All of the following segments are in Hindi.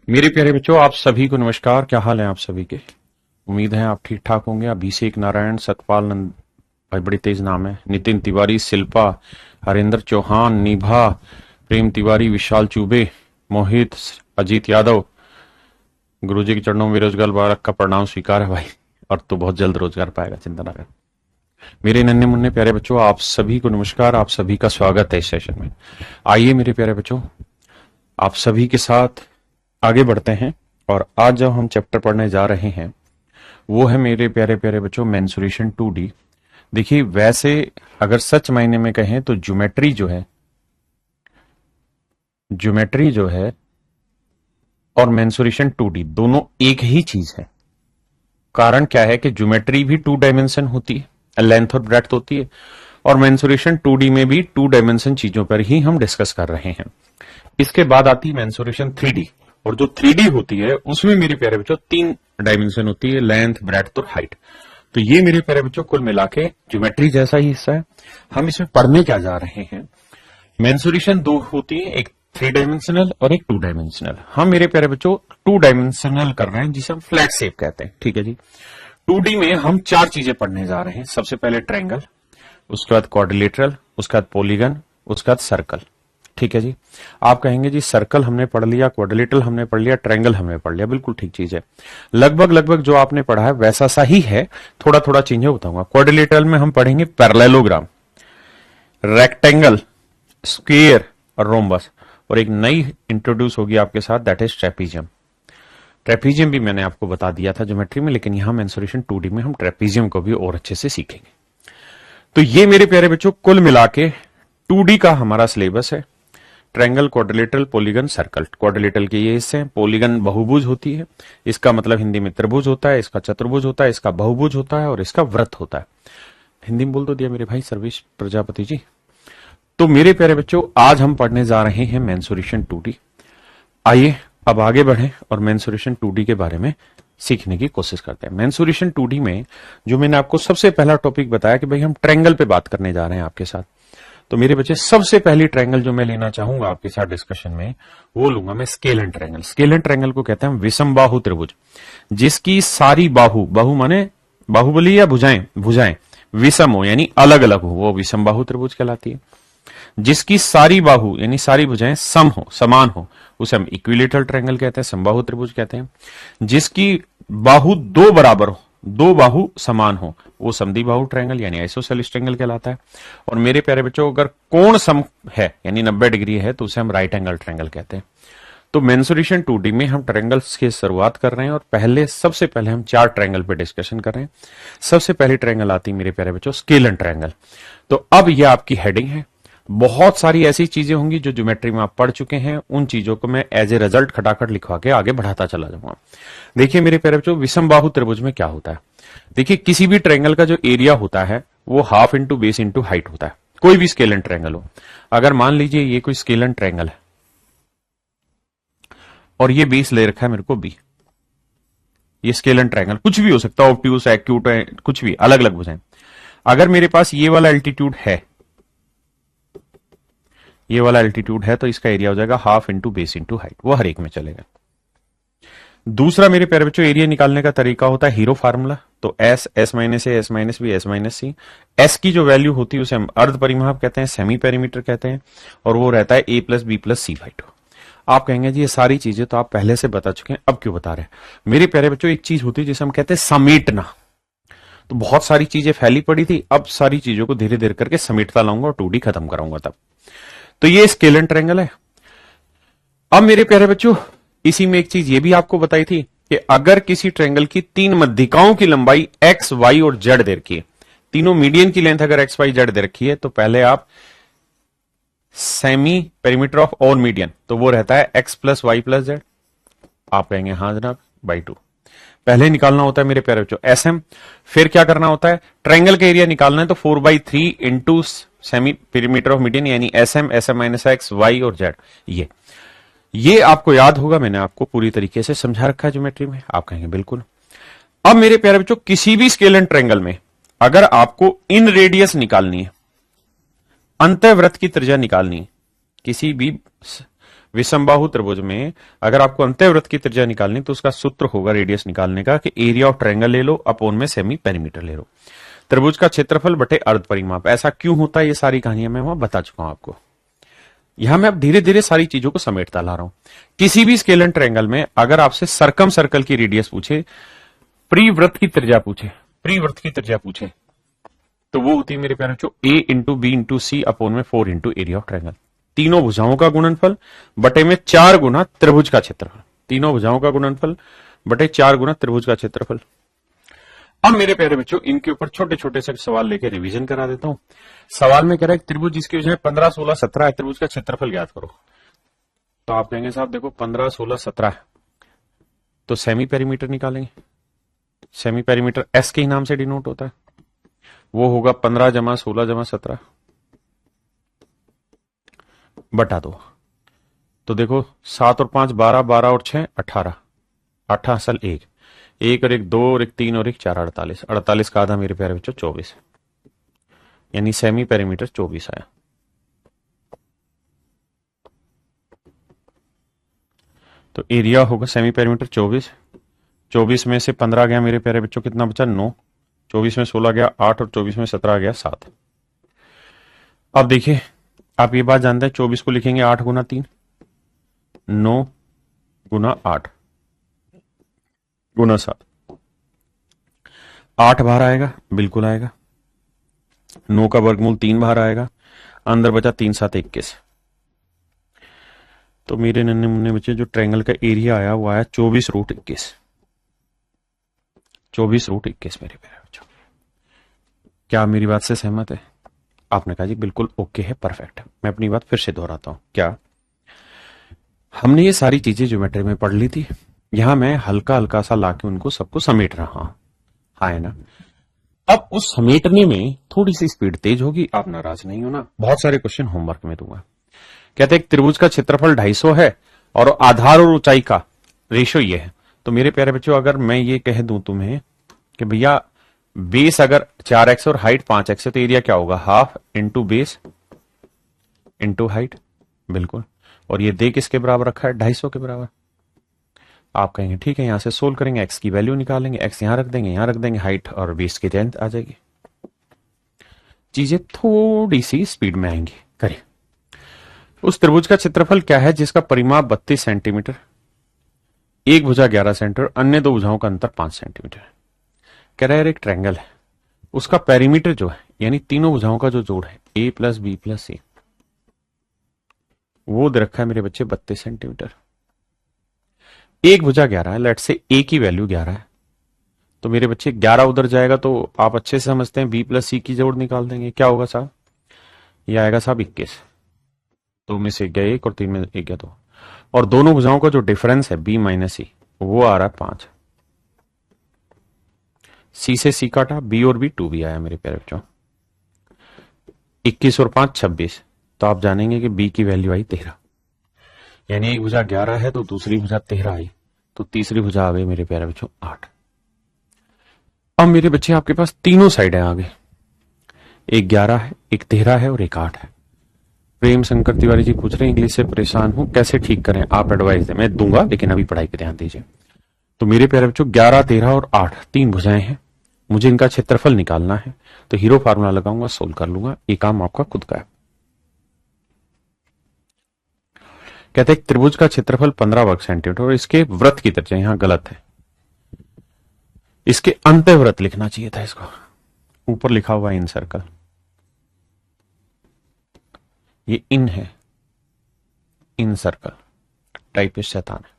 मेरे प्यारे बच्चों, आप सभी को नमस्कार। क्या हाल है आप सभी के? उम्मीद है आप ठीक ठाक होंगे। अभिषेक नारायण, सतपाल नंद, भाई बड़ी तेज नाम है, नितिन तिवारी, शिल्पा, हरेंद्र चौहान, निभा, प्रेम तिवारी, विशाल चुबे, मोहित, अजीत यादव। गुरुजी के चरणों में रोजगार बालक का प्रणाम स्वीकार है भाई, और तो बहुत जल्द रोजगार पाएगा, चिंता ना कर। मेरे नन्हे मुन्ने प्यारे बच्चों, आप सभी को नमस्कार। आप सभी का स्वागत है इस सेशन में। आइए मेरे प्यारे बच्चों, आप सभी के साथ आगे बढ़ते हैं। और आज जो हम चैप्टर पढ़ने जा रहे हैं वो है मेरे प्यारे प्यारे बच्चों मेंसुरेशन 2D। देखिए, वैसे अगर सच मायने में कहें तो ज्योमेट्री जो है और मेंसुरेशन 2D दोनों एक ही चीज है। कारण क्या है कि ज्योमेट्री भी 2 डायमेंशन होती है, लेंथ और ब्रेड्थ होती है, और मेंसुरेशन 2D में भी 2 डायमेंशन चीजों पर ही हम डिस्कस कर रहे हैं। इसके बाद आती है मेंसुरेशन 3D, और जो 3D होती है उसमें मेरे प्यारे बच्चों 3 डायमेंशन होती है, लेंथ, ब्रेड्थ और हाइट। तो ये मेरे प्यारे बच्चों कुल मिला के ज्योमेट्री जैसा ही हिस्सा है। हम इसमें पढ़ने क्या जा रहे हैं, मेंसुरेशन दो होती है, एक 3 डायमेंशनल और एक 2 डायमेंशनल। हम मेरे प्यारे बच्चों 2 डायमेंशनल कर रहे हैं जिसे हम फ्लैट शेप कहते हैं, ठीक है जी। 2D में हम 4 चीजें पढ़ने जा रहे हैं। सबसे पहले ट्रायंगल, उसके बाद क्वाड्रिलेटरल, उसके बाद पॉलीगन, उसके बाद सर्कल, ठीक है जी। आप कहेंगे जी सर्कल हमने पढ़ लिया, क्वाड्रिलेटरल हमने पढ़ लिया, ट्रायंगल हमने पढ़ लिया। बिल्कुल ठीक चीज है, लगभग लगभग जो आपने पढ़ा है वैसा सा ही है, थोड़ा थोड़ा चेंज है, बताऊंगा। क्वाड्रिलेटरल में हम पढ़ेंगे पैरेललोग्राम, रेक्टेंगल, स्क्वायर और रोम्बस, और एक नई इंट्रोड्यूस होगी आपके साथ, दैट इज ट्रेपीजियम। ट्रेपीजियम भी मैंने आपको बता दिया था ज्योमेट्री में, लेकिन यहां मेंसुरेशन 2D में हम ट्रेपीजियम को भी और अच्छे से सीखेंगे। तो ये मेरे प्यारे बच्चों कुल मिला के 2D का हमारा सिलेबस है। Triangle, quadrilateral, polygon, circle. Quadrilateral के ये हिस्से हैं। पॉलीगन बहुभुज होती है, इसका मतलब हिंदी में त्रिभुज होता है, इसका चतुर्भुज होता है, इसका बहुभुज होता है और इसका वृत्त होता है। हिंदी में बोल तो दिया मेरे भाई सर्वेश प्रजापति जी। तो मेरे प्यारे बच्चों, आज हम पढ़ने जा रहे हैं मेंसुरेशन 2D। आइए अब आगे बढ़ें और मेंसुरेशन 2D के बारे में सीखने की कोशिश करते हैं। मेंसुरेशन 2D में जो मैंने आपको सबसे पहला टॉपिक बताया कि भाई हम ट्रायंगल पे बात करने जा रहे हैं आपके साथ। तो मेरे बच्चे, सबसे पहली ट्रायंगल जो मैं लेना चाहूंगा आपके साथ डिस्कशन में, वो लूंगा मैं स्केलेन ट्रायंगल। स्केलेन ट्रायंगल को कहते हैं विषम बाहु त्रिभुज, जिसकी सारी बाहु, बाहु माने बाहुबली या भुजाएं, भुजाएं विषम हो यानी अलग अलग हो, वो विषम बाहु त्रिभुज कहलाती है। जिसकी सारी बाहु यानी सारी भुजाएं सम हो, समान हो, उसे हम इक्विलेटरल ट्रायंगल कहते हैं, समबाहु त्रिभुज कहते हैं। जिसकी बाहु दो बराबर हो, दो बाहु समान हो, वो समद्विबाहु ट्रायंगल यानी आइसोसेलेस ट्रायंगल कहलाता है। और मेरे प्यारे बच्चों, अगर कोण सम है यानी 90 डिग्री है तो उसे हम राइट एंगल ट्रायंगल कहते हैं। तो मेंसुरेशन 2D में हम ट्रायंगल्स की शुरुआत कर रहे हैं, और सबसे पहले हम 4 ट्रायंगल पे डिस्कशन कर रहे हैं। सबसे पहली ट्रायंगल आती है मेरे प्यारे बच्चों स्केलेन ट्रायंगल। तो अब यह आपकी हेडिंग है। बहुत सारी ऐसी चीजें होंगी जो ज्योमेट्री में आप पढ़ चुके हैं, उन चीजों को मैं एज ए रिजल्ट खटाखट लिखवा के आगे बढ़ाता चला जाऊंगा। देखिए मेरे प्यारे बच्चों, विषम बाहु त्रिभुज में क्या होता है। देखिए, किसी भी ट्रायंगल का जो एरिया होता है वो half into base into height होता है, कोई भी स्केलेन ट्रायंगल हो। अगर मान लीजिए ये कोई स्केलेन ट्रायंगल है और ये बेस ले रखा है मेरे को बी, ये स्केलेन ट्रायंगल कुछ भी हो सकता है, ऑब्ट्यूज, एक्यूट, कुछ भी, अलग अलग भुजाएं। अगर मेरे पास ये वाला एल्टीट्यूड है, ये वाला एल्टीट्यूड है, तो इसका एरिया हो जाएगा half into base into height, वो हर एक में चलेगा। दूसरा मेरे प्यारे बच्चों, एरिया निकालने का तरीका होता है हीरो फार्मूला। तो S, S minus A, S minus B, S minus C. S की जो वैल्यू होती है उसे हम अर्ध परिमाप कहते हैं, सेमी पेरीमीटर कहते हैं, और वो रहता है A plus B plus C by 2। आप कहेंगे जी ये सारी चीजें तो आप पहले से बता चुके हैं, अब क्यों बता रहे हैं? मेरे प्यारे बच्चों, एक चीज होती है जिसे हम कहते हैं समेटना। तो बहुत सारी चीजें फैली पड़ी थी, अब सारी चीजों को धीरे धीरे करके समेटता लाऊंगा और 2D खत्म कराऊंगा तब। तो ये स्केलेन ट्रायंगल है। अब मेरे प्यारे बच्चों, इसी में एक चीज ये भी आपको बताई थी कि अगर किसी ट्रायंगल की 3 मध्यिकाओं की लंबाई एक्स, वाई और जेड दे रखी है, तीनों मीडियन की लेंथ अगर एक्स, वाई, जेड दे रखी है, तो पहले आप सेमी पेरीमीटर ऑफ और मीडियन, तो वो रहता है X plus Y plus Z. आप कहेंगे हाँ जनाब, बाई 2 पहले निकालना होता है मेरे प्यारे बच्चों एसएम। फिर क्या करना होता है, ट्रायंगल का एरिया निकालना है, तो 4/3 into semi perimeter of median यानी SM, SM minus X, Y और जेड। ये आपको याद होगा, मैंने आपको पूरी तरीके से समझा रखा है ज्योमेट्री में। आप कहेंगे बिल्कुल। अब मेरे प्यारे बच्चों, किसी भी स्केलेन ट्रायंगल में अगर आपको इन रेडियस निकालनी है, अंतःवृत्त की त्रिज्या निकालनी है, किसी भी विषमबाहु त्रिभुज में अगर आपको अंत्यवृत्त की त्रिज्या निकालनी तो उसका सूत्र होगा रेडियस निकालने का कि एरिया ऑफ ट्रायंगल ले लो अपोन में सेमी पेरीमीटर ले लो, त्रिभुज का क्षेत्रफल बटे अर्ध परिमाप। ऐसा क्यों होता है ये सारी कहानियां मैं वहां बता चुका हूं आपको। यहां मैं अब धीरे धीरे सारी चीजों को समेटता ला रहा हूं। किसी भी स्केल एंड ट्रायंगल में अगर आपसे सरकम सर्कल की रेडियस पूछे, परिवृत्त की त्रिज्या पूछे, परिवृत्त की त्रिज्या पूछे, तो वो होती है मेरे प्यारे बच्चों a into B into C upon में 4 इंटू एरिया ऑफ ट्रायंगल। तीनों भुजाओं का गुणनफल बटे में 4 गुना त्रिभुज का क्षेत्रफल। तीनों भुजाओं का गुणनफल बटे 4 गुना त्रिभुज का क्षेत्रफल। अब मेरे प्यारे बच्चों इनके ऊपर छोटे छोटे से सवाल लेकर रिवीजन करा देता हूं। सवाल में कह रहा है त्रिभुज जिसकी वजह 15, 16, 17 है, त्रिभुज का क्षेत्रफल ज्ञात करो। तो आप कहेंगे साहब देखो 15, 16, 17 है तो सेमी पेरीमीटर निकालेंगे। सेमी पेरीमीटर एस के ही नाम से डिनोट होता है, वो होगा 15 जमा 16 जमा 17 बटा 2। तो देखो 7 और 5 12, 12 और 6 18, 8 असल 1, 1 और 1 2 और 1 3 और 1 4 48, 48 का आधा मेरे प्यारे बच्चों 24, यानी सेमी पेरीमीटर 24 आया। तो एरिया होगा सेमी पेरीमीटर 24, 24 में से 15 गया मेरे प्यारे बच्चों, कितना बचा 9, 24 में 16 गया 8 और 24 में 17 गया 7। अब देखिए आप ये बात जानते हैं 24 को लिखेंगे 8 गुना 3, 9 गुना 8 गुना 7, 8 बाहर आएगा, बिल्कुल आएगा। 9 का वर्गमूल 3 बाहर आएगा, अंदर बचा 3 7 21। तो मेरे नन्हे मुन्ने बच्चे जो ट्रायंगल का एरिया आया वो आया 24 रूट 21, 24 रूट 21 मेरे प्यारे बच्चों। क्या मेरी बात से सहमत है? आपने कहा जी बिल्कुल ओके है, परफेक्ट है। मैं अपनी बात फिर से दोहराता हूं। क्या हमने ये सारी चीजें ज्योमेट्री में पढ़ ली थी, यहां मैं हल्का हल्का सा लाके उनको सबको समेट रहा हूं, हाँ है ना। अब उस समेटने में थोड़ी सी स्पीड तेज होगी, आप नाराज नहीं होना, बहुत सारे क्वेश्चन होमवर्क में दूंगा। कहते हैं त्रिभुज का क्षेत्रफल 250 है और आधार और ऊंचाई का रेशो ये है। तो मेरे प्यारे बच्चों अगर मैं ये कह दूं तुम्हें कि भैया बेस अगर 4x और हाइट 5x है तो एरिया क्या होगा, half into base into height, बिल्कुल। और ये दे किसके बराबर रखा है, 250 के बराबर। आप कहेंगे ठीक है, यहां से सोल्व करेंगे, एक्स की वैल्यू निकालेंगे, एक्स यहां रख देंगे, यहां रख देंगे, हाइट और बेस की लेंथ आ जाएगी। चीजें थोड़ी सी स्पीड में आएंगी, करिए। उस त्रिभुज का क्षेत्रफल क्या है जिसका परिमाप 32 सेंटीमीटर, एक भुजा 11 सेंटीमीटर, अन्य दो भुजाओं का अंतर 5 सेंटीमीटर है। कह रहा है एक ट्रायंगल है, उसका पेरीमीटर जो है यानी तीनों भुजाओं का जो जोड़ है a प्लस बी प्लस सी, वो दे रखा है मेरे बच्चे 32 सेंटीमीटर। एक भुजा 11 है, लेट से a की वैल्यू 11 है, तो मेरे बच्चे 11 उधर जाएगा तो आप अच्छे से समझते हैं b प्लस सी की जोड़ निकाल देंगे, क्या होगा साहब, ये आएगा साहब 21। 2 में से गया 1 और 3 में 1 गया 2, और दोनों भुजाओं का जो डिफरेंस है b माइनस सी वो आ रहा है 5। सी से सी काटा, बी और बी 2 भी आया मेरे प्यारे बच्चों, 21 और 5 26। तो आप जानेंगे कि बी की वैल्यू आई 13, यानी एक भुजा 11 है तो दूसरी भुजा 13 आई, तो तीसरी भुजा आ गई मेरे प्यारे बच्चों 8। अब मेरे बच्चे आपके पास तीनों साइड है आगे, एक 11 है, एक 13 है और एक 8 है। प्रेम शंकर तिवारी जी पूछ रहे हैं इंग्लिश से परेशान हूं, कैसे ठीक करें, आप एडवाइस दें। मैं दूंगा लेकिन अभी पढ़ाई पे ध्यान दीजिए। तो मेरे प्यारे बच्चों 11 13 और 8 तीन भुजाएं हैं, मुझे इनका क्षेत्रफल निकालना है, तो हीरो फार्मूला लगाऊंगा, सोल्व कर लूंगा, ये काम आपका खुद का है। कहते हैं त्रिभुज का क्षेत्रफल 15 वर्ग सेंटीमीटर और इसके वृत्त की त्रिज्या, यहां गलत है, इसके अंतःवृत्त लिखना चाहिए था, इसको ऊपर लिखा हुआ इन सर्कल, ये इन है, इन सर्कल टाइप शैतान है।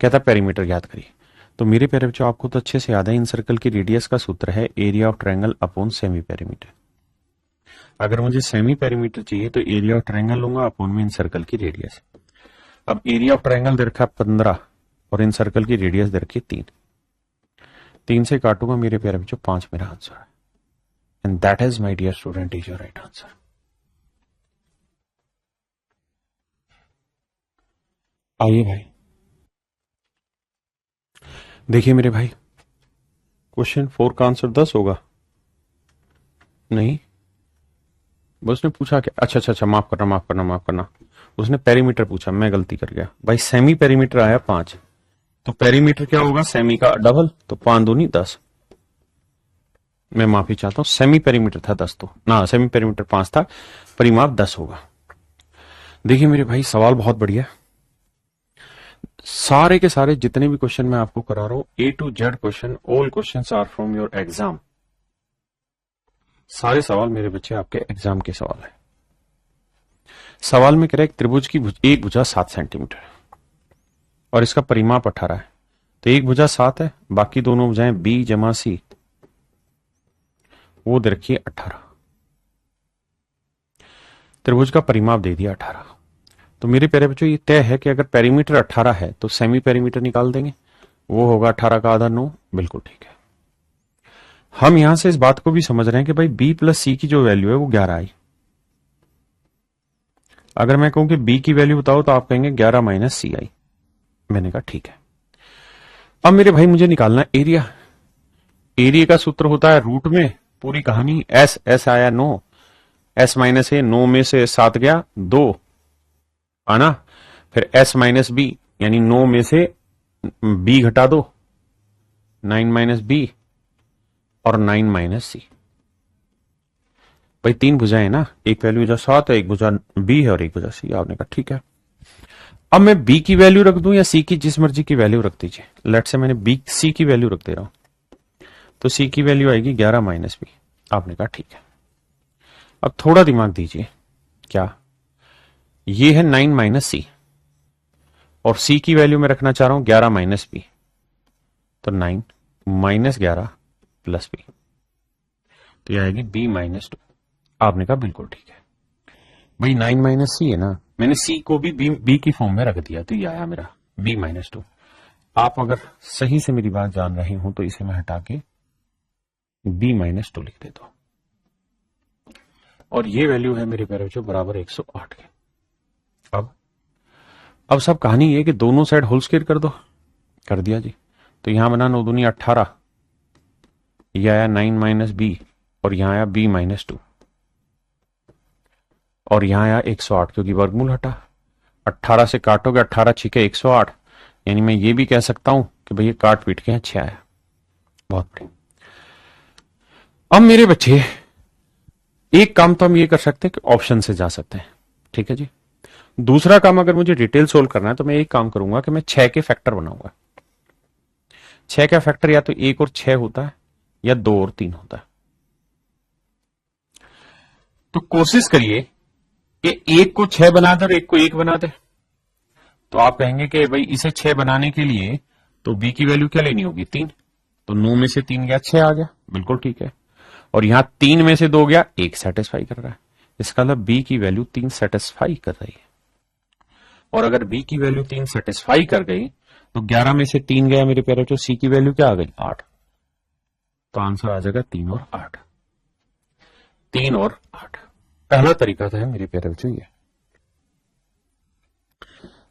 कहता पेरीमीटर ज्ञात करिए। तो मेरे प्यारे बच्चों आपको तो अच्छे से याद है, इन सर्कल की रेडियस का सूत्र है area of triangle upon semi perimeter. अगर मुझे सेमी पेरीमीटर चाहिए तो एरिया ऑफ ट्रायंगल लूंगा अपॉन में इन सर्कल की रेडियस। अब एरिया ऑफ ट्रायंगल दे रखा 15 और इन सर्कल की रेडियस दे रखी 3, 3 से काटूंगा मेरे प्यारे बच्चों 5 मेरा आंसर है, and that is my dear student is your right answer. आइए भाई देखिए मेरे भाई, क्वेश्चन 4 का आंसर 10 होगा, नहीं बस ने पूछा क्या, अच्छा अच्छा अच्छा, माफ करना माफ करना माफ करना, उसने पेरीमीटर पूछा, मैं गलती कर गया भाई, सेमी पेरीमीटर आया 5, तो पेरीमीटर क्या होगा, सेमी का डबल, तो 5 दूनी 10। मैं माफी चाहता हूं, सेमी पेरीमीटर था 10, तो ना सेमी पेरीमीटर 5 था, परिमाप 10 होगा। देखिए मेरे भाई सवाल बहुत बढ़िया, सारे के सारे जितने भी क्वेश्चन मैं आपको करा रहा हूं, A to Z question, all questions are from your exam. सारे सवाल मेरे बच्चे आपके एग्जाम के सवाल है। सवाल में कह रहा है एक त्रिभुज की एक भुजा 7 सेंटीमीटर और इसका परिमाप 18 है, तो एक भुजा 7 है, बाकी दोनों भुजाएं B जमा C, वो दे रखिए 18। त्रिभुज का परिमाप दे दिया 18। तो मेरे प्यारे बच्चों ये तय है कि अगर पेरीमीटर 18 है तो सेमी पेरीमीटर निकाल देंगे, वो होगा 18 का आधा 9। बिल्कुल ठीक है। हम यहां से इस बात को भी समझ रहे हैं कि भाई B प्लस C की जो वैल्यू है वो 11 आई। अगर मैं कहूं कि B की वैल्यू बताओ तो आप कहेंगे 11 माइनस C आई। मैंने कहा ठीक है। अब मेरे भाई मुझे निकालना है एरिया। एरिया का सूत्र होता है रूट में पूरी कहानी, S आया 9, S माइनस ए, 9 में से 7 गया 2 आना, फिर S माइनस बी यानी 9 में से B घटा दो, 9 माइनस बी और 9 माइनस सी। भाई 3 भुजाएं ना, एक वैल्यू जो 7 है, एक भुजा B है और एक भुजा C। आपने कहा ठीक है। अब मैं B की वैल्यू रख दूं या C की, जिस मर्जी की वैल्यू रख दीजिए। लेट से मैंने C की वैल्यू रख दे रहा हूं, तो C की वैल्यू आएगी 11 माइनस B। आपने कहा ठीक है। अब थोड़ा दिमाग दीजिए, क्या ये है 9 माइनस सी और C की वैल्यू में रखना चाह रहा हूं 11 माइनस बी, तो 9 माइनस 11 प्लस बी, तो ये आएगी B माइनस 2। आपने कहा बिल्कुल ठीक है भाई, 9 माइनस सी है ना, मैंने C को भी B की फॉर्म में रख दिया, तो ये आया मेरा B माइनस 2। आप अगर सही से मेरी बात जान रहे हो तो इसे मैं हटा के B माइनस 2 लिख देता हूं, और ये वैल्यू है मेरे प्यारे बच्चों बराबर 108 के। अब सब कहानी ये कि दोनों साइड होल स्क्वायर कर दो, कर दिया जी। तो यहां बना 9 दूनी 18, यह आया 9 माइनस बी और यहां आया B माइनस 2 और यहां आया 108 क्योंकि वर्गमूल हटा। 18 से काटोगे 18 छिके 108, यानी मैं ये भी कह सकता हूं कि भैया काट पीट के 6 आया। बहुत बढ़िया। अब मेरे बच्चे एक काम तो हम ये कर सकते हैं कि ऑप्शन से जा सकते हैं, ठीक है जी। दूसरा काम अगर मुझे डिटेल सोल्व करना है तो मैं एक काम करूंगा कि मैं 6 के फैक्टर बनाऊंगा। 6 का फैक्टर या तो 1 और 6 होता है या 2 और 3 होता है। तो कोशिश करिए कि 1 को 6 बना दे और 1 को 1 बना दे। तो आप कहेंगे कि भाई इसे 6 बनाने के लिए तो B की वैल्यू क्या लेनी होगी, 3। तो 9 में से 3 गया 6 आ गया, बिल्कुल ठीक है। और यहां 3 में से 2 गया 1 सेटिस्फाई कर रहा है, इसका मतलब B की वैल्यू 3 सेटिस्फाई कर रही है। और अगर B की वैल्यू 3 सेटिस्फाई कर गई तो 11 में से 3 गया मेरे प्यारे बच्चों, C की वैल्यू क्या आ गई 8, तो आंसर आ जाएगा 3 और 8। 3 और 8 पहला तरीका था मेरे प्यारे बच्चों ये।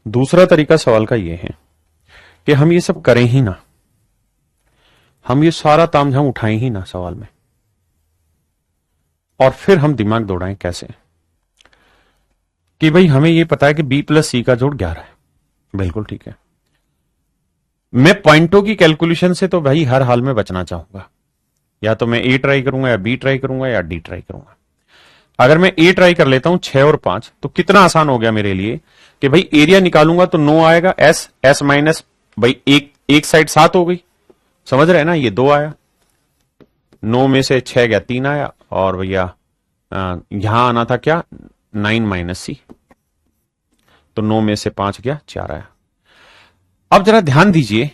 दूसरा तरीका सवाल का ये है कि हम ये सब करें ही ना, हम ये सारा तामझाम उठाएं ही ना सवाल में, और फिर हम दिमाग दौड़ाएं कैसे कि भाई हमें ये पता है कि B प्लस C का जोड़ 11 है, बिल्कुल ठीक है। मैं पॉइंटों की कैलकुलेशन से तो भाई हर हाल में बचना चाहूंगा, या तो मैं A ट्राई करूंगा या B ट्राई करूंगा या D ट्राई करूंगा। अगर मैं A ट्राई कर लेता हूं 6 और 5, तो कितना आसान हो गया मेरे लिए कि भाई एरिया निकालूंगा तो 9 आएगा, S माइनस भाई एक साइड 7 हो गई, समझ रहे हैं ना, ये 2 आया, 9 में से 6 गया 3 आया, और भैया यहां आना था क्या 9 माइनस सी, तो 9 में से 5 गया 4 आया। अब जरा ध्यान दीजिए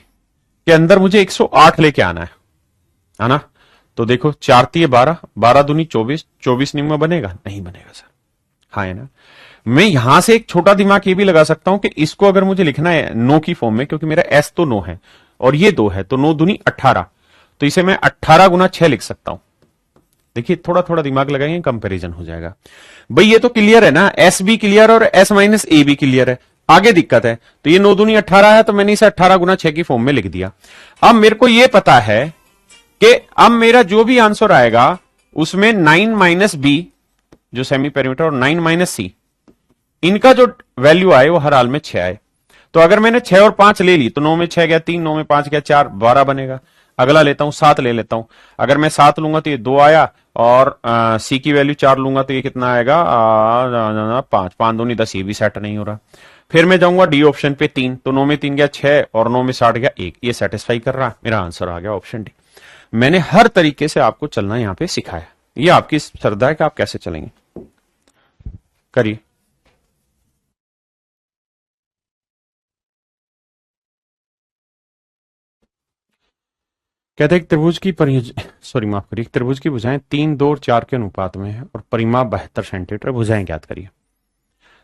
कि अंदर मुझे 108 लेके आना है ना। तो देखो 4 3 12, 12 दूनी 24, 24 निम्न बनेगा, नहीं बनेगा सर, हाँ है ना। मैं यहां से एक छोटा दिमाग ये भी लगा सकता हूं कि इसको अगर मुझे लिखना है 9 की फॉर्म में, क्योंकि मेरा S तो 9 है और ये 2 है, तो 9 दूनी 18, तो इसे मैं 18 गुना 6 लिख सकता हूं। देखिए थोड़ा थोड़ा दिमाग लगाएंगे, कंपैरिजन हो जाएगा। भाई ये तो क्लियर है ना, S भी क्लियर और S माइनस A भी क्लियर है, आगे दिक्कत है। तो ये 9 दूनी 18 है, तो मैंने इसे 18 गुना 6 की फॉर्म में लिख दिया। अब मेरे को यह पता है कि अब मेरा जो भी आंसर आएगा उसमें 9 माइनस बी जो सेमी पेरीमीटर और 9 माइनस सी, इनका जो वैल्यू आए वो हर हाल में 6 आए। तो अगर मैंने 6 और 5 ले ली तो 9 में 6 गया 3, 9 में 5 गया 4, 12 बनेगा। अगला लेता हूं 7 ले लेता हूं। अगर मैं 7 लूंगा तो ये 2 आया, और सी की वैल्यू 4 लूंगा तो ये कितना आएगा 5, 5 दूनी 10, ये भी सेट नहीं हो रहा। फिर मैं जाऊंगा डी ऑप्शन पे 3, तो 9 में 3 गया 6 और 9 में 60 गया 1, ये सेटिस्फाई कर रहा। मेरा आंसर आ गया ऑप्शन डी। मैंने हर तरीके से आपको चलना यहां पे सिखाया। ये आपकी श्रद्धा है कि आप कैसे चलेंगे, करिए। कहते हैं त्रिभुज की सॉरी माफ करिए, त्रिभुज की भुजाएं 3, 2 और 4 के अनुपात में है और परिमाप 72 सेंटीमीटर। भुजाएं ज्ञात करिए।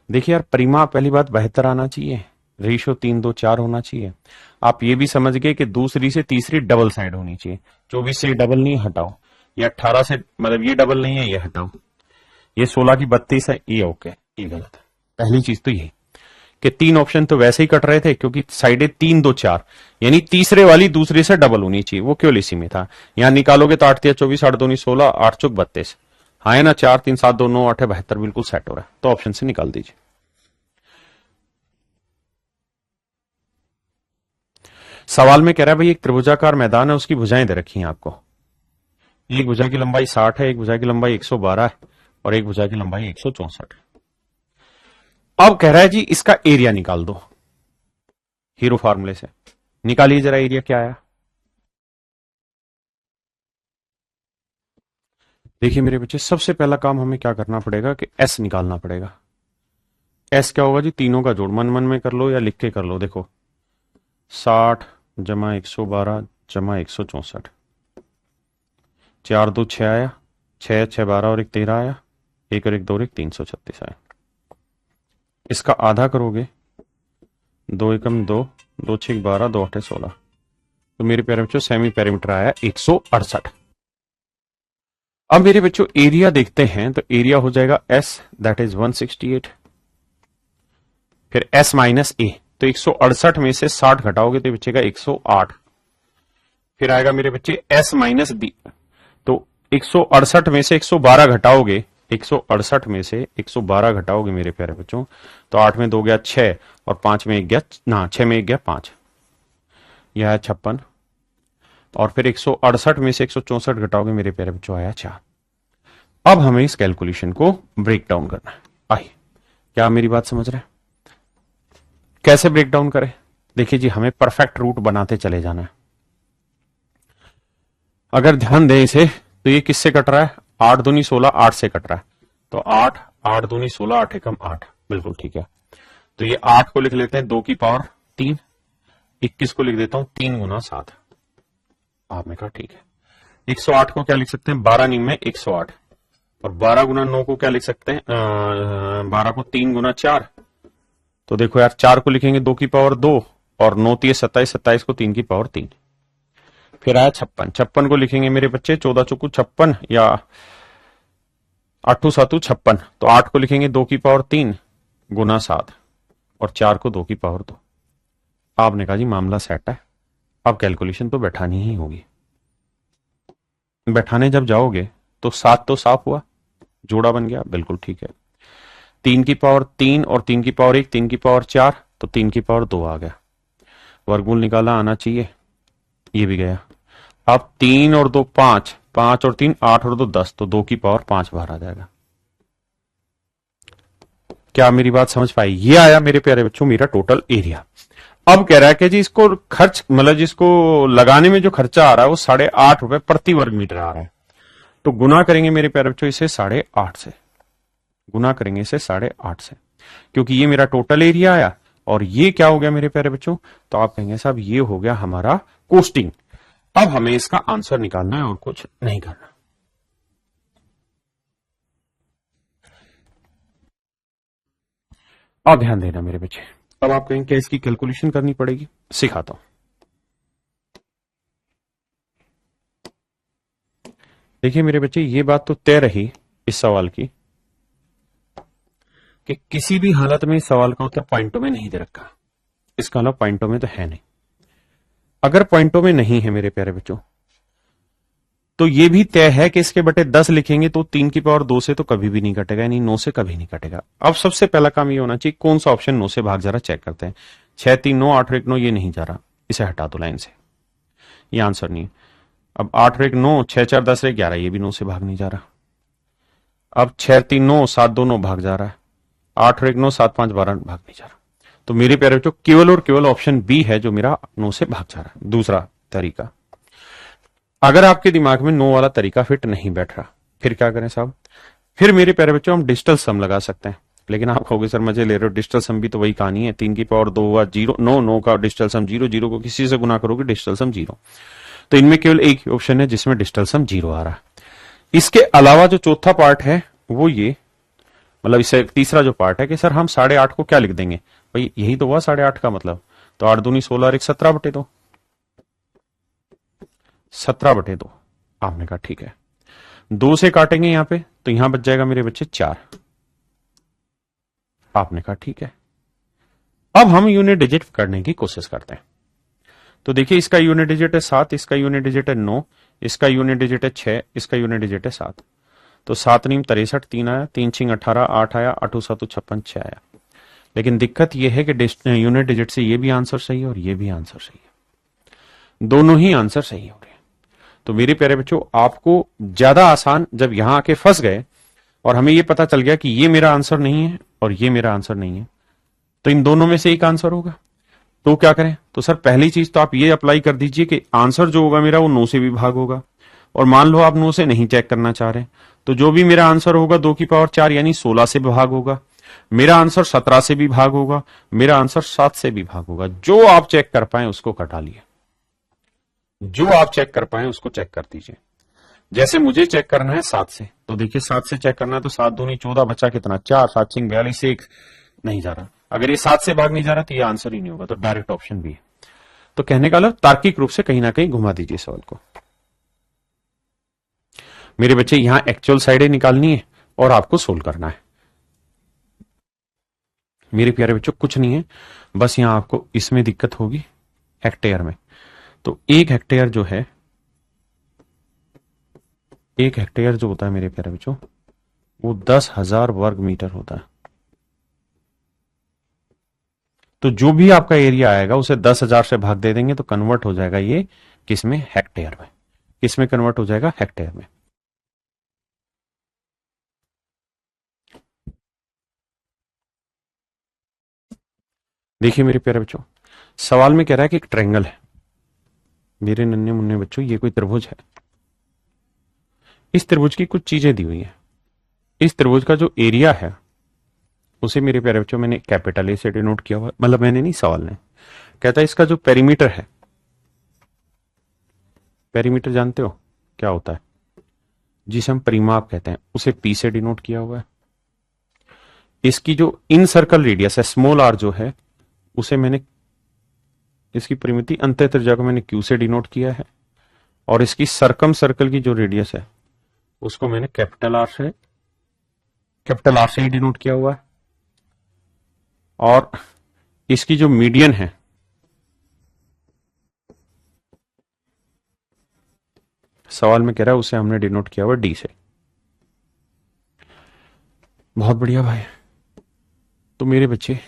देखिए यार, परिमाप पहली बात 72 आना चाहिए, रेशियो 3, 2, 4 होना चाहिए। आप ये भी समझ गए कि दूसरी से तीसरी डबल साइड होनी चाहिए। 24 से डबल नहीं, हटाओ। ये 18 से, मतलब ये डबल नहीं है, ये हटाओ। ये 16 की 32 है, ये ओके, ये गलत है। पहली चीज तो यही कि 3 ऑप्शन तो वैसे ही कट रहे थे क्योंकि साइडें 3, 2, 4, यानी तीसरे वाली दूसरे से डबल होनी चाहिए। वो क्यों इसी में था। यहां निकालोगे तो 8 3 24, 8 2 16, 8 चौक 32, हाँ है ना, 4 3 7 2 9 8 है 72, बिल्कुल सेट हो रहा है। तो ऑप्शन से निकाल दीजिए। सवाल में कह रहा है भाई एक त्रिभुजाकार मैदान है, उसकी भुजाएं दे रखी हैं आपको। एक भुजा की लंबाई 60 है, एक भुजा की लंबाई 112 है और एक भुजा की लंबाई 164 है। अब कह रहा है जी इसका एरिया निकाल दो हीरो फार्मूले से। निकालिए जरा एरिया क्या आया। देखिए मेरे बच्चे, सबसे पहला काम हमें क्या करना पड़ेगा कि एस निकालना पड़ेगा। एस क्या होगा जी, तीनों का जोड़। मन मन में कर लो या लिख के कर लो। देखो 60 जमा 112 जमा 164, 4 2 6 आया, 6 6 12 और 1 13 आया, 1 और 1 2 और 1 336 आया। इसका आधा करोगे, 2 एकम 2, 2 6 12, 2 8 16, तो मेरे प्यारे बच्चों सेमी पेरीमीटर आया 168। अब मेरे बच्चों एरिया देखते हैं, तो एरिया हो जाएगा एस, दैट इज 168, फिर एस माइनस ए, तो 168 में से 60 घटाओगे तो बचेगा 108। फिर आएगा मेरे बच्चे एस माइनस बी, तो 168 में से 112 घटाओगे, 168 में से 112 घटाओगे मेरे प्यारे बच्चों, तो 8 में 2 गया 6 और 5 में 1 गया ना, 6 में 1 गया 5, यह है 56। और फिर 168 में से 164 घटाओगे मेरे प्यारे बच्चों, आया 4। अब हमें इस कैलकुलेशन को ब्रेक डाउन करना है। आइए, क्या मेरी बात समझ रहे हैं, कैसे ब्रेक डाउन करें। देखिए जी, हमें परफेक्ट रूट बनाते चले जाना है। अगर ध्यान दें इसे, तो ये किससे कट रहा है, 8 दूनी 16, 8 से कट रहा है, तो 8 8 दूनी 16, 8 एकम 8, बिल्कुल ठीक है। तो ये 8 को लिख लेते हैं 2 की पावर 3, 21 को लिख देता हूं 3 गुना 7। आपने कहा ठीक है। 108 को क्या लिख सकते हैं, 12 नीम में 108, और 12 गुना 9 को क्या लिख सकते हैं, 12 को 3 गुना 4, तो देखो यार 4 को लिखेंगे 2 की पावर 2 और 9 3 27, 27 को 3 की पावर 3। फिर आया 56, 56 को लिखेंगे मेरे बच्चे 14 चौकू 56 या 8 7 56, तो 8 को लिखेंगे 2 की पावर 3 गुना 7 और 4 को 2 की पावर 2। आपने कहा जी मामला सेट है, अब कैलकुलेशन तो बैठानी ही होगी। बैठाने जब जाओगे तो 7 तो साफ हुआ, जोड़ा बन गया, बिल्कुल ठीक है। 3 की पावर 3 और 3 की पावर 1, 3 की पावर 4, तो 3 की पावर 2 आ गया। वर्गमूल निकाला आना चाहिए, ये भी गया। अब 3 और 2 5, 5 और 3 8 और 2 10, तो 2 की पावर 5 बाहर आ जाएगा। क्या मेरी बात समझ पाई। ये आया मेरे प्यारे बच्चों मेरा टोटल एरिया। अब कह रहा है कि जी इसको खर्च, मतलब जिसको लगाने में जो खर्चा आ रहा है वो 8.5 रुपए प्रति वर्ग मीटर आ रहा है। तो गुना करेंगे मेरे प्यारे बच्चों इसे 8.5 से, गुना करेंगे इसे 8.5 से, क्योंकि ये मेरा टोटल एरिया आया और ये क्या हो गया मेरे प्यारे बच्चों, तो आप कहेंगे साहब ये हो गया हमारा कोस्टिंग। अब हमें इसका आंसर निकालना है और कुछ नहीं करना। अब ध्यान देना मेरे बच्चे, अब आप कहेंगे क्या इसकी कैलकुलेशन करनी पड़ेगी, सिखाता हूं। देखिए मेरे बच्चे, ये बात तो तय रही इस सवाल की कि किसी भी हालत में इस सवाल का उत्तर पॉइंटों में नहीं दे रखा। इसका मतलब पॉइंटों में तो है नहीं। अगर पॉइंटों में नहीं है मेरे प्यारे बच्चों, तो ये भी तय है कि इसके बटे 10 लिखेंगे तो 3 की पावर 2 से तो कभी भी नहीं कटेगा, यानी 9 से कभी नहीं कटेगा। अब सबसे पहला काम ये होना चाहिए कौन सा ऑप्शन 9 से भाग, जरा चेक करते हैं। 6 3 9, 8 और 1 9, ये नहीं जा रहा, इसे हटा दो लाइन से, ये आंसर नहीं है। अब 8 और 1 9, 6 4 10 1 11, ये भी 9 से भाग नहीं जा रहा। अब 6 3 9, 7 2 9 भाग जा रहा है, 8 और 1 9, 7 5 12 भाग नहीं जा रहा। तो मेरे प्यारे बच्चों केवल और केवल ऑप्शन बी है जो मेरा 9 से भाग जा रहा है। दूसरा तरीका, अगर आपके दिमाग में 9 वाला तरीका फिट नहीं बैठ रहा, फिर क्या करें साहब? फिर मेरे प्यारे बच्चों हम डिजिटल सम लगा सकते हैं। लेकिन आप कहोगे सर मजे ले रहे हो, डिजिटल सम भी तो वही कहानी है, 3 की पावर 2 हुआ 0 9 9 का डिजिटल सम 0 0 को किसी से गुना करोगे डिजिटल सम 0। तो इनमें केवल एक ही ऑप्शन है जिसमें डिजिटल सम 0 आ रहा है। इसके अलावा जो चौथा पार्ट है वो ये, मतलब इससे तीसरा जो पार्ट है कि सर हम 8.5 को क्या लिख देंगे, भाई यही तो हुआ 8.5 का मतलब, तो 8 दूनी 16 और 1 17 बटे 2, 17 बटे 2। आपने कहा ठीक है, 2 से काटेंगे यहां पे तो यहां बच जाएगा मेरे बच्चे 4। आपने कहा ठीक है, अब हम यूनिट डिजिट करने की कोशिश करते हैं। तो देखिए इसका यूनिट डिजिट है 7, इसका यूनिट डिजिट है 9, इसका यूनिट डिजिट है 6, इसका यूनिट डिजिट है 7। तो 7 नीम 63, 3 आया, 3 छिंग 18, 8 आया, 8 7 56, 6 आया। लेकिन दिक्कत यह है कि यूनिट डिजिट से ये भी आंसर सही है और ये भी आंसर सही है, दोनों ही आंसर सही हो रहे हैं। तो मेरे प्यारे बच्चों आपको ज्यादा आसान जब यहां आके फंस गए और हमें ये पता चल गया कि ये मेरा आंसर नहीं है और ये मेरा आंसर नहीं है, तो इन दोनों में से एक आंसर होगा, तो क्या करें? तो सर पहली चीज तो आप ये अप्लाई कर दीजिए कि आंसर जो होगा मेरा वो 9 से भी भाग होगा। और मान लो आप 9 से नहीं चेक करना चाह रहे, तो जो भी मेरा आंसर होगा 2 की पावर 4 यानी 16 से भाग होगा, मेरा आंसर 17 से भी भाग होगा, मेरा आंसर 7 से भी भाग होगा। जो आप चेक कर पाए उसको कटा लिए, जो आप चेक कर पाए उसको चेक कर दीजिए। जैसे मुझे चेक करना है 7 से, तो देखिए 7 से चेक करना है तो 7 दूनी 14, बचा कितना 4, 7 सिंह 42, 1 नहीं जा रहा। अगर ये 7 से भाग नहीं जा रहा तो ये आंसर ही नहीं होगा, तो डायरेक्ट ऑप्शन भी है। तो कहने का मतलब तार्किक रूप से कहीं ना कहीं घुमा दीजिए सवाल को। मेरे बच्चे यहां एक्चुअल साइडें निकालनी है और आपको सोल्व करना है। मेरे प्यारे बच्चों कुछ नहीं है, बस यहां आपको इसमें दिक्कत होगी हेक्टेयर में। तो 1 हेक्टेयर जो है, 1 हेक्टेयर जो होता है मेरे प्यारे बच्चों वो 10,000 वर्ग मीटर होता है। तो जो भी आपका एरिया आएगा उसे 10,000 से भाग दे देंगे तो कन्वर्ट हो जाएगा ये किसमें? हेक्टेयर में। किसमें कन्वर्ट हो जाएगा? हेक्टेयर में। देखिए मेरे प्यारे बच्चों सवाल में कह रहा है कि एक ट्रायंगल है। मेरे नन्हे मुन्ने बच्चों ये कोई त्रिभुज है, इस त्रिभुज की कुछ चीजें दी हुई है। इस त्रिभुज का जो एरिया है उसे मेरे प्यारे बच्चों मैंने कैपिटल ए से डिनोट किया हुआ, मतलब मैंने नहीं, सवाल ने कहता है इसका जो पेरीमीटर है, पेरीमीटर जानते हो क्या होता है? जिसे हम परिमाप कहते हैं, उसे पी से डिनोट किया हुआ है। इसकी जो इन सर्कल रेडियस है स्मॉल आर जो है उसे मैंने, इसकी परिमिति अंत्य त्रिज्या को मैंने क्यू से डिनोट किया है। और इसकी सरकम सर्कल की जो रेडियस है उसको मैंने कैपिटल आर से ही डिनोट किया हुआ है। और इसकी जो मीडियन है सवाल में कह रहा है उसे हमने डिनोट किया हुआ डी से। बहुत बढ़िया भाई। तो मेरे बच्चे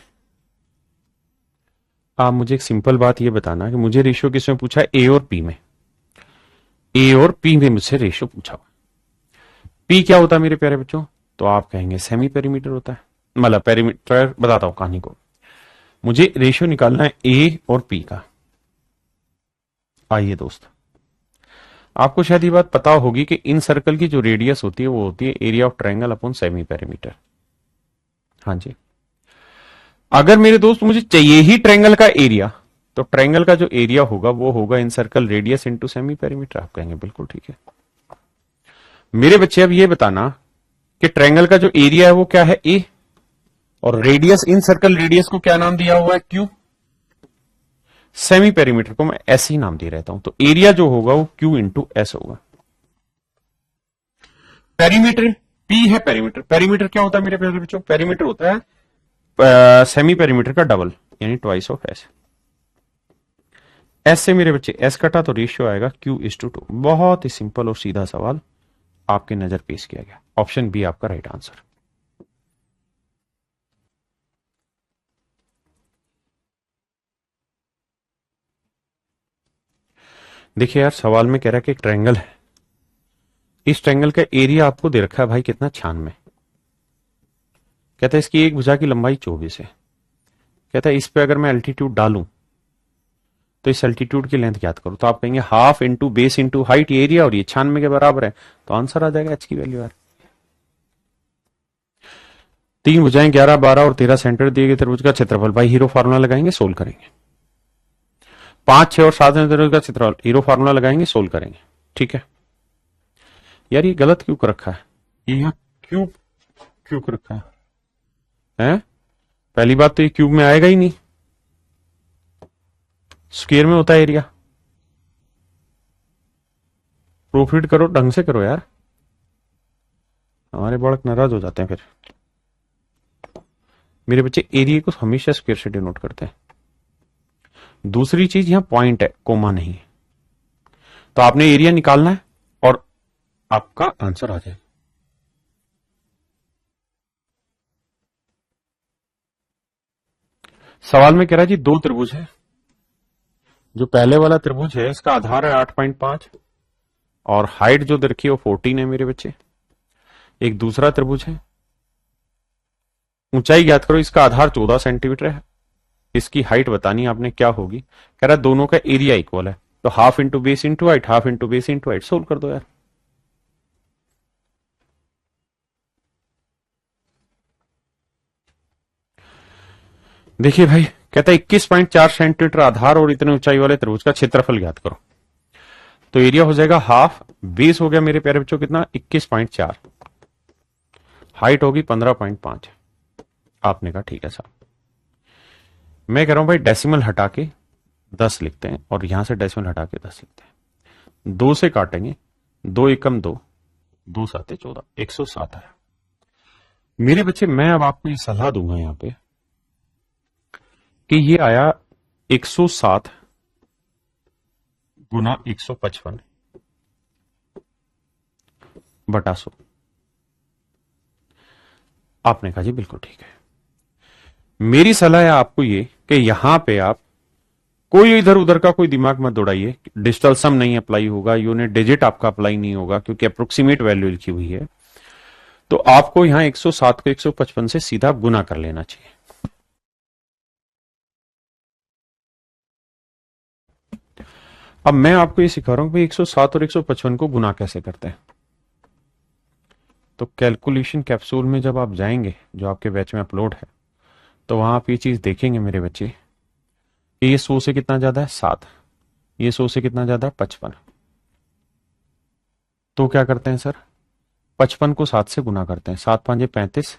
आप मुझे एक सिंपल बात ये बताना कि मुझे रेशियो किसमें पूछा है? ए और पी में। ए और पी में मुझसे रेशियो पूछा हुआ। पी क्या होता है मेरे प्यारे बच्चों? तो आप कहेंगे सेमी पेरीमीटर होता है, मतलब पेरीमीटर। बताता हूं कहानी को। मुझे रेशियो निकालना है ए और पी का। आइए दोस्त, आपको शायद ये बात पता होगी कि इन सर्कल की जो रेडियस होती है वो होती है area of triangle upon semi perimeter. हाँ जी, अगर मेरे दोस्त मुझे चाहिए ही ट्रायंगल का एरिया, तो ट्रायंगल का जो एरिया होगा वो होगा incircle radius into semi perimeter. आप कहेंगे बिल्कुल ठीक है। मेरे बच्चे अब ये बताना कि ट्रायंगल का जो एरिया है वो क्या है? ए, और रेडियस इन सर्कल रेडियस को क्या नाम दिया हुआ है? क्यू। सेमी पेरीमीटर को मैं एस ही नाम दे रहता हूं, तो एरिया जो होगा वो क्यू इंटू एस होगा। पेरीमीटर पी है पेरीमीटर। पेरीमीटर क्या होता है मेरे प्यारे बच्चों? पेरीमीटर होता है सेमी पेरीमीटर का डबल यानी ट्वाइस ऑफ एस। एस से मेरे बच्चे एस कटा तो रेशियो आएगा Q/2। बहुत ही सिंपल और सीधा सवाल आपके नजर पेश किया गया। ऑप्शन बी आपका राइट आंसर। देखिए यार, सवाल में कह रहा है कि एक ट्रायंगल है, इस ट्रायंगल का एरिया आपको दे रखा है भाई कितना, 96। कहता है इसकी एक भुजा की लंबाई 24 है। कहता है इस पे अगर मैं एल्टीट्यूड डालूं तो इस एल्टीट्यूड की लेंथ ज्ञात करो। तो आप कहेंगे half into base into height area, और ये 96 के बराबर है, तो आंसर आ जाएगा एच की वैल्यू यार। तीन भुजाएं 11, 12 और 13 सेंटर दिए गए त्रिभुज का क्षेत्रफल, भाई हीरो फार्मूला लगाएंगे, सोल्व करेंगे। 5, 6 और 7 त्रिभुज का क्षेत्रफल, हीरो फार्मूला लगाएंगे, सोल्व करेंगे। ठीक है यार, ये गलत क्यों कर रखा है, ये यहाँ क्यों क्यों कर रखा है, हैं? पहली बात तो ये क्यूब में आएगा ही नहीं, स्क्वायर में होता है एरिया। प्रूफरीड करो, ढंग से करो यार, हमारे बालक नाराज हो जाते हैं फिर। मेरे बच्चे एरिया को हमेशा स्क्वायर से डिनोट करते हैं। दूसरी चीज, यहां पॉइंट है, कोमा नहीं है, तो आपने एरिया निकालना है और आपका आंसर आ जाएगा। सवाल में कह रहा है जी दो त्रिभुज है, जो पहले वाला त्रिभुज है इसका आधार है 8.5 और हाइट जो दे रखी है वो 14 है मेरे बच्चे। एक दूसरा त्रिभुज है, ऊंचाई ज्ञात करो, इसका आधार 14 सेंटीमीटर है, इसकी हाइट बतानी है आपने क्या होगी। कह रहा है दोनों का एरिया इक्वल है, तो half into base into height, half into base into height, solve कर दो यार। देखिए भाई, कहता है 21.4 सेंटीमीटर आधार और इतने ऊंचाई वाले त्रिभुज का क्षेत्रफल ज्ञात करो। तो एरिया हो जाएगा हाफ, बेस हो गया मेरे प्यारे बच्चों कितना, 21.4, हाइट होगी 15.5। आपने कहा ठीक है साहब। मैं कह रहा हूं भाई डेसिमल हटा के 10 लिखते हैं और यहां से डेसिमल हटा के 10 लिखते हैं। 2 से काटेंगे, 2 एकम 2, 2 साते 14, 107 है। मेरे बच्चे मैं अब आपको ये सलाह दूंगा यहां पे कि ये आया 107 गुना 155 बटा 100। आपने कहा जी बिल्कुल ठीक है। मेरी सलाह है आपको ये कि यहां पे आप कोई इधर उधर का कोई दिमाग मत दौड़ाइए, डिजिटल सम नहीं अप्लाई होगा, यूनिट डिजिट आपका अप्लाई नहीं होगा क्योंकि अप्रोक्सीमेट वैल्यू लिखी हुई है। तो आपको यहां 107 को 155 से सीधा गुना कर लेना चाहिए। अब मैं आपको ये सिखा रहा हूं कि 107 और 155 को गुना कैसे करते हैं। तो कैलकुलेशन कैप्सूल में जब आप जाएंगे, जो आपके बैच में अपलोड है, तो वहां आप ये चीज देखेंगे मेरे बच्चे कि ये 100 से कितना ज्यादा है, 7, ये 100 से कितना ज्यादा है, 55। तो क्या करते हैं सर, 55 को 7 से गुना करते हैं, 7 5 35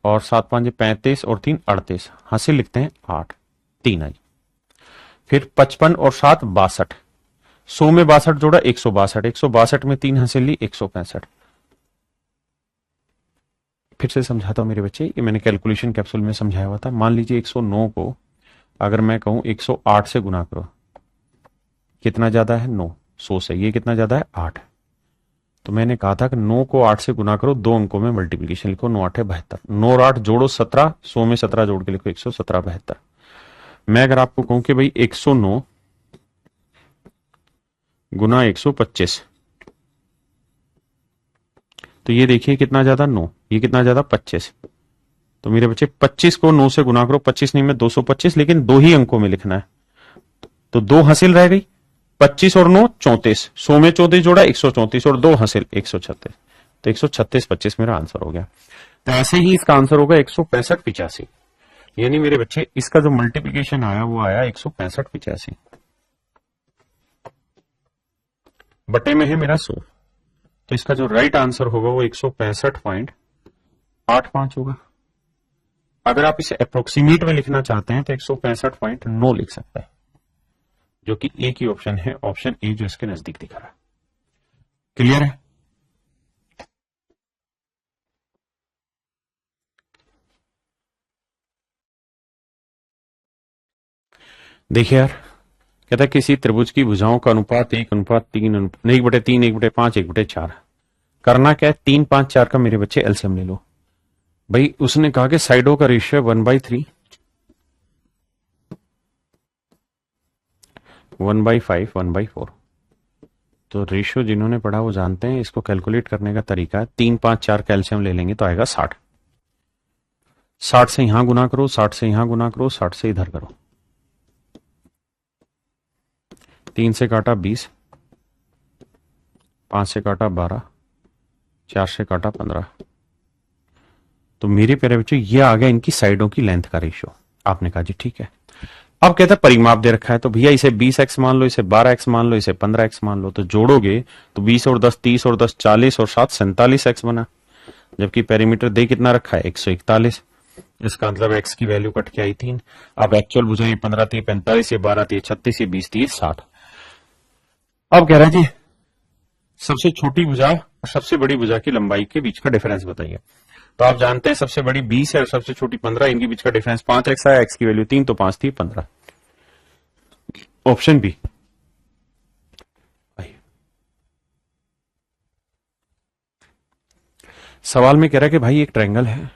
और 7 5 35 और 3 38, हासिल लिखते हैं 8, 3 आई। फिर 55 और 7 62, 100 में 62 जोड़ा 162, 162 में 3 हासिल ली 165। फिर से समझाता हूं मेरे बच्चे, ये मैंने कैलकुलेशन कैप्सूल में समझाया हुआ था। मान लीजिए 109 को अगर मैं कहूं 108 से गुना करो, कितना ज्यादा है 9, 100 से ये कितना ज्यादा है 8। तो मैंने कहा था कि 9 को 8 से गुना करो, 2 अंकों में मल्टीप्लीकेशन लिखो, 9 8 72, 9 और 8 जोड़ो 17, 100 में 17 जोड़ के लिखो 117 72। मैं अगर आपको कहूं कि भाई 109 गुना 125, तो ये देखिए कितना ज्यादा 9, ये कितना ज्यादा 25। तो मेरे बच्चे 25 को 9 से गुना करो, 25 नहीं में 225, लेकिन 2 ही अंकों में लिखना है, तो 2 हासिल रह गई, 25 और 9 34, 100 में 34 जोड़ा 134 और 2 हासिल 136, तो 136 25 मेरा आंसर हो गया। तो ऐसे ही इसका आंसर होगा 165 85, यानी मेरे बच्चे इसका जो मल्टीप्लीकेशन आया वो आया 165 85, बटे में है मेरा 100, तो इसका जो राइट आंसर होगा वो 165.85 होगा। अगर आप इसे अप्रोक्सीमेट में लिखना चाहते हैं तो 165.9 लिख सकते हैं, जो कि ए की ऑप्शन है, ऑप्शन ए जो इसके नजदीक दिखा रहा है। क्लियर है? देखिए यार, कहता है किसी त्रिभुज की भुजाओं का अनुपात 1:3, 1/3, 1/5, 1/4। करना क्या है, 3, 5, 4 का मेरे बच्चे एलसीएम ले लो। भाई उसने कहा कि साइडों का रेशियो 1/3, 1/5, 1/4। तो रेशियो जिन्होंने पढ़ा वो जानते हैं, इसको कैलकुलेट करने का तरीका है 3, 5, 4 कैल्शियम ले लेंगे तो आएगा 60। 60 से यहां गुना करो, 60 से यहां गुना करो, 60 से इधर करो। 3 से काटा 20, 5 से काटा 12, 4 से काटा 15। तो मेरे प्यारे बच्चों ये आ गया इनकी साइडों की लेंथ का रेशियो। आपने कहा जी ठीक है। अब कहता है परिमाप दे रखा है, तो भैया इसे 20x मान लो, इसे 12x मान लो, इसे 15x मान लो। तो जोड़ोगे तो 20 और 10 30 और 10 40 और 7 47x बना। जबकि पेरीमीटर दे कितना रखा है 141। इसका मतलब x की वैल्यू कट के आई 3। अब एक्चुअल भुजाएं 15 थी, 45, ये 12 थी, 36, ये 20 थी, 60। अब कह रहा है जी सबसे छोटी भुजा और सबसे बड़ी भुजा की लंबाई के बीच का डिफरेंस बताइए। तो आप जानते हैं सबसे बड़ी 20 है और सबसे छोटी 15, इनके बीच का डिफरेंस 5x है, x की वैल्यू 3 तो 5 थी 15। Option B. सवाल में कह रहा है कि भाई एक ट्रायंगल है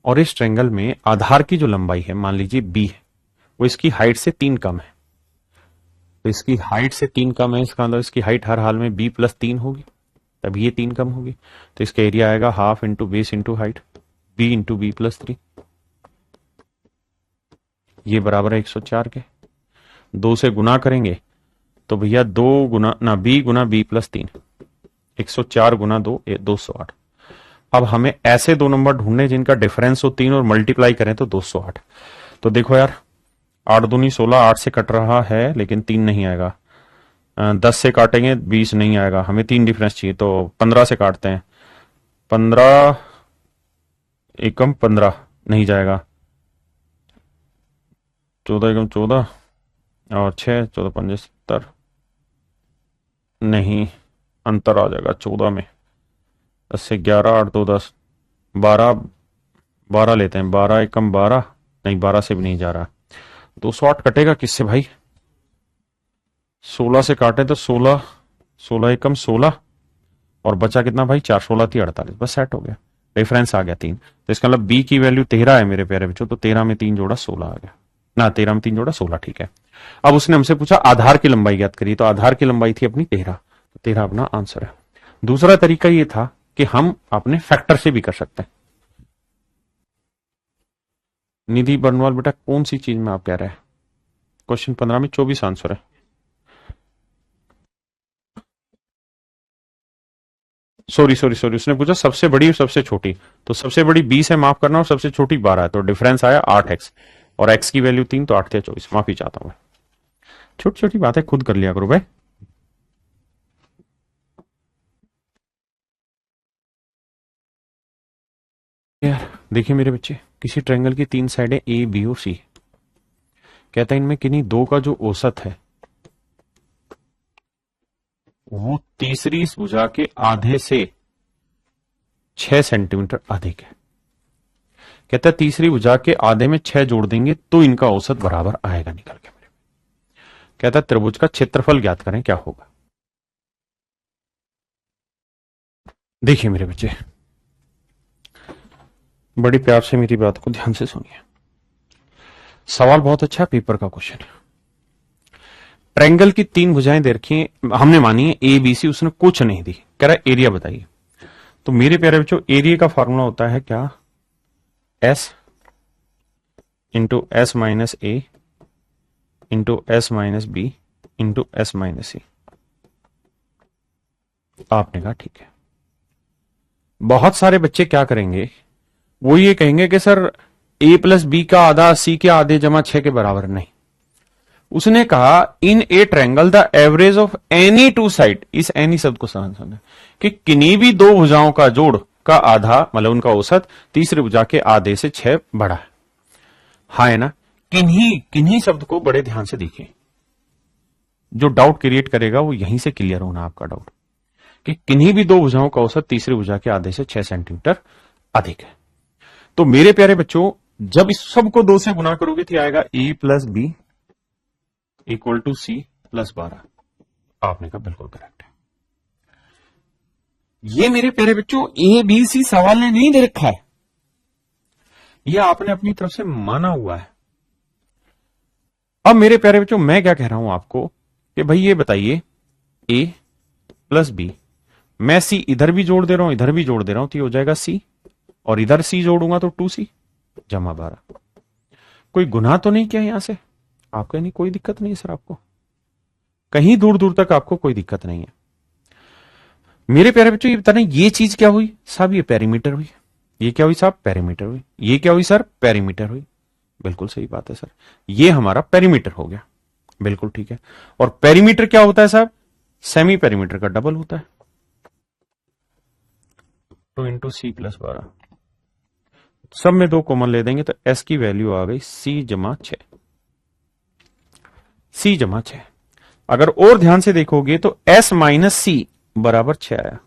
और इस ट्रायंगल में आधार की जो लंबाई है मान लीजिए b है, वो इसकी हाइट से 3 कम है। तो इसकी हाइट से 3 कम है, इसका मतलब इसकी हाइट हर हाल में b+3 होगी, तब ये 3 कम होगी। तो इसका एरिया आएगा half into base into height, b into b+3। ये बराबर है 104 के। 2 से गुना करेंगे तो भैया 2 गुना ना b गुना b+3, 104 गुना 2 208। अब हमें ऐसे दो नंबर ढूंढने जिनका डिफरेंस हो 3 और मल्टीप्लाई करें तो 208। तो देखो यार 8 दूनी 16, 8 से कट रहा है लेकिन 3 नहीं आएगा। 10 से काटेंगे 20 नहीं आएगा, हमें 3 डिफरेंस चाहिए। तो 15 से काटते हैं, 15 एकम 15 नहीं जाएगा, 14 एकम 14 और 6, 14 पंजे 70 नहीं, अंतर आ जाएगा 14 में। 10 से 11, 8 2 10, 12 लेते हैं, 12 एकम 12 नहीं, 12 से भी नहीं जा रहा। 208 कटेगा किससे भाई, 16 से काटे तो 16, 16 एकम 16 और बचा कितना भाई 4, 16 थी 48, बस सेट हो गया, डिफरेंस आ गया 3। तो इसका मतलब बी की वैल्यू 13 है मेरे प्यारे बच्चों। तो 13 में 3 जोड़ा 16 आ गया ना, 13 में 3 जोड़ा 16, ठीक है। अब उसने हमसे पूछा आधार की लंबाई ज्ञात करिए, तो आधार की लंबाई थी अपनी 13, तो 13 अपना आंसर है। दूसरा तरीका ये था कि हम अपने फैक्टर से भी कर सकते हैं। निधि बर्नवाल बेटा कौन सी चीज में आप कह रहे हैं, क्वेश्चन 15 में 24 आंसर है। सॉरी सॉरी सॉरी, उसने पूछा सबसे बड़ी और सबसे छोटी, तो सबसे बड़ी 20 है माफ करना, और सबसे छोटी 12 है, तो डिफरेंस आया 8x और x की वैल्यू 3, तो 8 या 24, माफी चाहता हूं मैं। छोटी छोटी बातें खुद कर लिया करो भाई। यार देखिए मेरे बच्चे, किसी ट्रायंगल की 3 साइडें ए बी और सी, कहता है इनमें किन्हीं दो का जो औसत है वो तीसरी भुजा के आधे से 6 सेंटीमीटर अधिक है। कहता है तीसरी भुजा के आधे में 6 जोड़ देंगे तो इनका औसत बराबर आएगा निकल के मेरे। कहता है त्रिभुज का क्षेत्रफल ज्ञात करें, क्या होगा। देखिए मेरे बच्चे बड़ी प्यार से मेरी बात को ध्यान से सुनिए, सवाल बहुत अच्छा है, पेपर का क्वेश्चन है। ट्रायंगल की 3 भुजाएं दे रखी हैं, हमने मानी है ए बी सी, उसने कुछ नहीं दी, कह रहा है एरिया बताइए। तो मेरे प्यारे बच्चों एरिया का फॉर्मूला होता है क्या, S into S minus A into S minus B into S minus C. आपने कहा ठीक है। बहुत सारे बच्चे क्या करेंगे, वो ये कहेंगे कि सर a प्लस बी का आधा सी के आधे जमा 6 के बराबर नहीं। उसने कहा in a triangle the average of any two side, इस एनी शब्द को समझना कि किन्हीं भी दो भुजाओं का जोड़ का आधा मतलब उनका औसत तीसरी भुजा के आधे से 6 बड़ा है। हाँ है ना, किन्हीं शब्द को बड़े ध्यान से देखिए, जो डाउट क्रिएट करेगा वो यहीं से क्लियर होना आपका डाउट, कि किन्हीं भी दो भुजाओं का औसत तीसरी भुजा के आधे से 6 सेंटीमीटर अधिक है। तो मेरे प्यारे बच्चों जब इस सब को 2 से गुना करोगे तो आएगा a plus B equal to C plus 12। आपने कहा बिल्कुल करेक्ट है। ये मेरे प्यारे बच्चों ए बी सी सवाल ने नहीं दे रखा है, ये आपने अपनी तरफ से माना हुआ है। अब मेरे प्यारे बच्चों मैं क्या कह रहा हूं आपको कि भाई ये बताइए ए प्लस बी, मैं सी इधर भी जोड़ दे रहा हूं इधर भी जोड़ दे रहा हूं तो ये हो जाएगा सी, और इधर सी जोड़ूंगा तो 2c जमा 12। कोई गुनाह तो नहीं किया यहां से? आपका नहीं, कोई दिक्कत नहीं सर, आपको कहीं दूर दूर तक आपको कोई दिक्कत नहीं है। मेरे प्यारे बच्चों ये बताना, ये चीज क्या हुई साहब? ये पेरीमीटर हुई। ये क्या हुई साहब? पेरीमीटर हुई। ये क्या हुई सर? पेरीमीटर हुई। बिल्कुल सही बात है सर, ये हमारा पेरीमीटर हो गया। बिल्कुल ठीक है। और पेरीमीटर क्या होता है साहब? सेमी पेरीमीटर का डबल होता है। 2 इंटू सी प्लस 12, सब में 2 कॉमन ले देंगे तो एस की वैल्यू आ गई सी जमा 6। सी जमा 6। अगर और ध्यान से देखोगे तो एस माइनस सी बराबर 6 आया।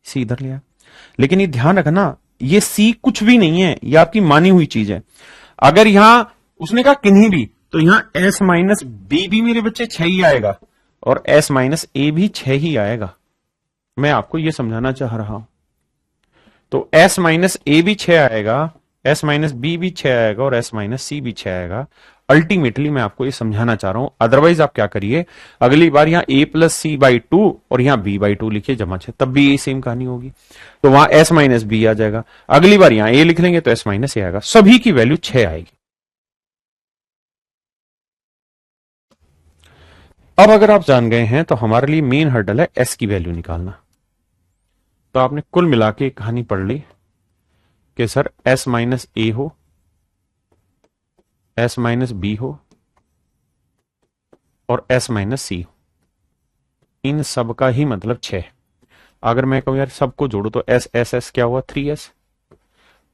सी इधर लिया, लेकिन ये ध्यान रखना ये सी कुछ भी नहीं है, ये आपकी मानी हुई चीज है। अगर यहां उसने कहा किन्हीं भी, तो यहां एस माइनस बी भी मेरे बच्चे 6 ही आएगा और एस माइनस ए भी 6 ही आएगा। मैं आपको यह समझाना चाह रहा हूं। तो एस माइनस ए भी 6 आएगा, एस माइनस बी भी 6 आएगा और एस माइनस सी भी 6 आएगा। अल्टीमेटली मैं आपको ये समझाना चाह रहा हूं। अदरवाइज आप क्या करिए, अगली बार यहां ए प्लस सी बाई 2 और यहां बी बाई 2 लिखिए जमा 6, तब भी ये सेम कहानी होगी। तो वहां एस माइनस बी आ जाएगा, अगली बार यहां ए लिख लेंगे तो एस माइनस ए आएगा, सभी की वैल्यू 6 आएगी। अब अगर आप जान गए हैं तो हमारे लिए मेन हर्डल है एस की वैल्यू निकालना। तो आपने कुल मिला के कहानी पढ़ ली कि सर एस माइनस ए हो, एस माइनस बी हो और एस माइनस सी हो, इन सब का ही मतलब 6। अगर मैं कहूं यार सबको जोड़ो तो एस एस एस क्या हुआ? 3s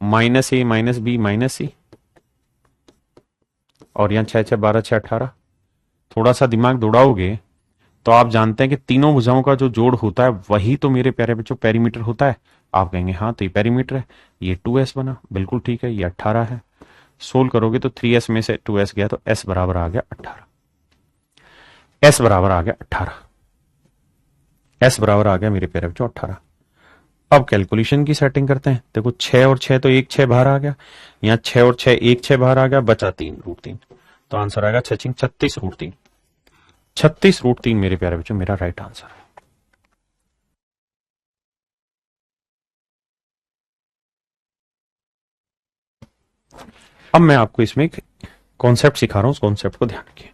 माइनस ए माइनस बी माइनस सी, और यहां 6 6 12 6 18। थोड़ा सा दिमाग दौड़ाओगे तो आप जानते हैं कि तीनों भुजाओं का जो जोड़ होता है वही तो मेरे प्यारे बच्चों पेरीमीटर होता है। आप कहेंगे हाँ तो ये पेरीमीटर है, ये 2s बना, बिल्कुल ठीक है, ये 18 है। सोल्व करोगे तो 3s में से 2s गया तो s बराबर आ गया 18। s बराबर आ गया 18, s बराबर आ गया मेरे प्यारे बच्चों 18। अब कैलकुलेशन की सेटिंग करते हैं। देखो 6 और 6 तो एक 6 बाहर आ गया, यहां 6 और 6 एक 6 बाहर आ गया, बचा 3 रूट 3। तो आंसर आएगा 6 36 रूट 3। 36 रूट 3 मेरे प्यारे बच्चों मेरा राइट आंसर है। अब मैं आपको इसमें एक कॉन्सेप्ट सिखा रहा हूं, उस कॉन्सेप्ट को ध्यान रखिए।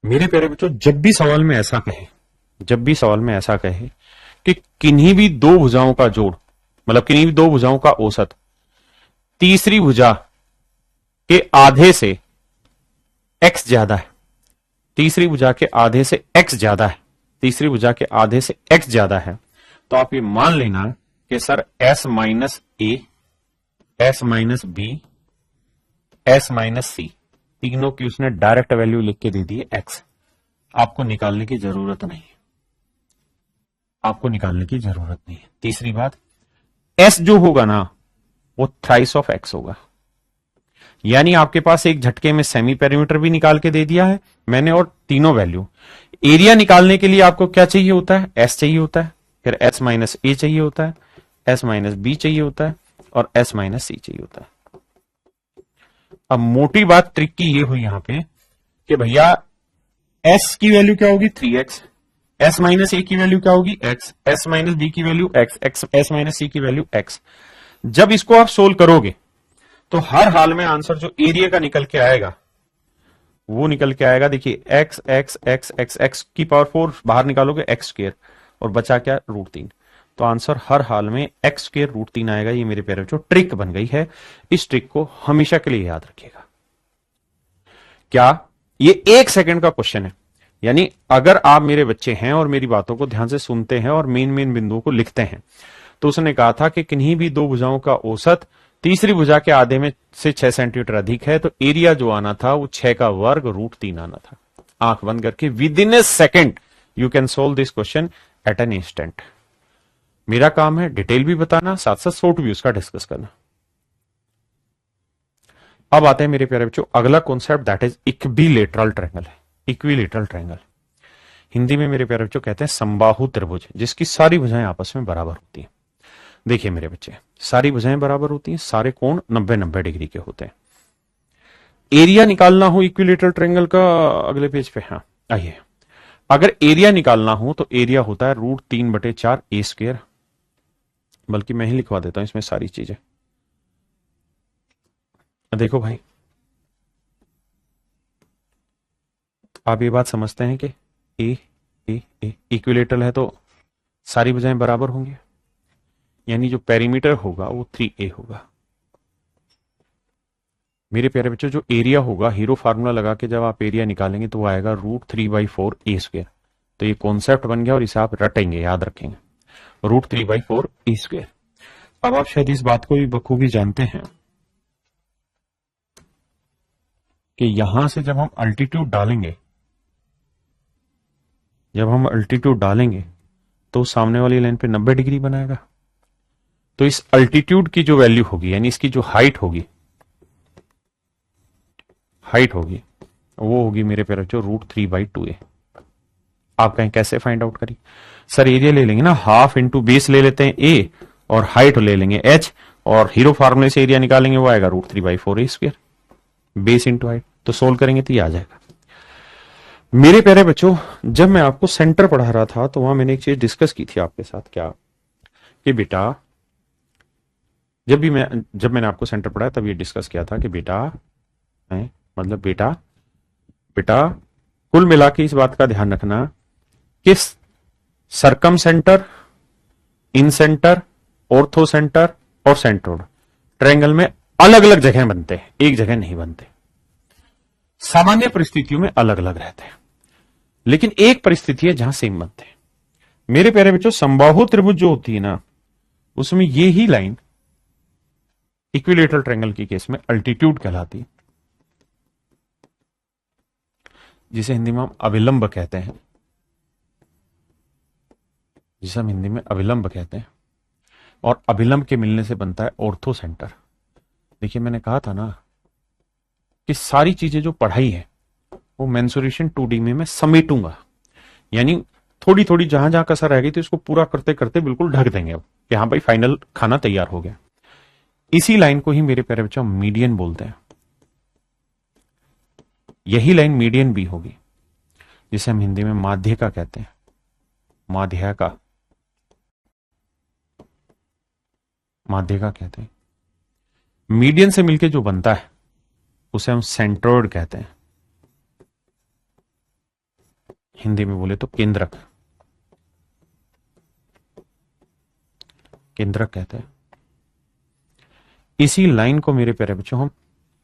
मेरे प्यारे बच्चों जब भी सवाल में ऐसा कहे, जब भी सवाल में ऐसा कहे कि किन्हीं भी दो भुजाओं का जोड़, मतलब किन्हीं भी दो भुजाओं का औसत तीसरी भुजा के आधे से x ज्यादा है, तीसरी भुजा के आधे से x ज्यादा है, तीसरी भुजा के आधे से x ज्यादा है, तो आप ये मान लेना कि sir s minus A, s minus B, s minus C, तीनों की उसने डायरेक्ट वैल्यू लिख के दे दी है x। आपको निकालने की जरूरत नहीं है, आपको निकालने की जरूरत नहीं है। तीसरी बात, s जो होगा ना वो थ्राइस ऑफ x होगा, यानी आपके पास एक झटके में सेमी पेरीमीटर भी निकाल के दे दिया है मैंने और तीनों वैल्यू। एरिया निकालने के लिए आपको क्या चाहिए होता है? s चाहिए होता है, फिर s माइनस ए चाहिए होता है, s माइनस बी चाहिए होता है और s माइनस सी चाहिए होता है। अब मोटी बात ट्रिक की ये हुई यहां पे कि भैया s की वैल्यू क्या होगी? 3x, s माइनस ए की वैल्यू क्या होगी? x, s माइनस बी की वैल्यू x, s माइनस सी की वैल्यू x। जब इसको आप सोल्व करोगे तो हर हाल में आंसर जो एरिया का निकल के आएगा वो निकल के आएगा, देखिए x x x x x की पावर 4 बाहर निकालोगे x स्क्वायर और बचा क्या? रूट 3। तो आंसर हर हाल में x स्क्वायर रूट 3 आएगा। ये मेरे प्यारे बच्चों ट्रिक बन गई है, इस ट्रिक को हमेशा के लिए याद रखिएगा। क्या ये 1 सेकंड का क्वेश्चन है, यानी अगर आप मेरे बच्चे हैं और मेरी बातों को ध्यान से सुनते हैं और मेन मेन बिंदुओं को लिखते हैं, तो उसने कहा था कि किन्हीं भी दो भुजाओं का औसत तीसरी भुजा के आधे में से 6 सेंटीमीटर अधिक है, तो एरिया जो आना था वो 6 का वर्ग रूट 3 आना था। आंख बंद करके with in a second you can solve this question at an instant. मेरा काम है डिटेल भी बताना, साथ साथ शॉर्ट भी उसका डिस्कस करना। अब आते हैं मेरे प्यारे बच्चों अगला concept, that is equilateral triangle है। इक्विलेटरल ट्रायंगल हिंदी में मेरे प्यारे बच्चों कहते हैं समबाहु त्रिभुज, जिसकी सारी भुजाएं आपस में बराबर होती हैं। देखिए मेरे बच्चे, सारी भुजाएं बराबर होती हैं, सारे कोण 90-90 डिग्री के होते हैं। एरिया निकालना हो इक्विलेटरल ट्रायंगल का, अगले पेज पे, हाँ आइए। अगर एरिया निकालना हो तो एरिया होता है √3/4 ए स्क्वायर, बल्कि मैं ही लिखवा देता हूं इसमें सारी चीजें। देखो भाई, आप ये बात समझते हैं कि ए ए ए इक्विलेटरल है तो सारी भुजाएं बराबर होंगी, यानी जो पेरीमीटर होगा वो 3a होगा। मेरे प्यारे बच्चों, जो एरिया होगा, हीरो फार्मूला लगा के जब आप एरिया निकालेंगे तो वो आएगा √3/4 ए स्क्वायर। तो ये कॉन्सेप्ट बन गया और इसे आप रटेंगे, याद रखेंगे, √3/4 ए स्क्वायर। अब आप शायद इस बात को भी बखूबी जानते हैं कि यहां से जब हम अल्टीट्यूड डालेंगे तो सामने वाली लाइन पे 90 डिग्री बनाएगा। तो इस अल्टीट्यूड की जो वैल्यू होगी, यानी इसकी जो हाइट होगी वो होगी मेरे प्यारे बच्चों √3/2a। आप कहें कैसे फाइंड आउट करें? सर एरिया ले लेंगे ना, हाफ इंटू बेस ले लेते हैं a और हाइट ले लेंगे h, और हीरो फार्मूले से एरिया निकालेंगे, वो आएगा √3/4 A square, base into height. तो सोल्व करेंगे तो ये आ जाएगा। मेरे प्यारे बच्चों, जब मैं आपको सेंटर पढ़ा रहा था तो वहां मैंने एक चीज डिस्कस की थी आपके साथ, क्या कि बेटा जब मैंने आपको सेंटर पढ़ाया तब ये डिस्कस किया था कि बेटा कुल मिला के इस बात का ध्यान रखना कि सरकम सेंटर, इन सेंटर, ऑर्थो सेंटर और सेंट्रोड ट्रायंगल में अलग अलग जगह बनते हैं, एक जगह नहीं बनते। सामान्य परिस्थितियों में अलग अलग रहते हैं, लेकिन एक परिस्थिति है जहां सेम बनते हैं। मेरे प्यारे बच्चों, समबाहु त्रिभुज जो होती है ना, उसमें ये ही लाइन इक्विलेटरल ट्रायंगल की केस में अल्टीट्यूड कहलाती है, जिसे हिंदी में हम अविलंब कहते हैं, और अभिलंब के मिलने से बनता है ऑर्थो सेंटर। देखिए मैंने कहा था ना कि सारी चीजें जो पढ़ाई है वो मेंसुरेशन 2D में मैं समेटूंगा, यानी थोड़ी थोड़ी जहां जहां कसर रह गई थी उसको पूरा करते करते बिल्कुल ढक देंगे अब कि हाँ भाई फाइनल खाना तैयार हो गया। इसी लाइन को ही मेरे प्यारे बच्चों मीडियन बोलते हैं। यही लाइन मीडियन भी होगी, जिसे हम हिंदी में माध्यिका कहते हैं, माध्यिका कहते हैं। मीडियन से मिलके जो बनता है उसे हम सेंट्रोइड कहते हैं, हिंदी में बोले तो केंद्रक कहते हैं। इसी लाइन को मेरे प्यारे बच्चों हम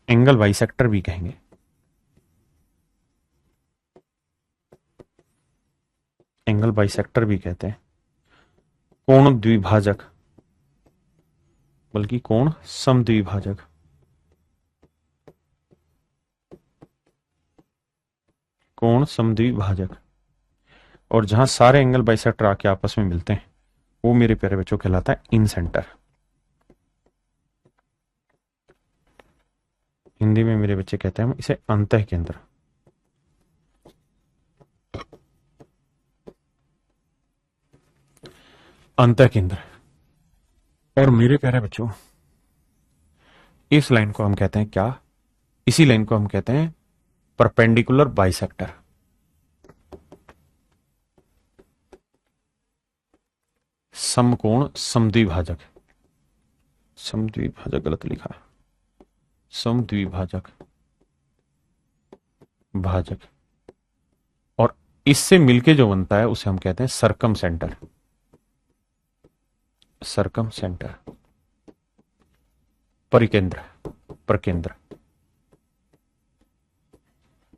एंगल बाइसेक्टर भी कहेंगे। एंगल बाइसेक्टर भी कहते हैं, कोण द्विभाजक, बल्कि कोण समद्विभाजक। कोण समद्विभाजक, और जहां सारे एंगल बाइसेक्टर आके आपस में मिलते हैं वो मेरे प्यारे बच्चों कहलाता है इन सेंटर। हिंदी में मेरे बच्चे कहते हैं हम इसे अंतः केंद्र। अंतः केंद्र। और मेरे प्यारे बच्चों, इस लाइन को हम कहते हैं क्या? इसी लाइन को हम कहते हैं परपेंडिकुलर बाइसेक्टर। समकोण समद्विभाजक, गलत लिखा, समद्विभाजक भाजक, और इससे मिलके जो बनता है उसे हम कहते हैं सरकम सेंटर। परिकेंद्र, प्रकेंद्र।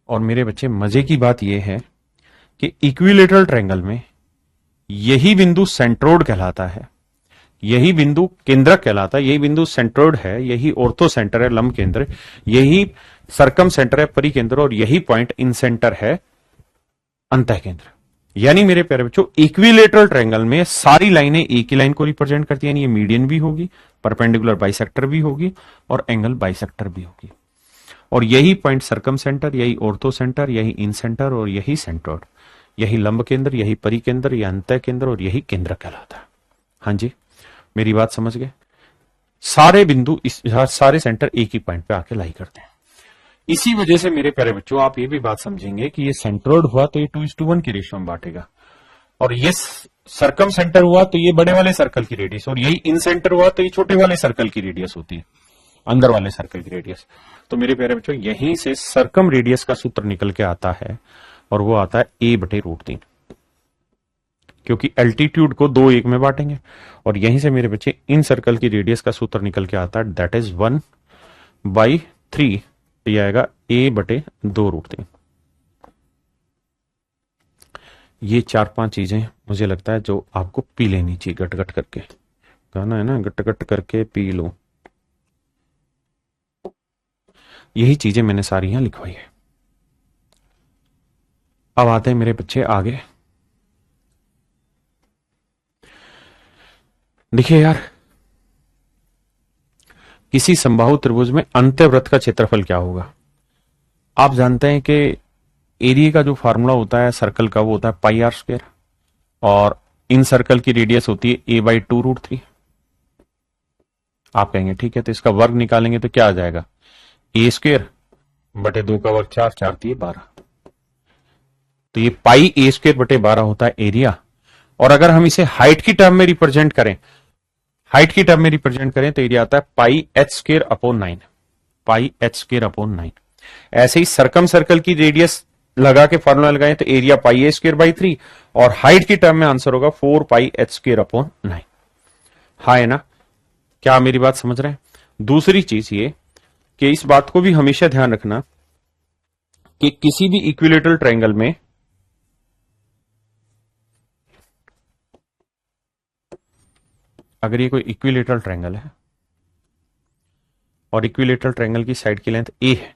और मेरे बच्चे, मजे की बात यह है कि इक्विलेटरल ट्रायंगल में यही बिंदु सेंट्रोइड कहलाता है, यही बिंदु केंद्रक कहलाता है, यही बिंदु सेंट्रोइड है, यही ऑर्थो सेंटर है लंब केंद्र, यही सरकम सेंटर है परिकेंद्र, और यही पॉइंट इन सेंटर है अंतः केंद्र। यानी मेरे प्यारे बच्चों, इक्विलेटरल ट्रायंगल में सारी लाइनें एक ही लाइन को रिप्रेजेंट करती है, यानी ये मीडियन भी होगी, परपेंडिकुलर बाइसेक्टर भी होगी और एंगल बाइसेक्टर भी होगी। और यही पॉइंट सर्कम सेंटर, यही ऑर्थो सेंटर, यही इन सेंटर और यही सेंट्रोइड, यही लंब केंद्र, यही परिकेंद्र, यह अंतः केंद्र और यही केंद्र कहलाता है। हाँ जी, मेरी बात समझ गए? सारे बिंदु इस सारे सेंटर एक ही पॉइंट पे आके लाई करते हैं। इसी वजह से मेरे प्यारे बच्चों आप ये भी बात समझेंगे कि ये सेंट्रोइड हुआ तो ये 2:1 की रेशियो में बांटेगा, और ये सर्कम सेंटर हुआ तो ये बड़े वाले सर्कल की रेडियस, और यही इन सेंटर हुआ तो ये छोटे वाले सर्कल की रेडियस होती है, अंदर वाले सर्कल की रेडियस। तो मेरे प्यारे बच्चों यहीं से सर्कम रेडियस का सूत्र निकल के आता है, और वो आता है a/√3, क्योंकि एल्टीट्यूड को 2 1 में बांटेंगे। और यहीं से मेरे बच्चे इन सर्कल की रेडियस का सूत्र निकल के आता है, दैट इज 1/3, ये आएगा a/2√3। ये 4-5 चीजें मुझे लगता है जो आपको पी लेनी चाहिए, गट गट करके, कहना है ना, गट गट करके पी लो। यही चीजें मैंने सारी यहां लिखवाई है। अब आते हैं मेरे बच्चे आगे। देखिए यार, किसी समबाहु त्रिभुज में अंत्यवृत्त का क्षेत्रफल क्या होगा? आप जानते हैं कि एरिया का जो फार्मूला होता है सर्कल का, वो होता है πr², और इन सर्कल की रेडियस होती है a/2√3। आप कहेंगे ठीक है, तो इसका वर्ग निकालेंगे तो क्या आ जाएगा? a²/2 का वर्ग 4, 4 × 12। तो ये πa²/12 होता है एरिया। और अगर हम इसे हाइट की टर्म में रिप्रेजेंट करें, तो एरिया आता है πh²/9, πh²/9। ऐसे ही सर्कम सर्कल की रेडियस लगा के फॉर्मूला लगाएं तो एरिया πa²/3, और हाइट की टर्म में आंसर होगा 4πh²/9। हाँ है ना? क्या मेरी बात समझ रहे हैं? दूसरी चीज ये कि इस बात को भी हमेशा ध्यान रखना कि किसी भी इक्विलेटरल ट्रायंगल में अगर ये कोई इक्विलेटरल ट्रायंगल है और इक्विलेटरल ट्रायंगल की साइड की लेंथ a है,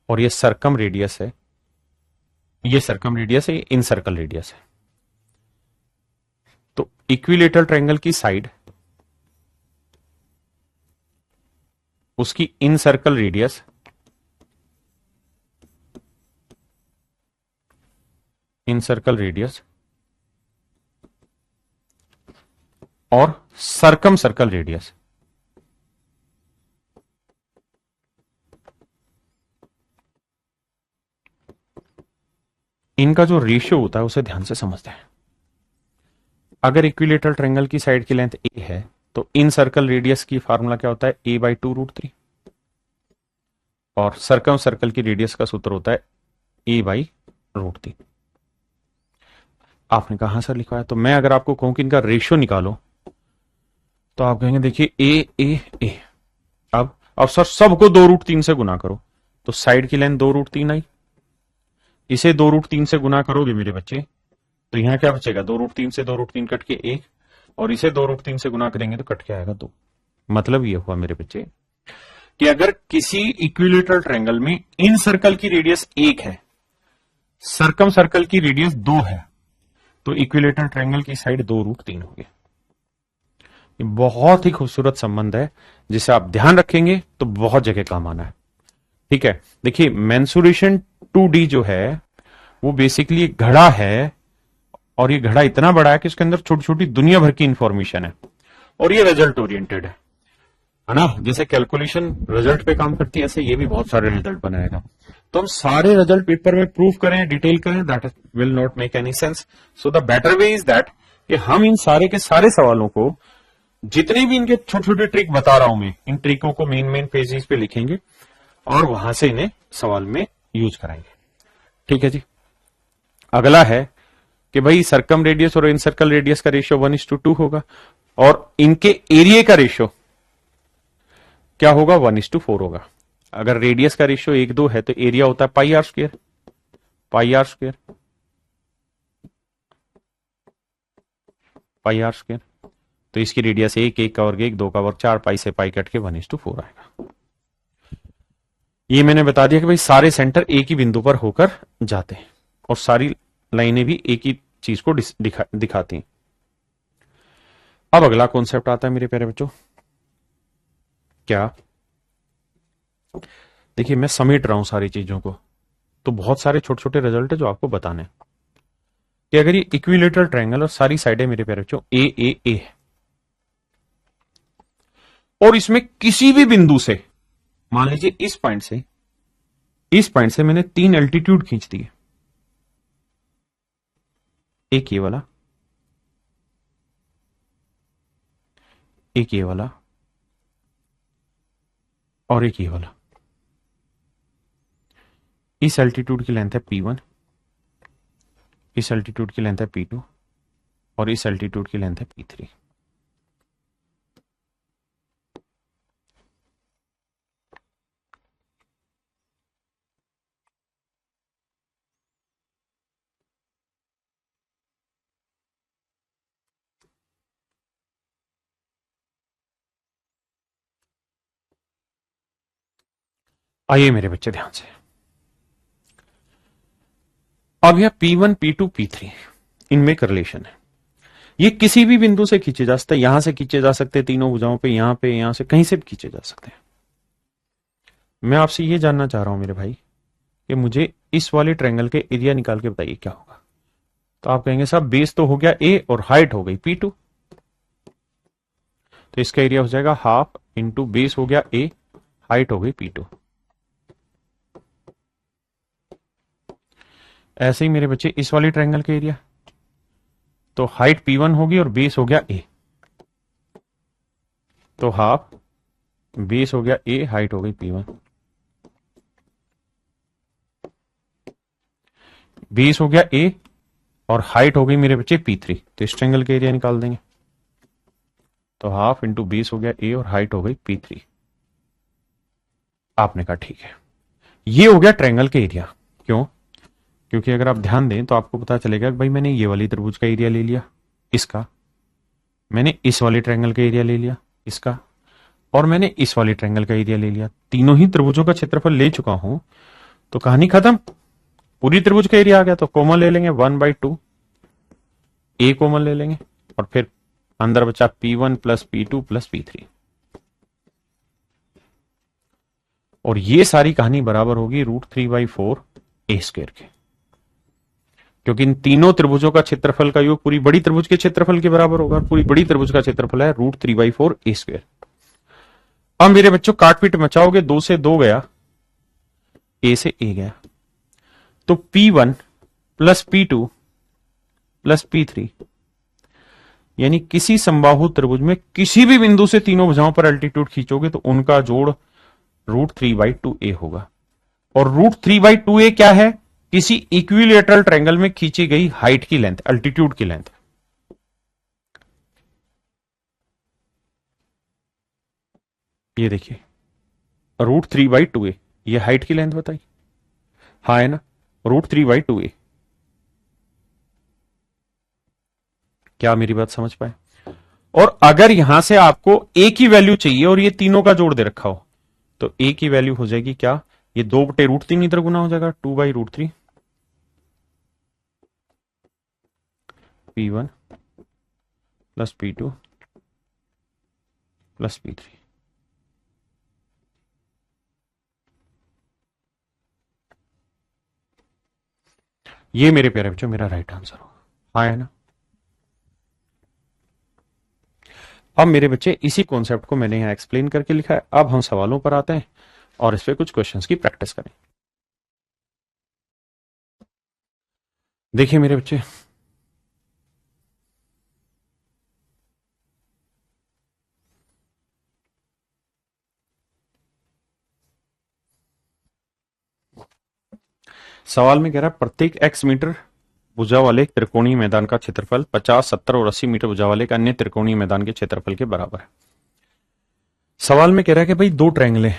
और ये सर्कम रेडियस है, ये सर्कम रेडियस है, ये इन सर्कल रेडियस है, तो इक्विलेटरल ट्रायंगल की साइड उसकी इन सर्कल रेडियस और सर्कम सर्कल रेडियस, इनका जो रेशियो होता है उसे ध्यान से समझते हैं। अगर इक्विलेटरल ट्रायंगल की साइड की लेंथ a है तो इन सर्कल रेडियस की फार्मूला क्या होता है? a/2√3, और सर्कम सर्कल की रेडियस का सूत्र होता है a/√3। आपने कहा सर लिखवाया? तो मैं अगर आपको कहूं कि इनका रेशियो निकालो तो आप कहेंगे देखिए a। अब सर सबको 2√3 से गुना करो, तो साइड की लेंथ 2√3 आई, इसे 2√3 से गुना करोगे मेरे बच्चे तो यहां क्या बचेगा? 2√3 से 2√3 कट के 1, और इसे 2√3 से गुना करेंगे तो कट के आएगा 2। मतलब ये हुआ मेरे बच्चे कि अगर किसी इक्विलेटरल ट्रायंगल में इन सर्कल की रेडियस 1 है, सर्कम सर्कल की रेडियस 2 है, तो इक्विलेटरल ट्रायंगल की साइड 2√3 होगी। ये बहुत ही खूबसूरत संबंध है जिसे आप ध्यान रखेंगे तो बहुत जगह काम आना है। ठीक है, देखिए मेंसुरेशन 2D जो है वो बेसिकली एक घड़ा है, और ये घड़ा इतना बड़ा है कि इसके अंदर छोटी छोटी दुनिया भर की इंफॉर्मेशन है, और ये रिजल्ट ओरिएंटेड है ना? जैसे कैलकुलेशन रिजल्ट पे काम करती है, ऐसे ये भी बहुत सारे रिजल्ट बनाएगा। तो हम सारे रिजल्ट पेपर में प्रूफ करें, डिटेल करें, that will not make any sense. So the better way is that कि हम इन सारे के सारे सवालों को, जितने भी इनके छोटे छोटे ट्रिक बता रहा हूं मैं, इन ट्रिकों को मेन पेजेस पे लिखेंगे और वहां से इन्हें सवाल में यूज कराएंगे। ठीक है जी। अगला है कि भाई सर्कम रेडियस और इन सर्कल रेडियस का रेशियो 1:2 होगा, और इनके एरिया का रेशियो क्या होगा? 1:4 होगा। अगर रेडियस का रेशियो 1:2 है तो एरिया होता है πr², तो इसकी रेडियस 1, 1 का वर्ग 1, 2 का वर्ग 4, पाई से पाई कट के 1:4 आएगा। ये मैंने बता दिया कि भाई सारे सेंटर एक ही बिंदु पर होकर जाते हैं, और सारी लाइनें भी एक ही चीज को दिखाती हैं। अब अगला कॉन्सेप्ट आता है मेरे प्यारे बच्चों, क्या, देखिए मैं समेट रहा हूं सारी चीजों को, तो बहुत सारे छोटे छोटे रिजल्ट है जो आपको बताने हैं कि अगर ये इक्विलेटरल ट्रायंगल और सारी साइडें मेरे प्यारे बच्चों ए है, और इसमें किसी भी बिंदु से, मान लीजिए इस पॉइंट से मैंने 3 एल्टीट्यूड खींच दिए, एक ये वाला, एक ये वाला और एक ये वाला। इस एल्टीट्यूड की लेंथ है P1, इस एल्टीट्यूड की लेंथ है P2 और इस एल्टीट्यूड की लेंथ है P3। आइए मेरे बच्चे ध्यान से, अब यह P1 P2 P3 इनमें एक रिलेशन है, ये किसी भी बिंदु से खींचे जा सकते हैं, यहां से खींचे जा सकते हैं तीनों भुजाओं पे, यहां से कहीं से भी खींचे जा सकते हैं। मैं आपसे ये जानना चाह रहा हूं मेरे भाई कि मुझे इस वाले ट्रायंगल के एरिया निकाल के बताइए क्या होगा। तो आप कहेंगे साहब बेस तो हो गया A और हाइट हो गई P2, तो इसका एरिया हो जाएगा हाफ इंटू बेस हो गया A, हाइट हो गई P2। ऐसे ही मेरे बच्चे इस वाले ट्रायंगल के एरिया, तो हाइट P1 होगी और बेस हो गया A, तो हाफ बेस हो गया A, हाइट हो गई P1, बेस हो गया A और हाइट हो गई मेरे बच्चे P3, तो इस ट्रायंगल के एरिया निकाल देंगे, तो हाफ इंटू बेस हो गया A और हाइट हो गई P3। आपने कहा ठीक है, ये हो गया ट्रायंगल के एरिया। क्यों? क्योंकि अगर आप ध्यान दें तो आपको पता चलेगा कि भाई मैंने ये वाली त्रिभुज का एरिया ले लिया इसका, मैंने इस वाले ट्रायंगल का एरिया ले लिया इसका, और मैंने इस वाले ट्रायंगल का एरिया ले लिया, तीनों ही त्रिभुजों का क्षेत्रफल ले चुका हूं, तो कहानी खत्म, पूरी त्रिभुज का एरिया आ गया। तो कॉमन ले लेंगे 1/2, ए कॉमन ले लेंगे और फिर अंदर बचा P1 plus P2 plus P3, और ये सारी कहानी बराबर होगी √3/4 A² के, क्योंकि इन तीनों त्रिभुजों का क्षेत्रफल का योग पूरी बड़ी त्रिभुज के क्षेत्रफल के बराबर होगा, पूरी बड़ी त्रिभुज का क्षेत्रफल है √3/4 A²। अब मेरे बच्चों काटपीट मचाओगे, 2 से 2 गया, A से A गया, तो P1 plus P2 plus P3, यानी किसी समबाहु त्रिभुज में किसी भी बिंदु से तीनों भुजाओं पर एल्टीट्यूड खींचोगे तो उनका जोड़ √3/2A होगा। और √3/2A क्या है? किसी इक्विलेटरल ट्रायंगल में खींची गई हाइट की लेंथ, अल्टीट्यूड की लेंथ। ये देखिए √3/2A, ये हाइट की लेंथ बताई, हाँ है ना, √3/2A। क्या मेरी बात समझ पाए? और अगर यहां से आपको A की वैल्यू चाहिए और ये तीनों का जोड़ दे रखा हो, तो A की वैल्यू हो जाएगी क्या, ये 2/√3 इधर गुना हो जाएगा, 2/√3 P1 plus P2 plus P3। ये मेरे प्यारे बच्चों मेरा राइट आंसर होगा, हाँ है ना। अब मेरे बच्चे इसी कॉन्सेप्ट को मैंने यहां एक्सप्लेन करके लिखा है। अब हम सवालों पर आते हैं और इस पे कुछ क्वेश्चंस की प्रैक्टिस करें। देखिए मेरे बच्चे, सवाल में कह रहा है प्रत्येक x मीटर भुजा वाले एक त्रिकोणीय मैदान का क्षेत्रफल 50, 70 और 80 मीटर भुजा वाले एक अन्य त्रिकोणीय मैदान के क्षेत्रफल के बराबर है। सवाल में कह रहा है कि भाई दो ट्रायंगल है,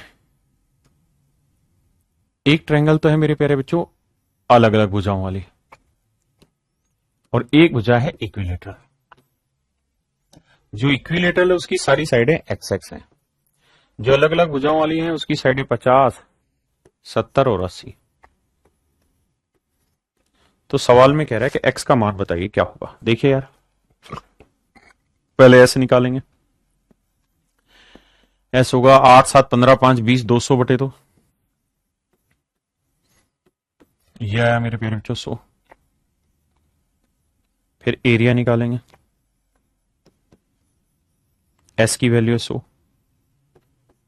एक ट्रायंगल तो है मेरे प्यारे बच्चों अलग अलग भुजाओं वाली, और एक भुजा है इक्विलेटरल। जो इक्विलेटरल है उसकी सारी साइडें एक्स एक्स हैं, जो अलग अलग भुजाओं वाली हैं उसकी साइडें 50, 70 और 80। तो सवाल में कह रहा है कि x का मान बताइए क्या होगा। देखिए यार, पहले ऐसे निकालेंगे, s होगा 8 7 15 5 20 200 बटे 2, ये आया मेरे प्यारे बच्चों 100। फिर एरिया निकालेंगे, s की वैल्यू है 100,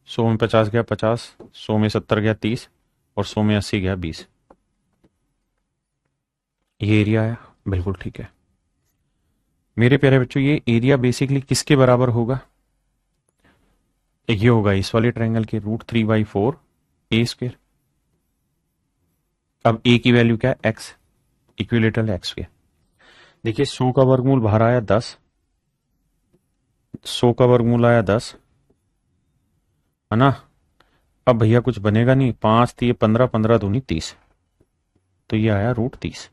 100 में 50 गया 50, 100 में 70 गया 30 और 100 में 80 गया 20। ये एरिया आया, बिल्कुल ठीक है मेरे प्यारे बच्चों। ये एरिया बेसिकली किसके बराबर होगा? ये होगा इस वाले ट्रायंगल के √3/4 ए स्क्वायर। अब ए की वैल्यू क्या है? x, equilateral x square. देखिए 100 का वर्गमूल बाहर आया 10, 100 का वर्गमूल आया 10, है ना। अब भैया कुछ बनेगा नहीं, 5 3 15, 15 दूनी 30, तो ये आया √30,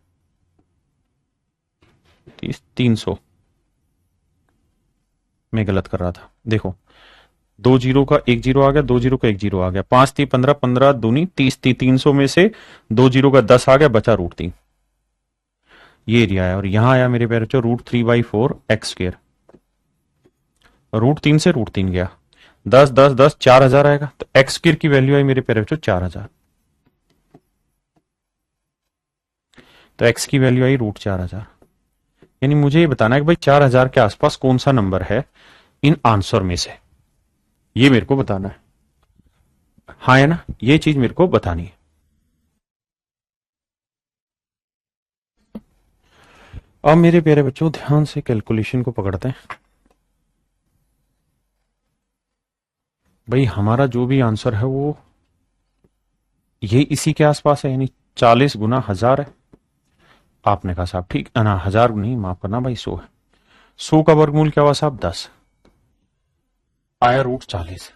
300। मैं गलत कर रहा था, देखो 2 जीरो का 1 जीरो आ गया, 2 जीरो का 1 जीरो आ गया, 5 3 15, 15 दूनी 30, 300 में से 2 जीरो का 10 आ गया, बचा √3। ये एरिया है। और यहां आया मेरे प्यारे बच्चों √3/4 एक्स स्क्वायर। √3 से √3 गया, 10 10 10 4000 आएगा, तो एक्स स्क्वायर की वैल्यू आई मेरे प्यारे बच्चों 4000। तो एक्स की वैल्यू आई √4000। यानी मुझे ये बताना है कि भाई 4000 के आसपास कौन सा नंबर है इन आंसर में से, ये मेरे को बताना है। हाँ है ना, ये चीज मेरे को बतानी है। अब मेरे प्यारे बच्चों ध्यान से कैलकुलेशन को पकड़ते हैं। भाई हमारा जो भी आंसर है वो ये इसी के आसपास है, यानी 40 गुना 1000 है। आपने कहा साहब ठीक है ना, 1000 नहीं, माफ करना भाई 100 है। 100 का वर्गमूल क्या हुआ साहब? 10 आया √40।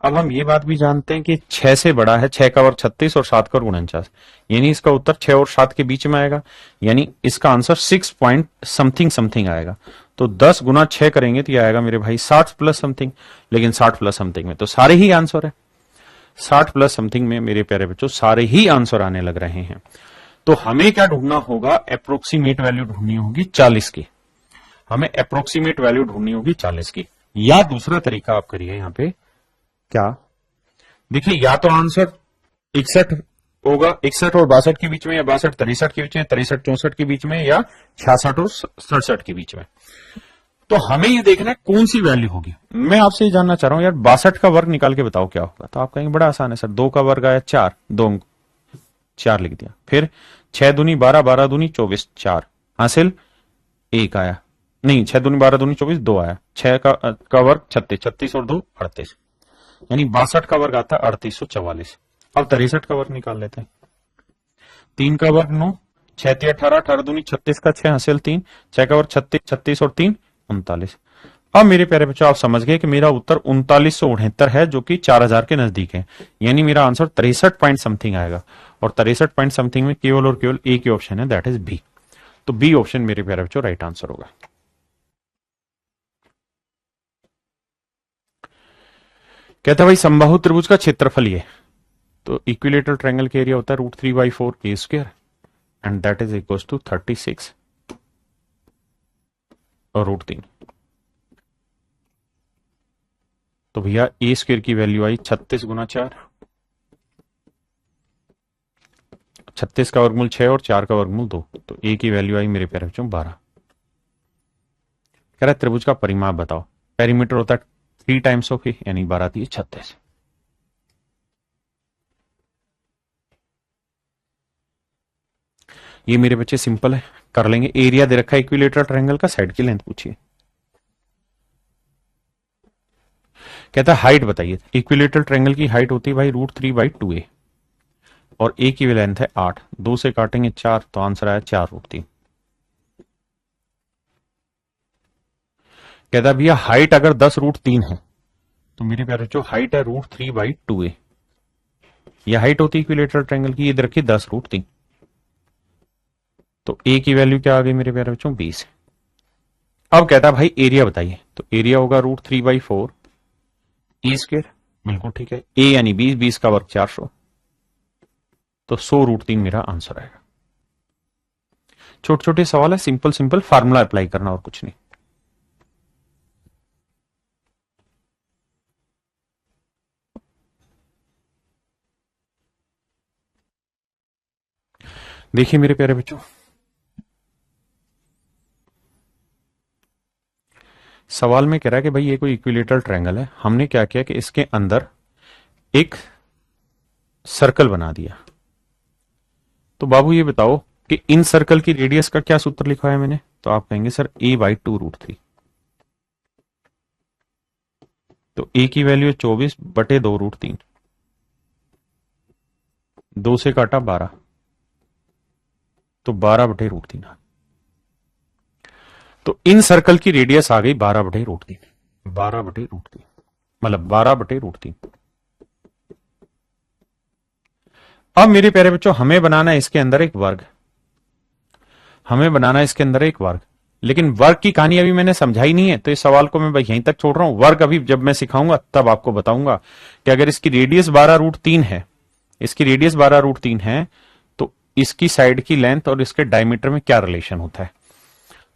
अब हम ये बात भी जानते हैं कि 6 से बड़ा है, 6 का वर्ग 36 और 7 का वर्ग 49, यानी इसका उत्तर 6 और 7 के बीच में आएगा, यानी इसका आंसर 6 पॉइंट समथिंग समथिंग आएगा। तो 10 गुना 6 करेंगे तो ये आएगा मेरे भाई 60 प्लस समथिंग। लेकिन 60 प्लस समथिंग में तो सारे ही आंसर है, 60 प्लस समथिंग में मेरे प्यारे बच्चों सारे ही आंसर आने लग रहे हैं। तो हमें क्या ढूंढना होगा? अप्रोक्सीमेट वैल्यू ढूंढनी होगी 40 की। हमें अप्रोक्सीमेट वैल्यू ढूंढनी होगी 40 की। या दूसरा तरीका आप करिए यहां पे, क्या देखिए, या तो आंसर 61 होगा, 61 और 62 के बीच में, या 62 63 के बीच में, 63 64 के बीच में, या 66 और 67 के बीच में। तो हमें ये देखना है कौन सी वैल्यू होगी। मैं आपसे ये जानना चाह रहा हूं यार, 62 का वर्ग निकाल के बताओ क्या होगा। तो आप कहेंगे बड़ा आसान है सर, 2 का वर्ग आया 4, 2 अंक 4 लिख दिया। फिर 6 दूनी 12, 12 दूनी 24, 4 हासिल 1 आया, नहीं 6 दूनी 12 दूनी 24, 2 आया। 6 का वर्ग 36, 36 और 2 38, यानी 62 का वर्ग आता है 3844। अब 63 का वर्ग निकाल लेते हैं। 3 का वर्ग 9, 6 3 18, 18 दूनी 36 का 6 हासिल 3, 6 का वर्ग 36, 36 और 3 39। अब मेरे प्यारे बच्चों आप समझ गए कि मेरा उत्तर 3969 है, जो कि 4000 के नजदीक है, यानी मेरा आंसर 63 पॉइंट समथिंग आएगा। और 63 पॉइंट समथिंग में केवल और केवल एक ही ऑप्शन है, दैट इज बी। तो बी ऑप्शन मेरे प्यारे बच्चों राइट आंसर होगा। कहता है भाई समबाहु त्रिभुज का क्षेत्रफल ये, तो इक्विलेटरल ट्रायंगल का एरिया होता है √3/4 A square and that is equal to 36 और √3। तो भैया ए स्क्वायर की वैल्यू आई 36 गुना 4, 36 का वर्गमूल 6 और 4 का वर्गमूल 2, तो ए की वैल्यू आई मेरे प्यारे बच्चों 12। कह रहा है त्रिभुज का परिमाप बताओ। पेरीमीटर होता है 3 टाइम्स ऑफ ए, यानी 12 3 36। ये मेरे बच्चे सिंपल है, कर लेंगे। एरिया दे रखा है इक्विलेटरल ट्रायंगल का, साइड की लेंथ पूछिए। कहता है हाइट बताइए। इक्विलेटरल ट्रायंगल की हाइट होती है भाई √3/2a और ए की लेंथ है 8, 2 से काटेंगे 4, तो आंसर आया 4√3। कहता है भैया हाइट अगर 10√3 है तो मेरे प्यारे बच्चों हाइट है √3/2a। यह हाइट होती है इक्विलेटरल ट्रायंगल की, ये दे रखी 10√3, तो ए की वैल्यू क्या आ गई मेरे प्यारे बच्चों 20। अब कहता है भाई एरिया बताइए, तो एरिया होगा √3/4 ए स्क्वायर, बिल्कुल ठीक है। ए यानी 20, 20 का वर्ग 400, तो 100√3 मेरा आंसर आएगा। छोटे छोटे सवाल है, सिंपल सिंपल फार्मूला अप्लाई करना और कुछ नहीं। देखिए मेरे प्यारे बच्चों, सवाल में कह रहा है कि भाई ये कोई इक्विलेटरल ट्रायंगल है, हमने क्या किया कि इसके अंदर एक सर्कल बना दिया। तो बाबू ये बताओ कि इन सर्कल की रेडियस का क्या सूत्र लिखा है मैंने, तो आप कहेंगे सर a/2√3। तो a की वैल्यू है 24/2√3, 2 से काटा 12, तो 12/√3। तो इन सर्कल की रेडियस आ गई 12/√3, 12/√3 मतलब 12/√3। अब मेरे प्यारे बच्चों, हमें बनाना है इसके अंदर एक वर्ग, हमें बनाना है इसके अंदर एक वर्ग, लेकिन वर्ग की कहानी अभी मैंने समझाई नहीं है, तो इस सवाल को मैं भाई यहीं तक छोड़ रहा हूं। वर्ग अभी जब मैं सिखाऊंगा तब आपको बताऊंगा कि अगर इसकी रेडियस 12√3 है, इसकी रेडियस 12√3 है, तो इसकी साइड की लेंथ और इसके डायमीटर में क्या रिलेशन होता है।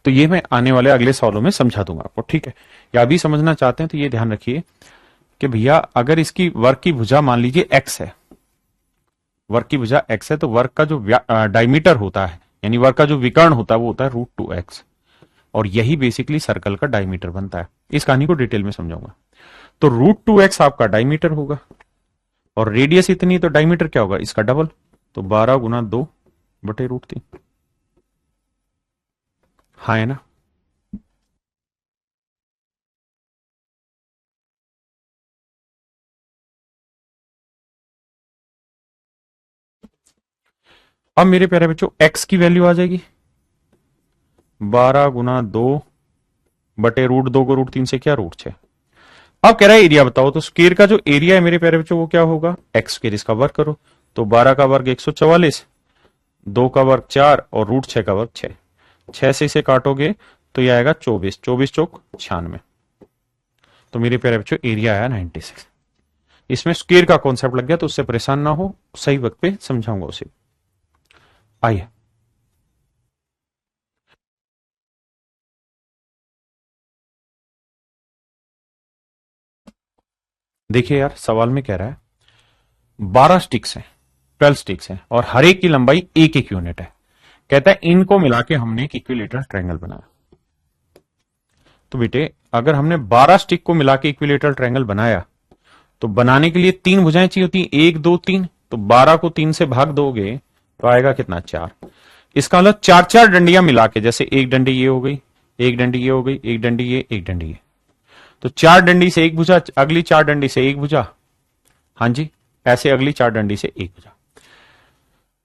तो ये मैं आने वाले अगले सवालों में समझा दूंगा आपको, ठीक है। या अभी समझना चाहते हैं तो ये ध्यान रखिए कि भैया अगर इसकी वर्ग की भुजा मान लीजिए x है, वर्ग की भुजा x है, तो वर्ग का जो डायमीटर होता है यानी वर्ग का जो विकर्ण होता है वो होता है √2x, और यही बेसिकली सर्कल का डायमीटर बनता है। इस कहानी को डिटेल में समझाऊंगा। तो √2x आपका डायमीटर होगा और रेडियस इतनी, तो डायमीटर क्या होगा इसका डबल, तो 12 × 2/√3। हाँ है ना। अब मेरे प्यारे बच्चों x की वैल्यू आ जाएगी 12 × 2/√2 को √3 से क्या √6। अब कह रहा है एरिया बताओ, तो स्क्वायर का जो एरिया है मेरे प्यारे बच्चों वो क्या होगा, एक्स स्क्वायर, इसका वर्ग करो। तो 12 का वर्ग 144, 2 का वर्ग 4 और √6 का वर्ग 6, 6 से इसे काटोगे तो यह आएगा 24, 24 चौक 96। तो मेरे प्यारे बच्चों एरिया आया 96। इसमें स्क्वायर का कॉन्सेप्ट लग गया, तो उससे परेशान ना हो, सही वक्त पे समझाऊंगा उसे। आइए देखिए यार, सवाल में कह रहा है 12 स्टिक्स हैं, 12 स्टिक्स हैं और हर एक की लंबाई एक एक यूनिट है। कहता है इनको मिला के हमने एक इक्विलेटरल ट्रायंगल बनाया। तो बेटे अगर हमने 12 स्टिक को मिला के इक्विलेटरल ट्रायंगल बनाया, तो बनाने के लिए 3 भुजाएं चाहिए होती हैं, 1 2 3। तो 12 को 3 से भाग दोगे तो आएगा कितना, 4। इसका मतलब 4 डंडियां मिला के, जैसे एक डंडी ये हो गई, एक डंडी ये हो गई, एक डंडी ये, एक डंडी ये, तो 4 डंडी से एक भुजा, अगली 4 डंडी से एक भुजा, हाँ जी, ऐसे अगली 4 डंडी से एक भुजा,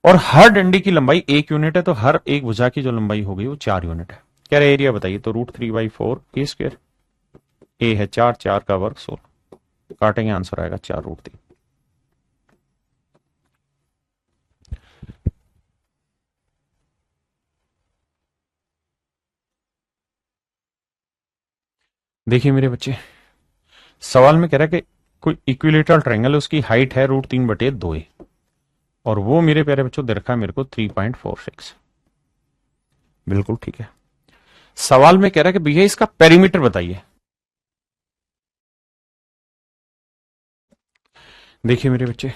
और हर डंडी की लंबाई 1 यूनिट है, तो हर एक भुजा की जो लंबाई हो गई वो 4 यूनिट है। क्या रहा एरिया बताइए, तो √3/4 ए स्क्वायर, ए है 4, 4 का वर्ग 16, काटेंगे आंसर आएगा 4√3। देखिए मेरे बच्चे, सवाल में कह रहा है कि कोई इक्विलेटरल ट्रायंगल है, उसकी हाइट है √3/2 और वो मेरे प्यारे बच्चों दे रखा है मेरे को 3.46। बिल्कुल ठीक है। सवाल में कह रहा है कि भैया इसका पेरीमीटर बताइए। देखिए मेरे बच्चे,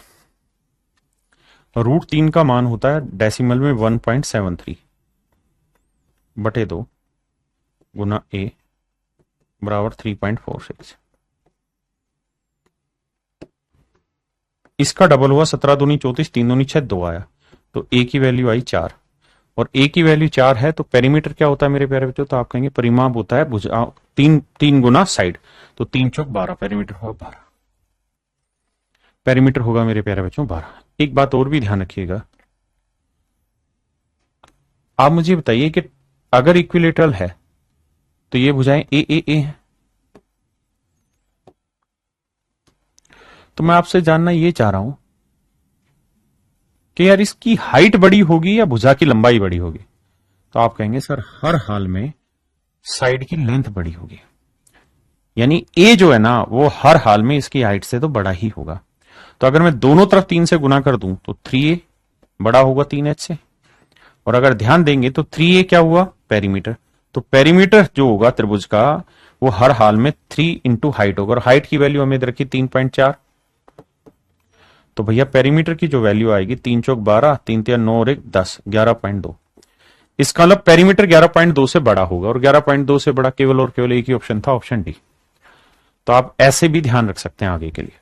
√3 का मान होता है डेसिमल में 1.73/2 गुना a बराबर 3.46। इसका डबल हुआ 17 दूनी 34, 3 दूनी 6, 2 आया, तो a की वैल्यू आई 4, और a की वैल्यू 4 है, तो पेरीमीटर क्या होता है मेरे प्यारे बच्चों, तो आप कहेंगे परिमाप होता है भुजा 3 गुना साइड, तो 3 चौक 12, पेरीमीटर होगा 12, पेरीमीटर होगा मेरे प्यारे बच्चों 12। एक बात और भी ध्यान रखिएगा, आप मुझे बताइए कि अगर इक्विलेटरल है तो ये भुजाएं ए हैं, तो मैं आपसे जानना ये चाह रहा हूं कि यार इसकी हाइट बड़ी होगी या भुजा की लंबाई बड़ी होगी, तो आप कहेंगे सर हर हाल में साइड की लेंथ बड़ी होगी, यानी ए जो है ना वो हर हाल में इसकी हाइट से तो बड़ा ही होगा। तो अगर मैं दोनों तरफ 3 से गुना कर दूं तो 3a बड़ा होगा 3h से, और अगर ध्यान देंगे तो 3a क्या हुआ, पेरीमीटर। तो पेरीमीटर जो होगा त्रिभुज का वो हर हाल में 3 इंटू हाइट होगा, और हाइट की वैल्यू हमें रखी 3.4। तो भैया पेरीमीटर की जो वैल्यू आएगी 3 चौक 12, 3 तिया 9 और 1 10, 11.2। इसका मतलब पेरीमीटर 11.2 से बड़ा होगा, और 11.2 से बड़ा केवल और केवल एक ही ऑप्शन था, ऑप्शन डी। तो आप ऐसे भी ध्यान रख सकते हैं आगे के लिए।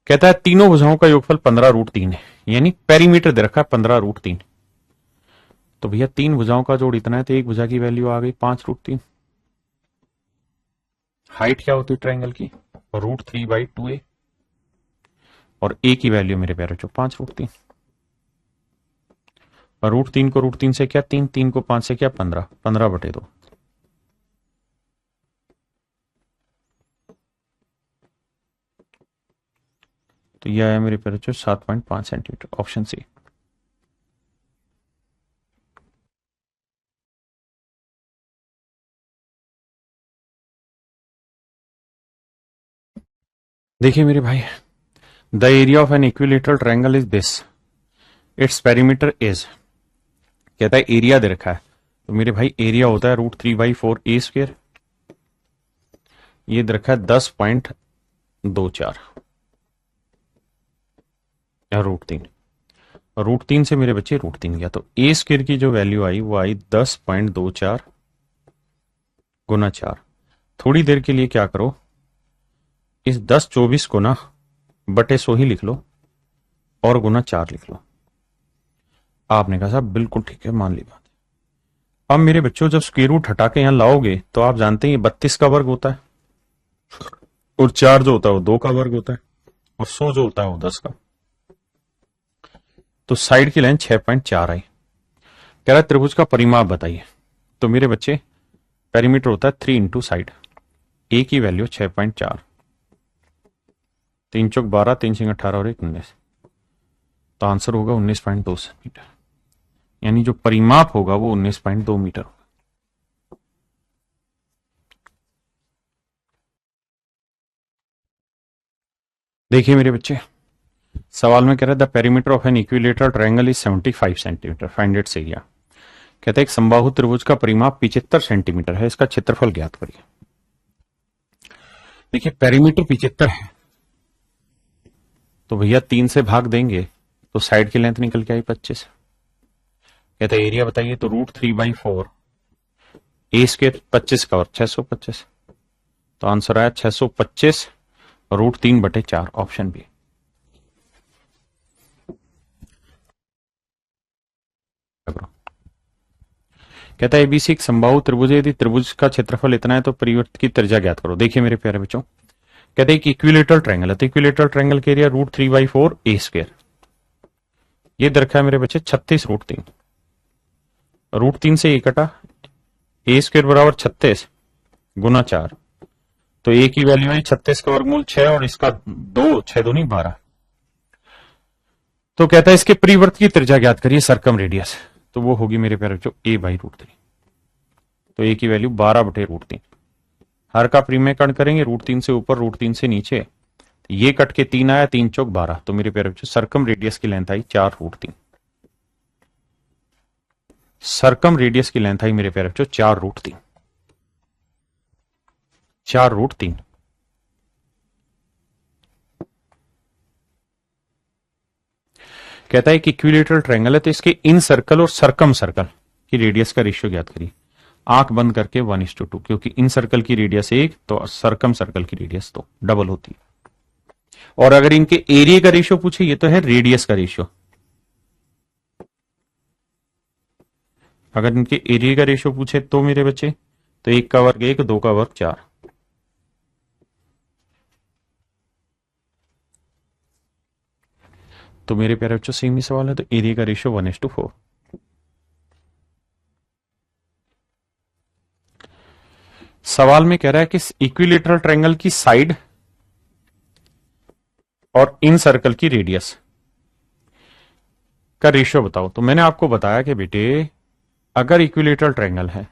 कहता है तीनों भुजाओं का योगफल 15√3 है, यानी पेरीमीटर दे रखा है 15√3। तो भैया तीन भुजाओं का जोड़ इतना है, तो एक भुजा की वैल्यू आ गई 5√3। हाइट क्या होती है ट्रायंगल की, √3/2a, और a की वैल्यू मेरे प्यारे जो 5√3। और √3 को √3 से क्या 3, 3 को 5 से क्या 15, 15/2। तो यह है मेरे प्यारे जो 7.5 सेंटीमीटर, ऑप्शन सी। देखिए मेरे भाई, the area of an equilateral triangle is this, its perimeter is, कहता है एरिया दे रखा है। तो मेरे भाई एरिया होता है √3/4a², ये दे रखा है 10.24 या √3। √3 से मेरे बच्चे √3 गया, तो a² की जो वैल्यू आई वो आई 10.24 गुना 4। थोड़ी देर के लिए क्या करो, इस 1024 को ना बटे 100 ही लिख लो और गुना 4 लिख लो। आपने कहा साहब बिल्कुल ठीक है, मान ली बात। अब मेरे बच्चों जब स्क्वायर रूट हटा के यहां लाओगे तो आप जानते हैं ये 32 का वर्ग होता है, और 4 जो होता है वो 2 का वर्ग होता है, और 100 जो होता है वो 10 का। तो साइड की लाइन 6.4 आई। कह रहा है त्रिभुज का परिमाप बताइए। तो मेरे बच्चे पेरीमीटर होता है 3 इंटू साइड, ए की वैल्यू 6.4, 3 चौक 12, 3 सिंह 18 और 1 19। तो आंसर होगा 19.2 मीटर, यानी जो परिमाप होगा वो 19.2 मीटर होगा। देखिए मेरे बच्चे, सवाल में कह रहा है the perimeter of an equilateral triangle is 75 centimetre, find its area. कहते हैं एक समबाहु त्रिभुज का परिमाप 75 सेंटीमीटर है, इसका क्षेत्रफल ज्ञात करिए। देखिए पेरीमीटर 75 है, तो भैया 3 से भाग देंगे तो साइड की लेंथ निकल के आई 25। कहते हैं एरिया बताइए, तो √3/4 a² 25 का वर्ग 625। तो आंसर आया 625 √3/4, ऑप्शन बी। कहता है एबीसी एक समबाहु त्रिभुज है, यदि त्रिभुज का क्षेत्रफल इतना है तो परिवर्त की त्रिज्या ज्ञात करो। देखिए मेरे प्यारे बच्चों, कहते हैं कि इक्विलेटरल ट्रायंगल है, तो इक्विलेटरल ट्रायंगल के एरिया √3/4 a²। ये दरखा है मेरे बच्चे 36 √3, √3 से 1 कटा, a² बराबर 36 गुना 4। तो a की वैल्यू है 36 का वर्गमूल 6, और इसका 2, 6 दूनी 12। तो कहता है इसके परिवर्त की त्रिज्या ज्ञात करिए, सरकम रेडियस। तो वो होगी मेरे प्यारे बच्चों a/√3। तो a की वैल्यू 12/√3। हर का परिमेयकरण करेंगे, √3 से ऊपर √3 से नीचे, तो ये कट के 3 आया, 3 चौक 12। तो मेरे प्यारे बच्चों सरकम रेडियस की लेंथ आई 4√3। सरकम रेडियस की लेंथ आई मेरे प्यारे बच्चों 4√3, 4√3। कहता है कि इक्विलेटरल ट्रायंगल है, तो इसके इन सर्कल और सरकम सर्कल की रेडियस का रेशियो ज्ञात करिए। आंख बंद करके 1:2, क्योंकि इन सर्कल की रेडियस 1 तो सरकम सर्कल की रेडियस तो डबल होती है। और अगर इनके एरिया का रेशियो पूछे, ये तो है रेडियस का रेशियो, अगर इनके एरिया का रेशियो पूछे तो मेरे बच्चे, तो 1 का वर्ग 1, 2 का वर्ग 4। तो मेरे प्यारे बच्चों सेम ही सवाल है, तो एरिया का रेशियो 1:4। सवाल में कह रहा है कि इक्विलेटरल ट्रायंगल की साइड और इन सर्कल की रेडियस का रेशियो बताओ। तो मैंने आपको बताया कि बेटे अगर इक्विलेटरल ट्रायंगल है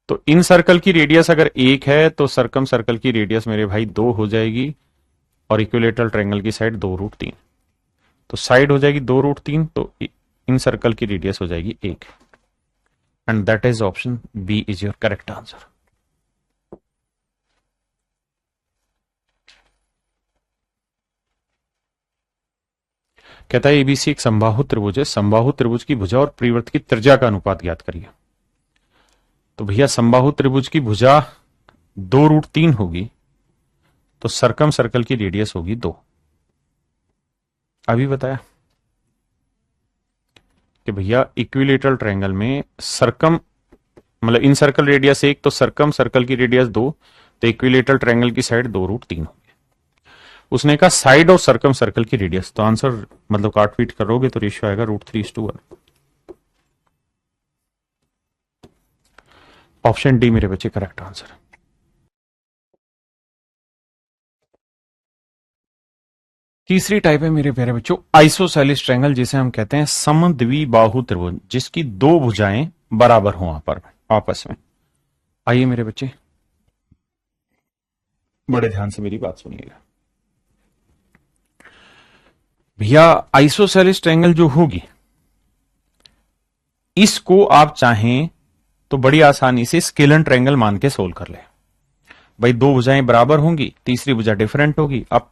तो इन सर्कल की रेडियस अगर 1 है तो सरकम सर्कल की रेडियस मेरे भाई 2 हो जाएगी, और इक्विलेटरल ट्रायंगल की साइड 2√3। तो साइड हो जाएगी 2√3, तो इन सर्कल की रेडियस हो जाएगी 1, and that is option B is your correct answer. कहता है एबीसी एक समबाहु त्रिभुज है, समबाहु त्रिभुज की भुजा और परिवर्त की त्रिज्या का अनुपात ज्ञात करिए। तो भैया समबाहु त्रिभुज की भुजा 2√3 होगी, तो सरकम सर्कल की रेडियस होगी 2। अभी बताया कि भैया इक्विलेटरल ट्रायंगल में सरकम मतलब इन सर्कल रेडियस 1, तो सरकम सर्कल की रेडियस 2, तो इक्विलेटरल ट्रायंगल की साइड 2√3 होगी। उसने कहा साइड और सरकम सर्कल की रेडियस, तो आंसर मतलब काट पीट करोगे तो रेशियो आएगा √3:1। ऑप्शन डी मेरे बच्चे करेक्ट आंसर। तीसरी टाइप है मेरे प्यारे बच्चों आइसोसेलिस ट्रायंगल, जिसे हम कहते हैं समद्विबाहु त्रिभुज, जिसकी दो भुजाएं बराबर हों आपस में। आइए मेरे बच्चे बड़े ध्यान से मेरी बात सुनिएगा। भैया आइसोसेलिस ट्रायंगल जो होगी, इसको आप चाहें तो बड़ी आसानी से स्केलन ट्रायंगल मान के सोल्व कर ले। भाई दो भुजाएं बराबर होंगी, तीसरी भुजा डिफरेंट होगी। आप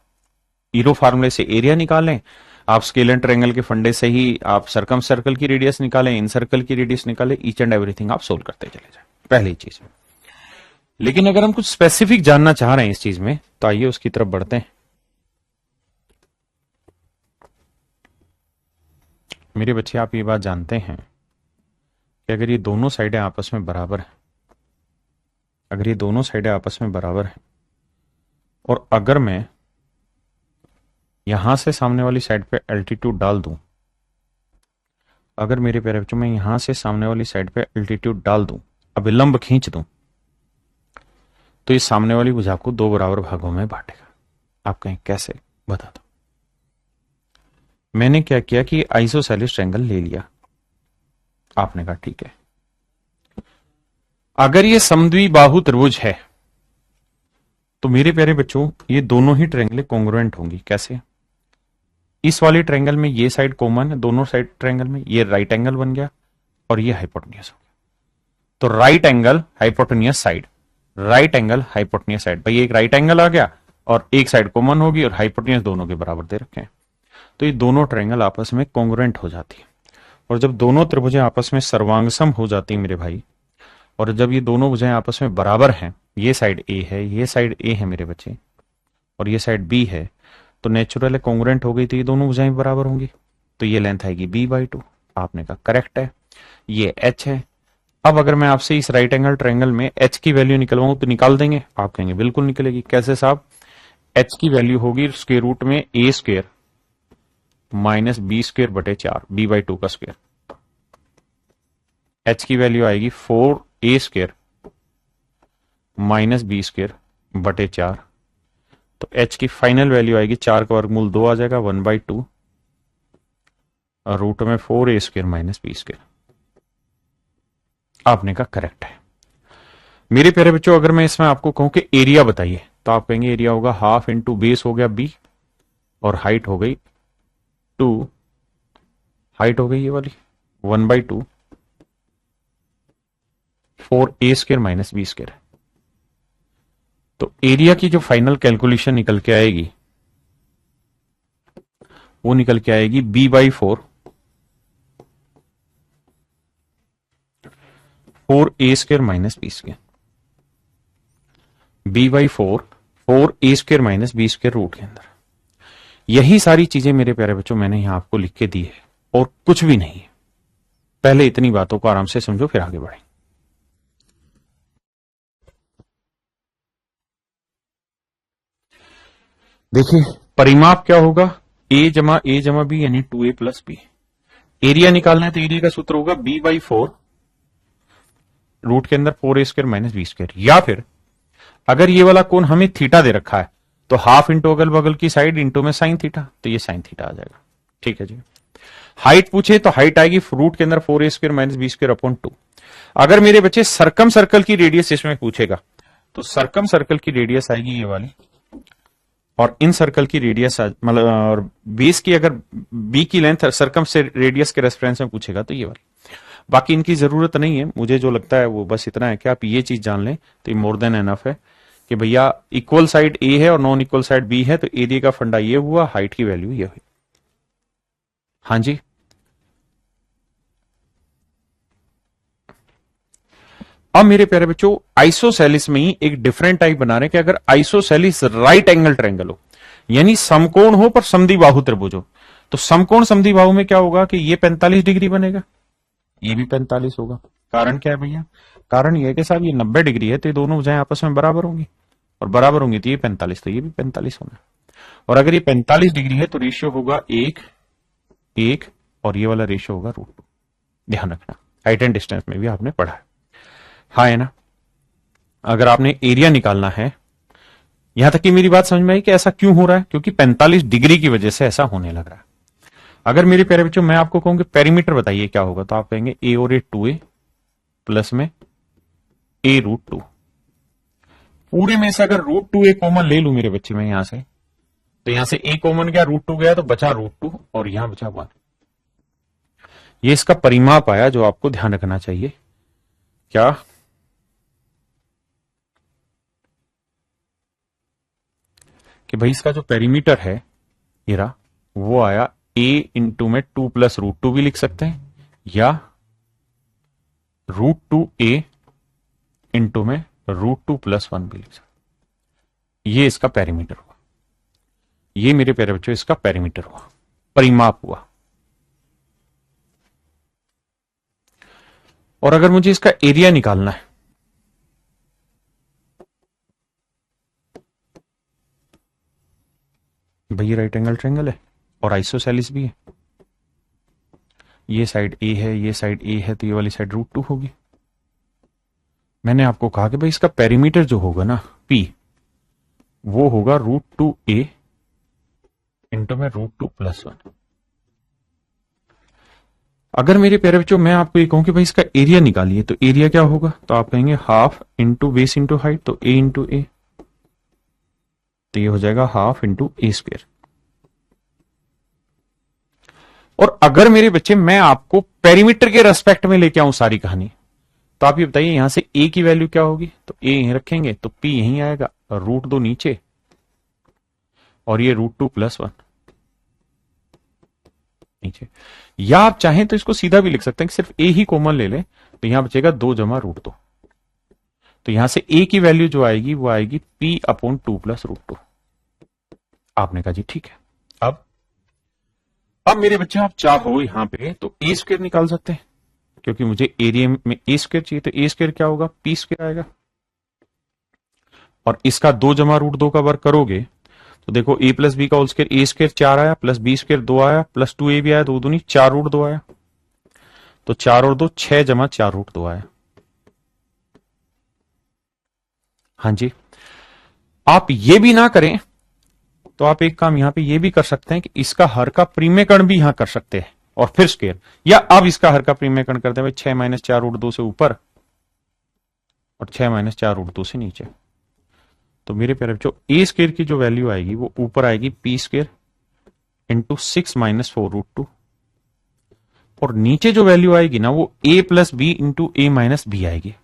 ईरो फार्मूले से एरिया निकालें, आप स्केलन ट्रायंगल के फंडे से ही आप सरकम सर्कल की रेडियस निकालें, इन सर्कल की रेडियस निकालें, ईच एंड एवरीथिंग आप सोल्व करते चले जाए, पहली चीज। लेकिन अगर हम कुछ स्पेसिफिक जानना चाह रहे हैं इस चीज में, तो आइए उसकी तरफ बढ़ते हैं। मेरे बच्चे आप ये बात जानते हैं कि अगर ये दोनों साइडें आपस में बराबर हैं, अगर ये दोनों साइडें आपस में बराबर हैं, और अगर मैं यहां से सामने वाली साइड पे एल्टीट्यूड डाल दूं, अगर मेरे प्यारे बच्चों मैं यहां से सामने वाली साइड पे एल्टीट्यूड डाल दूं, अभिलंब खींच दूं, तो ये सामने वाली भुजा को दो बराबर भागों में बांटेगा। आप कहें कैसे, बता दो। मैंने क्या किया कि आइसोसेलिस ट्रायंगल ले लिया, आपने कहा ठीक है। अगर ये समद्विबाहु त्रिभुज है तो मेरे प्यारे बच्चों ये दोनों ही ट्रायंगलें कॉन्ग्रुएंट होंगी। कैसे? इस वाले ट्रायंगल में ये साइड कॉमन है, दोनों साइड ट्रायंगल में ये राइट एंगल बन गया और ये हाइपोटेन्यूस हो गया। तो right angle hypotenuse side, right angle hypotenuse side, भाई एक राइट एंगल आ गया और एक साइड कॉमन होगी और हाइपोटेन्यूस दोनों के बराबर दे रखे हैं, तो ये दोनों ट्रायंगल आपस में कॉन्ग्रुएंट हो जाती है। और जब दोनों त्रिभुजें आपस में सर्वांगसम हो जाती है मेरे भाई, और जब ये दोनों भुजाएं आपस में बराबर हैं, ये साइड ए है, ये साइड ए है मेरे बच्चे, और ये साइड बी है, तो नेचुरल है कॉन्ग्रुएंट हो गई, तो ये दोनों भुजाएं बराबर होंगी, तो ये लेंथ आएगी b/2। आपने कहा करेक्ट है, ये h है। अब अगर मैं आपसे इस राइट एंगल ट्रायंगल में h की वैल्यू निकलवाऊं तो निकाल देंगे? आप कहेंगे बिल्कुल निकलेगी। कैसे साहब? h की वैल्यू होगी स्क्वायर रूट में a square minus b square बटे 4, b/2 का स्क्वायर। h की वैल्यू आएगी 4a square minus b square बटे 4, तो h की फाइनल वैल्यू आएगी 4 का वर्गमूल 2 आ जाएगा 1/2 और रूट में 4a square minus b square. आपने कहा करेक्ट है। मेरे प्यारे बच्चों अगर मैं इसमें आपको कहूं कि एरिया बताइए, तो आप कहेंगे एरिया होगा हाफ इंटू बेस हो गया b और हाइट हो गई 2, हाइट हो गई ये वाली 1/2 4a square minus b square. तो एरिया की जो फाइनल कैलकुलेशन निकल के आएगी वो निकल के आएगी b/4 4a square minus b square, b/4 4a square minus b square root के अंदर। यही सारी चीजें मेरे प्यारे बच्चों मैंने यहां आपको लिख के दी है और कुछ भी नहीं है। पहले इतनी बातों को आराम से समझो फिर आगे बढ़े। देखिए परिमाप क्या होगा, a जमा b यानी 2a प्लस b। एरिया निकालना है तो एरिया का सूत्र होगा b/4 रूट के अंदर 4a square minus b square, या फिर अगर ये वाला कोण हमें थीटा दे रखा है तो हाफ इंटू अगल बगल की साइड इंटू में साइन थीटा, तो ये साइन थीटा आ जाएगा। ठीक है जी। हाइट पूछे तो हाइट आएगी रूट के अंदर 4a square minus b square upon 2। अगर मेरे बच्चे सरकम सर्कल की रेडियस इसमें पूछेगा तो सरकम सर्कल की रेडियस आएगी ये वाली, और इन सर्कल की रेडियस मतलब और बेस की अगर बी की लेंथ सर्कम से रेडियस के रेफरेंस में पूछेगा तो ये वाली। बाकी इनकी जरूरत नहीं है, मुझे जो लगता है वो बस इतना है कि आप ये चीज जान लें तो ये मोर देन एनफ है कि भैया इक्वल साइड ए है और नॉन इक्वल साइड बी है, तो एरिया का फंडा ये हुआ, हाइट की वैल्यू ये हुई। हाँ जी, अब मेरे प्यारे बच्चों आइसोसेलिस में ही एक डिफरेंट टाइप बना रहे हैं कि अगर आइसोसेलिस राइट एंगल ट्रायंगल हो, यानी समकोण हो पर समद्विबाहु त्रिभुज हो, तो समकोण समद्विबाहु में क्या होगा कि ये 45 डिग्री बनेगा, ये भी 45 होगा। कारण क्या है भैया? कारण ये है कि साहब ये 90 डिग्री है तो ये दोनों भुजाएं आपस में बराबर होंगी, और बराबर होंगी तो ये 45, तो ये भी 45 होना। और अगर ये 45 डिग्री है तो रेशियो होगा 1 1, और ये वाला रेशियो होगा √2। ध्यान रखना, हाइट एंड डिस्टेंस में भी आपने पढ़ा है। हाँ है ना? अगर आपने एरिया निकालना है, यहां तक कि मेरी बात समझ में आई कि ऐसा क्यों हो रहा है, क्योंकि 45 डिग्री की वजह से ऐसा होने लग रहा है। अगर मेरे प्यारे बच्चों मैं आपको कहूं कि पेरीमीटर बताइए क्या होगा, तो आप कहेंगे ए और ए 2a प्लस में a √2। पूरे में से अगर √2a कॉमन ले लू मेरे बच्चे में यहां से, तो यहां से a कॉमन गया, √2 गया, तो बचा √2 और यहां बचा 1। ये इसका परिमाप आया जो आपको ध्यान रखना चाहिए। क्या? कि भाई इसका जो पेरीमीटर है ये रहा, वो आया a इंटू में 2 प्लस √2 भी लिख सकते हैं, या √2a इंटू में √2 प्लस 1 भी लिख सकते हैं। ये इसका पेरीमीटर हुआ। ये मेरे प्यारे बच्चों इसका पेरीमीटर हुआ, परिमाप हुआ। और अगर मुझे इसका एरिया निकालना है, भैया राइट एंगल ट्रायंगल है और आइसोसेलिस भी है, ये साइड ए है, ये साइड ए है, तो ये वाली साइड √2 होगी। मैंने आपको कहा कि भाई इसका पेरीमीटर जो होगा ना P, वो होगा √2a इंटू में √2 प्लस 1। अगर मेरे प्यारे बच्चों मैं आपको ये कहूं कि भाई इसका एरिया निकालिए, तो एरिया क्या होगा, तो आप कहेंगे half into base into height, तो a इंटू ए, तो ये हो जाएगा हाफ इंटू ए स्क्वायर। और अगर मेरे बच्चे मैं आपको पेरीमीटर के रेस्पेक्ट में लेके आऊं सारी कहानी, तो आप ये बताइए यहां से a की वैल्यू क्या होगी, तो a यहीं रखेंगे तो p यहीं आएगा, √2 नीचे और ये √2 प्लस 1 नीचे। या आप चाहें तो इसको सीधा भी लिख सकते हैं कि सिर्फ a ही कॉमन ले लें, तो यहां बचेगा 2 जमा √2। तो यहां से a की वैल्यू जो आएगी वो आएगी p अपॉन 2 प्लस √2। आपने कहा जी ठीक है। अब मेरे बच्चे आप चाहो यहां पे तो a स्क्वायर निकाल सकते हैं, क्योंकि मुझे एरिया में a स्क्वायर चाहिए, तो a स्क्वायर क्या होगा, p स्क्वायर आएगा। और इसका 2 जमा √2 का वर्ग करोगे तो देखो a प्लस बी का होल स्क्वायर, a स्क्वायर 4 आया, प्लस b स्क्वायर 2 आया, प्लस 2a भी आया, 2 दूनी 4 √2 आया, तो 4 और 2 6 जमा 4 √2 आया। हाँ जी, आप ये भी ना करें तो आप एक काम यहां पे ये भी कर सकते हैं कि इसका हर का परिमेयकरण भी यहां कर सकते हैं और फिर स्क्वायर, या अब इसका हर का परिमेयकरण करते हैं 6 - 4 √2 से ऊपर और 6 - 4 √2 से नीचे। तो मेरे प्यारे बच्चों a स्क्वायर की जो वैल्यू आएगी वो ऊपर आएगी p स्क्वायर इंटू 6 - 4 √2, और नीचे जो वैल्यू आएगी ना वो a plus B into A minus B आएगी।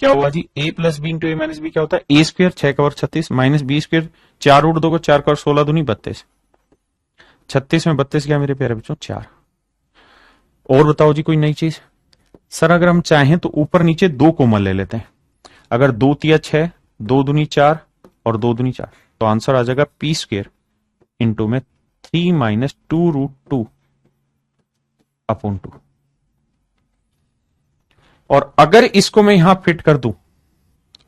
क्या हुआ जी, a plus B into A minus B क्या होता है, a स्क्वायर 6 का वर्ग 36 माइनस बी स्क्वायर 4 √2 को 4 का वर्ग 16 दूनी 32, 36 में 32 क्या मेरे प्यारे बच्चों 4। और बताओ जी कोई नई चीज। सर अगर हम चाहें तो ऊपर नीचे 2 कॉमन ले लेते हैं, अगर 2 तिया 6, 2 दूनी 4 और 2 दूनी 4, तो आंसर आ जाएगा p स्क्वायर इंटू में 3 - 2 √2 अपॉन 2। और अगर इसको मैं यहां फिट कर दूं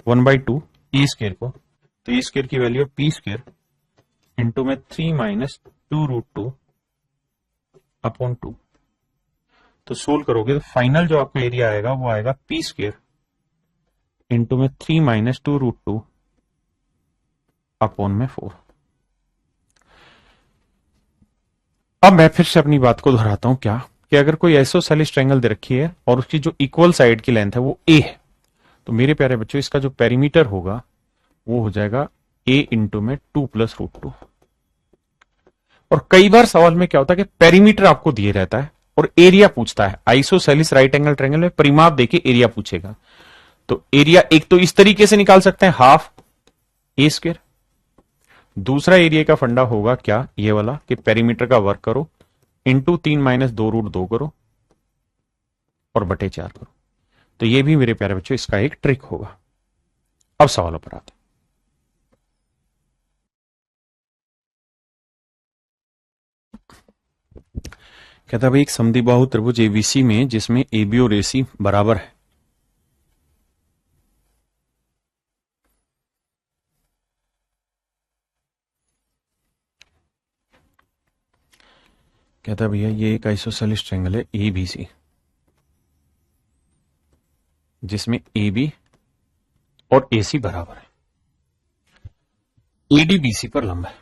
1/2 e स्क्वायर को, तो e स्क्वायर की वैल्यू p स्क्वायर इंटू में 3 - 2 √2 अपॉन 2। तो सोल्व करोगे तो फाइनल जो आपका एरिया आएगा वो आएगा p स्क्वायर इंटू में 3 - 2 √2 अपॉन में 4। अब मैं फिर से अपनी बात को दोहराता हूं, क्या कि अगर कोई आइसोसेलिस ट्रायंगल दे रखी है और उसकी जो इक्वल साइड की लेंथ है वो a है, तो मेरे प्यारे बच्चों इसका जो पेरीमीटर होगा वो हो जाएगा ए इंटू में 2 + √2। और कई बार सवाल में क्या होता है कि पेरीमीटर आपको दिए रहता है और एरिया पूछता है। आइसोसेलिस राइट एंगल ट्रायंगल में परिमाप देके एरिया पूछेगा, तो एरिया एक तो इस तरीके से निकाल सकते हैं, हाफ ए स्क्वायर। दूसरा एरिया का फंडा होगा क्या, ये वाला, कि पेरीमीटर का वर्क करो इंटू 3 - 2√2 करो और बटे 4 करो। तो ये भी मेरे प्यारे बच्चों इसका एक ट्रिक होगा। अब सवालों पर आते हैं। कहता भाई एक समद्विबाहु त्रिभुज एबीसी में जिसमें एबी और एसी बराबर है, कहता भैया ये एक आइसोसेलिस ट्रायंगल है एबीसी जिसमें एबी और एसी बराबर है, एडी बीसी पर लंब है।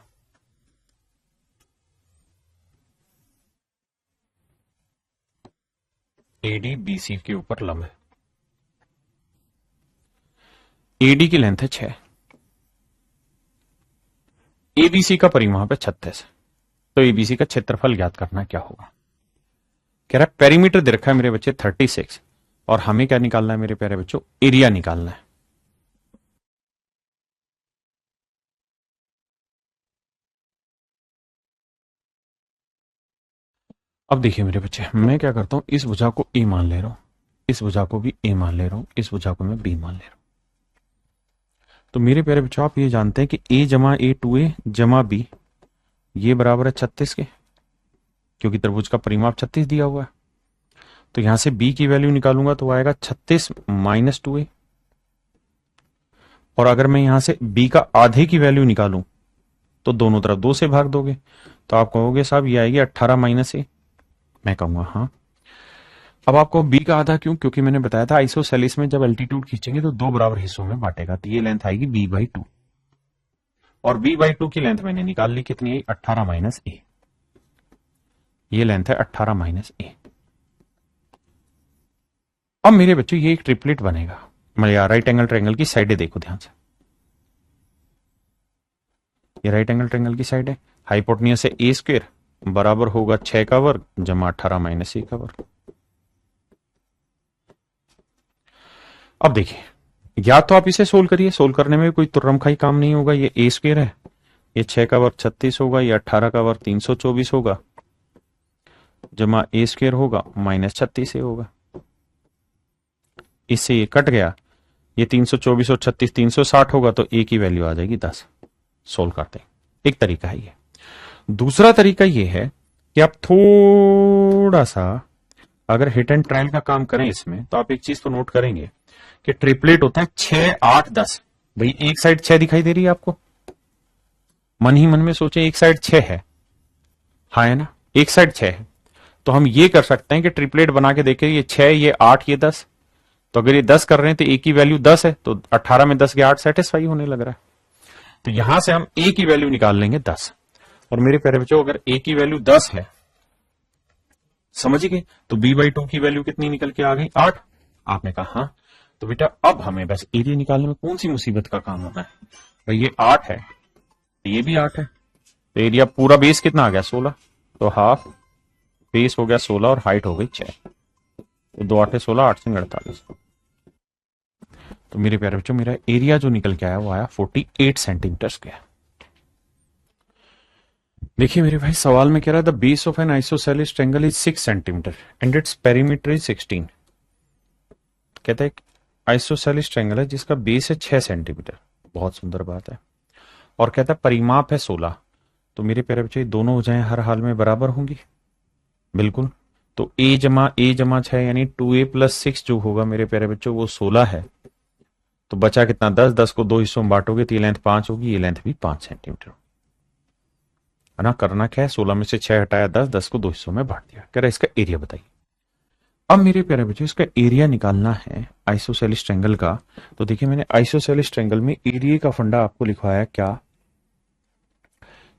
एडी बीसी के ऊपर लंब है। एडी की लेंथ है 6, एबीसी का परिमाप है 36, तो एबीसी का क्षेत्रफल ज्ञात करना क्या होगा। कह रहा है पेरीमीटर दे रखा है मेरे बच्चे 36 और हमें क्या निकालना है मेरे प्यारे बच्चों, एरिया निकालना है। अब देखिए मेरे बच्चे, मैं क्या करता हूं, इस भुजा को ए मान ले रहा हूं, इस भुजा को भी ए मान ले रहा हूं, इस भुजा को मैं बी मान ले रहा हूं। तो मेरे प्यारे बच्चों आप ये जानते हैं कि a जमा ए 2a जमा बी ये बराबर है 36 के, क्योंकि त्रिभुज का परिमाप 36 दिया हुआ है। तो यहां से b की वैल्यू निकालूंगा तो आएगा 36 - 2a, और अगर मैं यहां से b का आधे की वैल्यू निकालूं तो दोनों तरफ 2 से भाग दोगे, तो आप कहोगे साहब ये आएगी 18 - a। मैं कहूंगा हाँ। अब आपको b का आधा क्यों, क्योंकि मैंने बताया था आइसोसेलिस में जब एल्टीट्यूड खींचेंगे तो 2 बराबर हिस्सों में बांटेगा, तो ये लेंथ आएगी b/2, और b/2 की लेंथ मैंने निकाल ली, कितनी आई 18 - a। ये लेंथ है 18 - a। अब मेरे बच्चों ये एक ट्रिपलेट बनेगा, मतलब राइट एंगल ट्रायंगल की साइडें देखो ध्यान से, ये राइट एंगल ट्रायंगल की साइड है, हाइपोटेन्यूस है ए स्क्वायर बराबर होगा 6 का वर्ग जमा 18 - a का वर्ग। अब देखिए, या तो आप इसे सोल्व करिए, सोल्व करने में कोई तुर्रमखाई काम नहीं होगा। ये ए स्क्वायर है, ये 6 का वर्ग 36 होगा, ये 18 का वर्ग 324 होगा, जमा ए स्क्वायर होगा -36 होगा। इससे ये कट गया, ये 324 और 36 360 होगा, तो ए की वैल्यू आ जाएगी 10। सोल्व करते हैं, एक तरीका है ये। दूसरा तरीका ये है कि आप थोड़ा सा अगर हिट एंड ट्रायल का काम करें इसमें, तो आप एक चीज तो नोट करेंगे कि ट्रिपलेट होता है 6 8 10। भाई एक साइड 6 दिखाई दे रही है आपको, मन ही मन में सोचे एक साइड 6 है, हाँ है ना, एक साइड 6 है। तो हम ये कर सकते हैं कि ट्रिपलेट बना के देखें, ये 6 ये 8 ये 10, तो अगर ये 10 कर रहे हैं तो ए की वैल्यू 10 है, तो 18 में 10 के 8 सेटिस्फाई होने लग रहा है। तो यहां से हम ए की वैल्यू निकाल लेंगे 10। और मेरे प्यारे बच्चों अगर ए की वैल्यू 10 है, समझ गए, तो b/2 की वैल्यू कितनी निकल के आ गई 8। आपने कहा हाँ, तो बेटा अब हमें बस एरिया निकालने में कौन सी मुसीबत का काम होना है। भाई ये 8 है, ये भी 8 है, तो एरिया पूरा बेस कितना आ गया 16, तो हाफ बेस हो गया 16 और हाइट हो गई 6, तो 2 8 16 8 से 48। तो मेरे प्यारे बच्चों मेरा एरिया जो निकल के आया वो आया 48 सेंटीमीटर स्क्वायर। देखिए मेरे भाई सवाल में कह रहा है the base of N isosceles triangle is 6 centimetre and its perimeter is 16। कहता है आइसोसेलिस ट्रायंगल है जिसका बेस है 6 सेंटीमीटर, बहुत सुंदर बात है, और कहता है परिमाप है 16। तो मेरे प्यारे बच्चे दोनों भुजाएं हर हाल में बराबर होंगी, बिल्कुल। तो a जमा 6 यानी 2a + 6 जो होगा मेरे प्यारे बच्चों वो 16 है। तो बचा कितना 10, 10 को 2 हिस्सों में बांटोगे तो ये लेंथ 5 होगी, ये लेंथ भी 5 सेंटीमीटर है ना। करना क्या है, 16 में से 6 हटाया 10, 10 को 2 हिस्सों में बांट दिया। कह रहा है इसका एरिया बताइए। अब मेरे प्यारे बच्चों इसका एरिया निकालना है आइसोसेलिस ट्रायंगल का। तो देखिए मैंने आइसोसेलिस ट्रायंगल में एरिया का फंडा आपको लिखवाया क्या,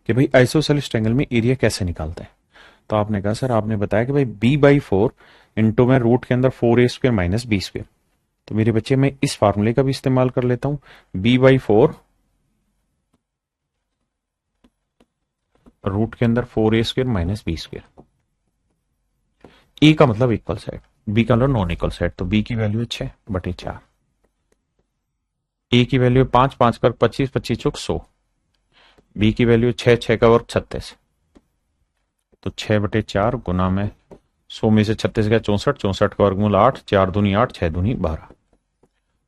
कि भाई आइसोसेलिस ट्रायंगल में एरिया कैसे निकालते हैं। तो आपने कहा सर, आपने बताया कि भाई b/4 इंटू में रूट के अंदर 4a² - b²। तो मेरे बच्चे मैं इस फार्मूले का भी इस्तेमाल कर लेता हूं, b/4 रूट के अंदर 4a² माइनस b²। ए का मतलब इक्वल साइड, बी का मतलब नॉन इक्वल साइड, तो बी की वैल्यू है 6/4। ए की वैल्यू है 5, 5 कर 25, 25 चौक 100। बी की वैल्यू 6, 6 का वर्ग 36, तो 6/4 गुना में 100 में से 36 गया 64, 64 का वर्गमूल 8, 4 दूनी 8, 6 दूनी 12।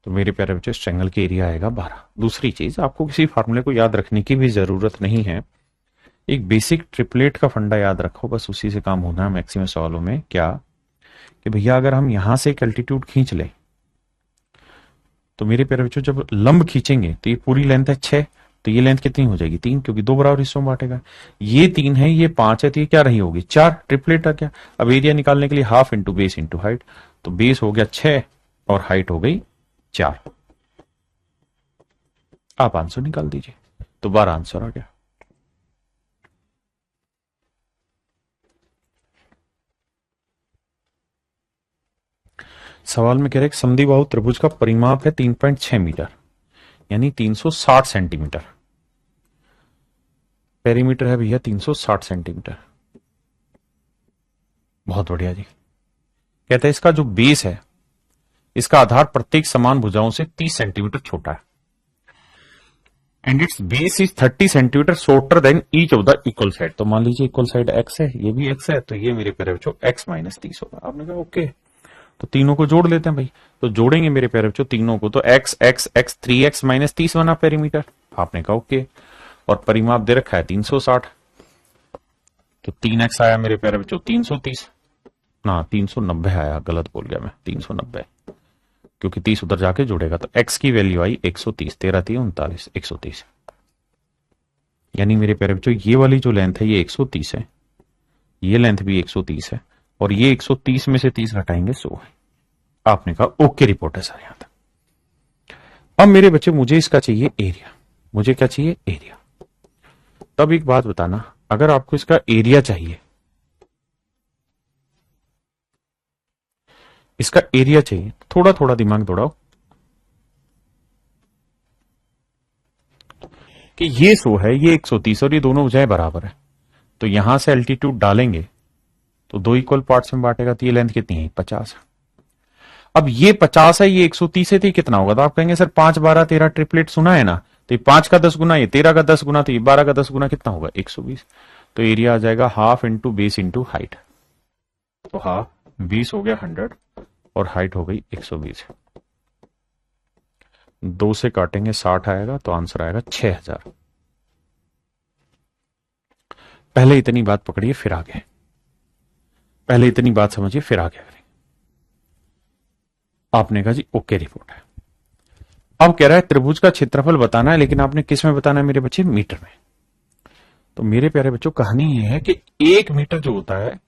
तो मेरे प्यारे बच्चे इस ट्रायंगल की एरिया आएगा 12। दूसरी चीज, आपको किसी फार्मूले को याद रखने की भी जरूरत नहीं है, एक बेसिक ट्रिपलेट का फंडा याद रखो, बस उसी से काम होना है मैक्सिमम सवालों में। क्या कि भैया अगर हम यहां से एक एल्टीट्यूड खींच ले, तो मेरे प्यारे बच्चों जब लंब खींचेंगे तो ये पूरी लेंथ है 6, तो ये लेंथ कितनी हो जाएगी 3, क्योंकि 2 बराबर हिस्सों में बांटेगा। ये 3 है, ये 5 है, तो ये क्या रही होगी 4। ट्रिपलेट आ गया। अब एरिया निकालने के लिए half into base into height, तो बेस हो गया 6 और हाइट हो गई 4। आप आंसर निकाल दीजिए, तो 12 आंसर आ गया। सवाल में कह रहे समद्विबाहु त्रिभुज का परिमाप है 3.6 मीटर, यानी 360 सेंटीमीटर। पेरीमीटर है भैया 360 सेंटीमीटर। बहुत बढ़िया जी। कहते हैं इसका जो बेस है, इसका आधार प्रत्येक समान भुजाओं से 30 सेंटीमीटर छोटा है, and it's base is 30 centimetre shorter than each of the equal side. तो मान लीजिए इक्वल साइड एक्स है, ये भी एक्स है, तो ये मेरे प्यारे बच्चों एक्स माइनस 30 होगा। आपने कहा ओके, तो तीनों को जोड़ लेते हैं भाई। तो जोड़ेंगे मेरे प्यारे बच्चों तीनों को, तो x x x 3x minus 30 बना पेरीमीटर। आपने कहा ओके, और परिमाप दे रखा है 360, तो 3x आया मेरे प्यारे बच्चों 330 ना 390 आया, गलत बोल गया मैं, 390, क्योंकि 30 उधर जाके जुड़ेगा। तो x की वैल्यू आई 130, 13 3 39, 130। यानी मेरे प्यारे बच्चों ये वाली जो लेंथ है ये 130 है, ये लेंथ भी 130 है, और ये 130 में से 30 घटाएंगे 100 है। आपने कहा ओके, रिपोर्ट है सर यहां तक। अब मेरे बच्चे मुझे इसका चाहिए एरिया। मुझे क्या चाहिए? एरिया। तब एक बात बताना, अगर आपको इसका एरिया चाहिए, इसका एरिया चाहिए, थोड़ा थोड़ा दिमाग दौड़ाओ कि ये 100 है, ये 130 और ये दोनों भुजाएं बराबर है, तो यहां से एल्टीट्यूड डालेंगे तो 2 इक्वल पार्ट्स में बांटेगा, तो ये लेंथ कितनी है 50। अब ये 50 है, ये 130 है, तो ये कितना होगा? तो आप कहेंगे सर 5 12 13 ट्रिपलेट सुना है ना, तो ये 5 का 10 गुना, ये 13 का 10 गुना, तो ये 12 का 10 गुना कितना होगा 120। तो एरिया आ जाएगा half into base into height, तो हाफ 20 हो गया 100 और हाइट हो गई 120। 2 से काटेंगे 60 आएगा, तो आंसर आएगा 6000। पहले इतनी बात पकड़िए फिर आगे, पहले इतनी बात समझिए फिर आगे करेंगे। आपने कहा जी ओके, रिपोर्ट है। अब कह रहा है त्रिभुज का क्षेत्रफल बताना है, लेकिन आपने किस में बताना है मेरे बच्चे? मीटर में। तो मेरे प्यारे बच्चों कहानी यह है कि 1 मीटर जो होता है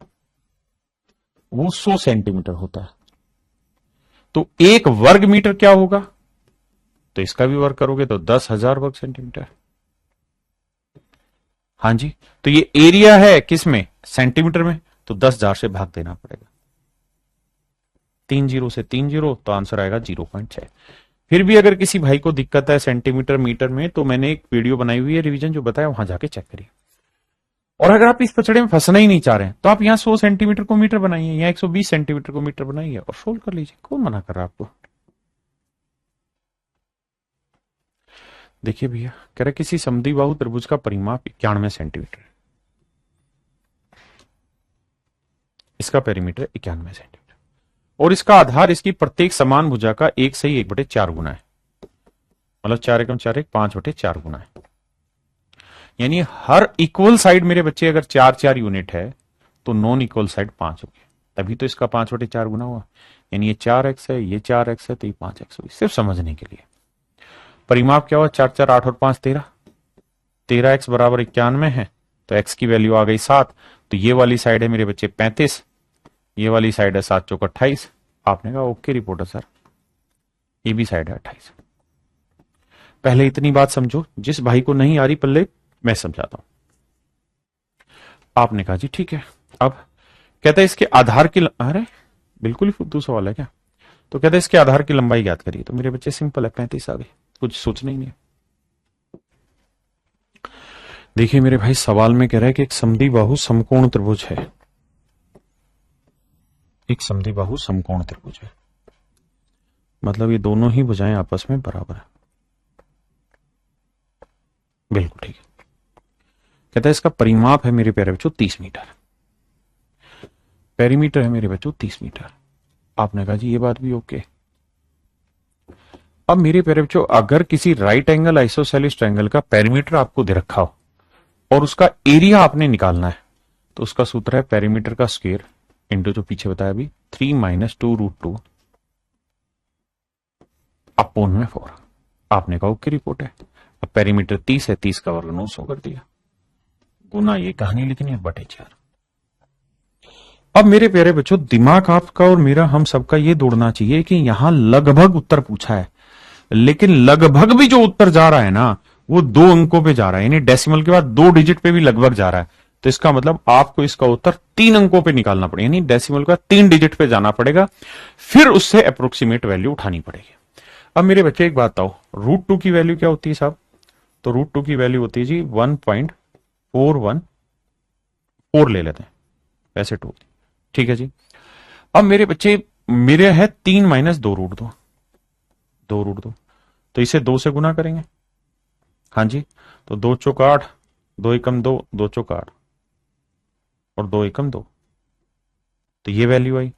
वो 100 सेंटीमीटर होता है, तो 1 वर्ग मीटर क्या होगा? तो इसका भी वर्ग करोगे तो 10,000 वर्ग सेंटीमीटर। हाँ जी, तो ये एरिया है किस में? सेंटीमीटर में, तो 10,000 से भाग देना पड़ेगा। 3 0 से 3 0, तो आंसर आएगा 0.6। फिर भी अगर किसी भाई को दिक्कत है सेंटीमीटर मीटर में, तो मैंने एक वीडियो बनाई हुई है रिवीजन जो बताया, वहां जाके चेक करिए। और अगर आप इस पचड़े में फंसना ही नहीं चाह रहे हैं, तो आप यहाँ 100 सेंटीमीटर को मीटर बनाइए, यहाँ 120 सेंटीमीटर को मीटर बनाइए और सोल्व कर लीजिए। कौन मना कर रहा है आपको? देखिए भैया, कह रहे किसी समद्विबाहु त्रिभुज का परिमाप 91 सेंटीमीटर, इसका पेरीमीटर 91 सेंटीमीटर, और इसका आधार इसकी प्रत्येक समान भुजा का 1 सही 1/4 गुना है, मतलब 4 एकम 4 1 5/4 गुना है। यानी हर इक्वल साइड मेरे बच्चे अगर 4 यूनिट है, तो नॉन इक्वल साइड 5 होगी, तभी तो इसका 5/4 गुना हुआ। यानी ये 4x है, ये 4x है, तो ये 5x होगी। सिर्फ समझने के लिए परिमाप क्या हुआ? 4 4 8 और 5 13, 13x बराबर 91 है, तो x की वैल्यू आ गई 7। तो ये वाली साइड है मेरे बच्चे 35, ये वाली साइड है 7 चौक 28। आपने कहा ओके रिपोर्टर सर, ये भी साइड है 28। पहले इतनी बात समझो, जिस भाई को नहीं आ रही पल्ले मैं समझाता हूं। आपने कहा जी ठीक है। अब कहता है इसके आधार की अरे बिल्कुल ही फुद्दू सवाल है क्या? तो कहते हैं इसके आधार की लंबाई ज्ञात करिए। तो मेरे बच्चे सिंपल है, 35 आ गई, कुछ सोचना ही नहीं। देखिए मेरे भाई, सवाल में कह रहा है कि एक समद्विबाहु समकोण त्रिभुज है, एक समद्विबाहु समकोण त्रिभुज है, मतलब ये दोनों ही भुजाएं आपस में बराबर है। बिल्कुल ठीक है। कहता है इसका परिमाप है मेरे प्यारे बच्चों 30 मीटर, पेरीमीटर है मेरे बच्चों 30 मीटर। आपने कहा जी ये बात भी ओके। अब मेरे प्यारे बच्चों, अगर किसी राइट एंगल आइसोसेलिस ट्रायंगल का पेरीमीटर आपको दे रखा हो और उसका एरिया आपने निकालना है, तो उसका सूत्र है पेरीमीटर का स्क्वायर इंटू जो पीछे बताया अभी 3 माइनस 2√2 अपोन में 4। आपने कहा ओके रिपोर्ट है। अब पेरीमीटर 30 है, 30 का वर्ग 900 कर दिया, गुना ये कहानी लिखनी है बटे 4। अब मेरे प्यारे बच्चों, दिमाग आपका और मेरा हम सबका ये दौड़ना चाहिए कि यहां लगभग उत्तर पूछा है, लेकिन लगभग भी जो उत्तर जा रहा है ना वो 2 अंकों पे जा रहा है, यानी डेसिमल के बाद 2 डिजिट पे भी लगभग जा रहा है। तो इसका मतलब आपको इसका उत्तर 3 अंकों पे निकालना पड़ेगा, यानी डेसिमल का 3 डिजिट पे जाना पड़ेगा, फिर उससे अप्रोक्सीमेट वैल्यू उठानी पड़ेगी। अब मेरे बच्चे एक बात बताओ, √2 की वैल्यू क्या होती है साहब? तो √2 की वैल्यू होती है जी 1.414 ले लेते हैं, वैसे 2, ठीक है जी। अब मेरे बच्चे, मेरे है 3 माइनस 2√2, 2√2, तो इसे 2 से गुना करेंगे। हाँ जी, तो 2 चौक 8, 2 एकम 2, 2 चौक 8 और 2 एकम 2, तो ये वैल्यू आई।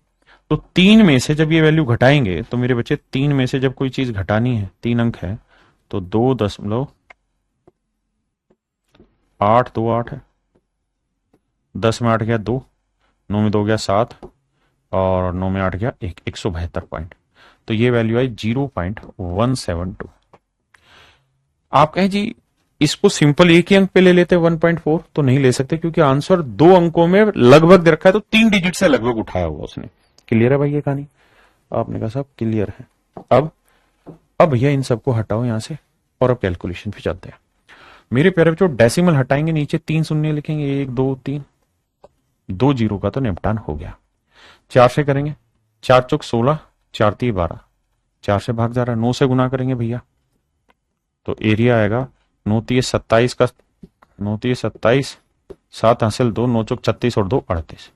तो 3 में से जब ये वैल्यू घटाएंगे तो मेरे बच्चे 3 में से जब कोई चीज घटानी है, 3 अंक है, तो 2.8 2 8 है, 10 में 8 गया 2, 9 में 2 गया 7 और 9 में 8 गया 1, 172 पॉइंट। तो ये वैल्यू आई 0.172। आप कहें जी इसको सिंपल एक ही अंक पे ले लेते 1.4, तो नहीं ले सकते, क्योंकि आंसर 2 अंकों में लगभग दे रखा है, तो 3 डिजिट से लगभग उठाया हुआ उसने। क्लियर है भाई ये कहानी? आपने कहा साहब क्लियर है। अब भैया इन सबको हटाओ यहां से और अब कैलकुलेशन पे चलते हैं। मेरे प्यारे बच्चों, डेसिमल हटाएंगे, नीचे 3 शून्य लिखेंगे, 1 2 3, 2 जीरो का तो निपटान हो गया। 4 से करेंगे, 4 चौक 16, 4 3 12, 4 से भाग जा रहा है, 9 से गुना करेंगे भैया, तो एरिया आएगा 9 3 27 का, 9 3 27, 7 हासिल 2, 9 चौक 36 और 2 38,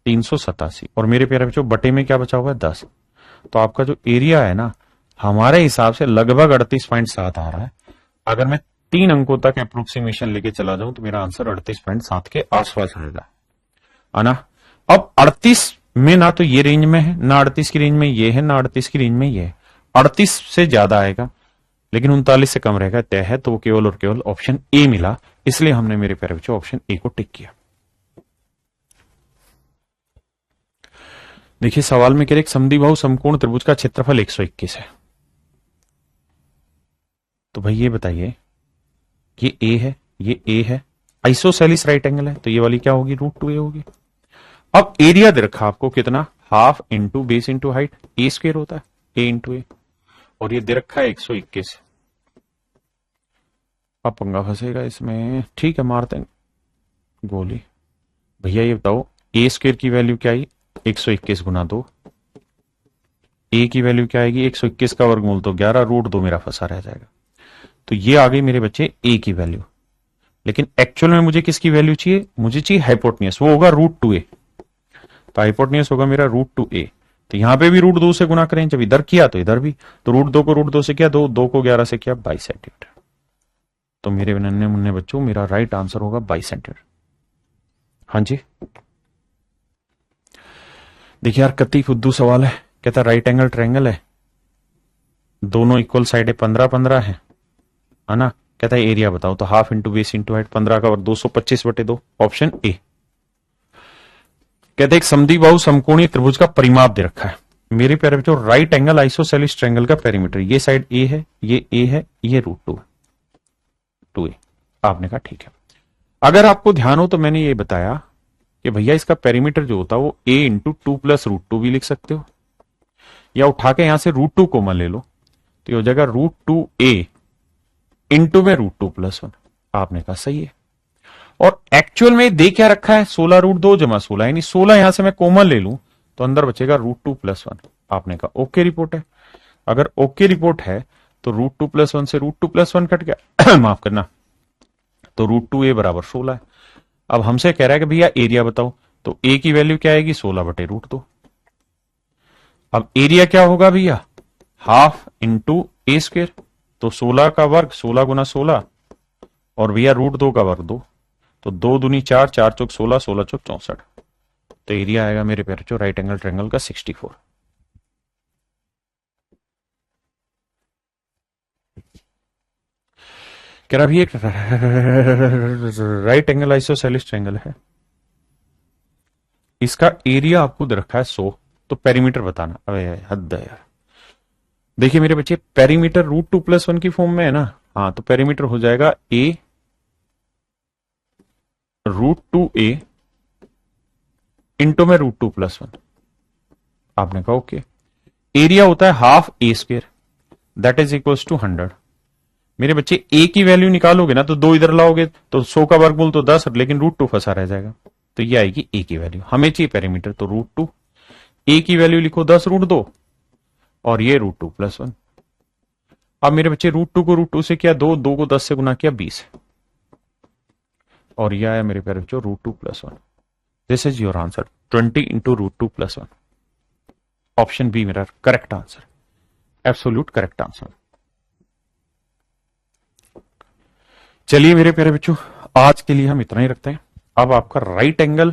387। और मेरे प्यारे बच्चों बटे में क्या बचा हुआ है 10, तो आपका जो एरिया है ना हमारे हिसाब से लगभग 38.7 आ रहा है। अगर मैं 3 अंकों तक अप्रोक्सीमेशन लेके चला जाऊं तो मेरा आंसर 38.7 के आसपास आएगा, है ना। अब 38 में ना तो ये रेंज में है, ना 38 की रेंज में ये है, ना 38 की रेंज में ये है, 38 से ज्यादा आएगा लेकिन 39 से कम रहेगा, तय है। तो केवल और केवल ऑप्शन ए मिला, इसलिए हमने मेरे प्यारे बच्चों ऑप्शन ए को टिक किया। देखिए सवाल में कह रहे एक समद्विबाहु समकोण त्रिभुज का क्षेत्रफल 121 है। तो भाई ये बताइए, ये ए है, ये ए है, आइसोसेलिस राइट एंगल है, तो ये वाली क्या होगी? √2a होगी। अब एरिया दे रखा आपको कितना? Half into base into height, A square होता है, ए इंटू ए, और ये दे रखा है 121। अब पंगा फंसेगा इसमें, ठीक है मारते हैं गोली। भैया ये बताओ ए स्क्वायर की वैल्यू क्या आई? 121 गुना 2, ए की वैल्यू क्या आएगी? 121 का वर्गमूल तो 11, √2 मेरा फंसा रह जाएगा। तो ये आ गई मेरे बच्चे ए की वैल्यू, लेकिन एक्चुअल में मुझे किसकी वैल्यू चाहिए? मुझे चाहिए हाइपोटेन्यूस, वो होगा √2a। तो हाइपोटेन्यूस होगा मेरा √2a, तो यहां पे भी √2 से गुना करें, जब इधर किया तो इधर भी, तो √2 को √2 से किया, 2 को 11 से किया, 22 सेंटीमीटर। तो मेरे नन्हे मुन्ने बच्चों मेरा राइट आंसर होगा 22 सेंटीमीटर। हाँ जी देखिए यार, कति फुद्दू सवाल है। कहता राइट एंगल ट्रायंगल है, दोनों इक्वल साइड है, 15 15 है ना। कहता है एरिया बताओ, तो half into base into height, 15 का वर्ग 225/2, ऑप्शन ए। कहते एक समद्विबाहु समकोणीय त्रिभुज का परिमाप दे रखा है। मेरे प्यारे बच्चों, राइट एंगल आइसोसेलिस ट्रायंगल का पेरीमीटर, ये साइड ए है, ये ए है, ये √2a। आपने कहा ठीक है। अगर आपको ध्यान हो तो मैंने ये बताया कि भैया इसका पेरीमीटर जो होता है वो a इंटू 2 प्लस √2 भी लिख सकते हो, या उठा के यहां से √2 कॉमन ले लो, तो ये हो जाएगा √2a इंटू में √2 + 1। आपने कहा सही है। और एक्चुअल में दे क्या रखा है? 16√2 जमा 16, यानी 16 यहां से मैं कॉमन ले लूं तो अंदर बचेगा √2 + 1। आपने कहा ओके रिपोर्ट है। अगर ओके रिपोर्ट है तो √2 + 1 से √2 + 1 कट गया माफ करना, तो √2a बराबर 16 है। अब हमसे कह रहा है कि भैया एरिया बताओ, तो a की वैल्यू क्या आएगी 16/√2। अब एरिया क्या होगा भैया, हाफ इंटू ए स्क्वेयर, तो 16 का वर्ग 16 गुना 16 और भैया √2 का वर्ग 2, तो 2 दूनी 4, 4 चौक 16, 16 चौक 64, तो एरिया आएगा मेरे प्यारे जो राइट एंगल ट्रायंगल का 64। कह रहा भी एक राइट एंगल आइसोसेलेस ट्रायंगल है, इसका एरिया आपको दे रखा है 100, तो पेरीमीटर बताना। अबे हद है यार। देखिए मेरे बच्चे, पेरीमीटर √2+1 की फॉर्म में है ना, हाँ तो पेरीमीटर हो जाएगा a √2a इंटू में √2+1। आपने कहा ओके। एरिया होता है half A square, that is equals to 100। मेरे बच्चे a की वैल्यू निकालोगे ना तो 2 इधर लाओगे तो 100 का वर्गमूल तो 10, लेकिन √2 फंसा रह जाएगा, तो ये आएगी a की वैल्यू। हमें चाहिए पेरीमीटर, तो √2, a की वैल्यू लिखो 10√2 और ये √2+1। अब मेरे बच्चे √2 को √2 से किया 2, 2 को 10 से गुना किया 20, और यह आया मेरे प्यारे बच्चों √2+1। This is your answer, 20 into √2+1। Option B मेरा correct answer, absolute correct answer. चलिए मेरे प्यारे बच्चों, आज के लिए हम इतना ही रखते हैं। अब आपका राइट एंगल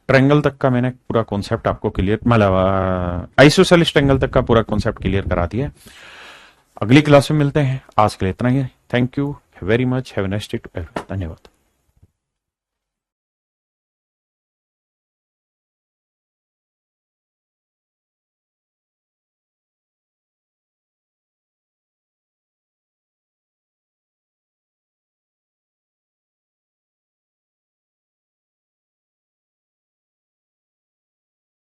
ट्रायंगल तक का मैंने पूरा कॉन्सेप्ट आपको क्लियर, मतलब आइसोसेलेस ट्रायंगल तक का पूरा कॉन्सेप्ट क्लियर करा दिया है। अगली क्लास में मिलते हैं, आज के लिए इतना ही है। Thank you very much, have a nice day to everyone. धन्यवाद।